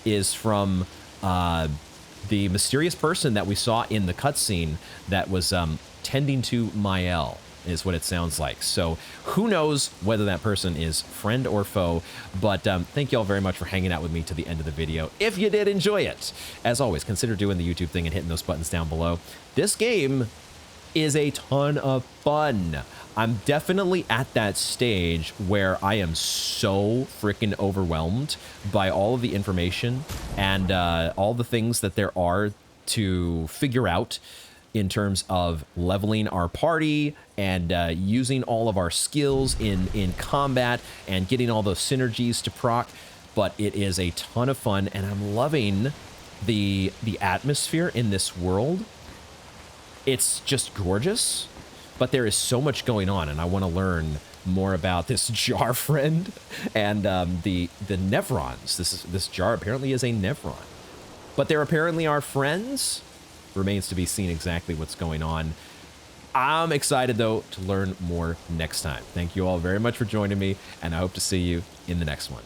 is from the mysterious person that we saw in the cutscene that was tending to Mael, is what it sounds like. So who knows whether that person is friend or foe, but thank you all very much for hanging out with me to the end of the video. If you did enjoy it, as always, consider doing the YouTube thing and hitting those buttons down below. This game is a ton of fun. I'm definitely at that stage where I am so freaking overwhelmed by all of the information and all the things that there are to figure out in terms of leveling our party and using all of our skills in combat and getting all those synergies to proc. But it is a ton of fun, and I'm loving the atmosphere in this world. It's just gorgeous, but there is so much going on, and I want to learn more about this jar friend and the Nevrons. This jar apparently is a Nevron, but they're apparently our friends. Remains to be seen exactly what's going on. I'm excited, though, to learn more next time. Thank you all very much for joining me, and I hope to see you in the next one.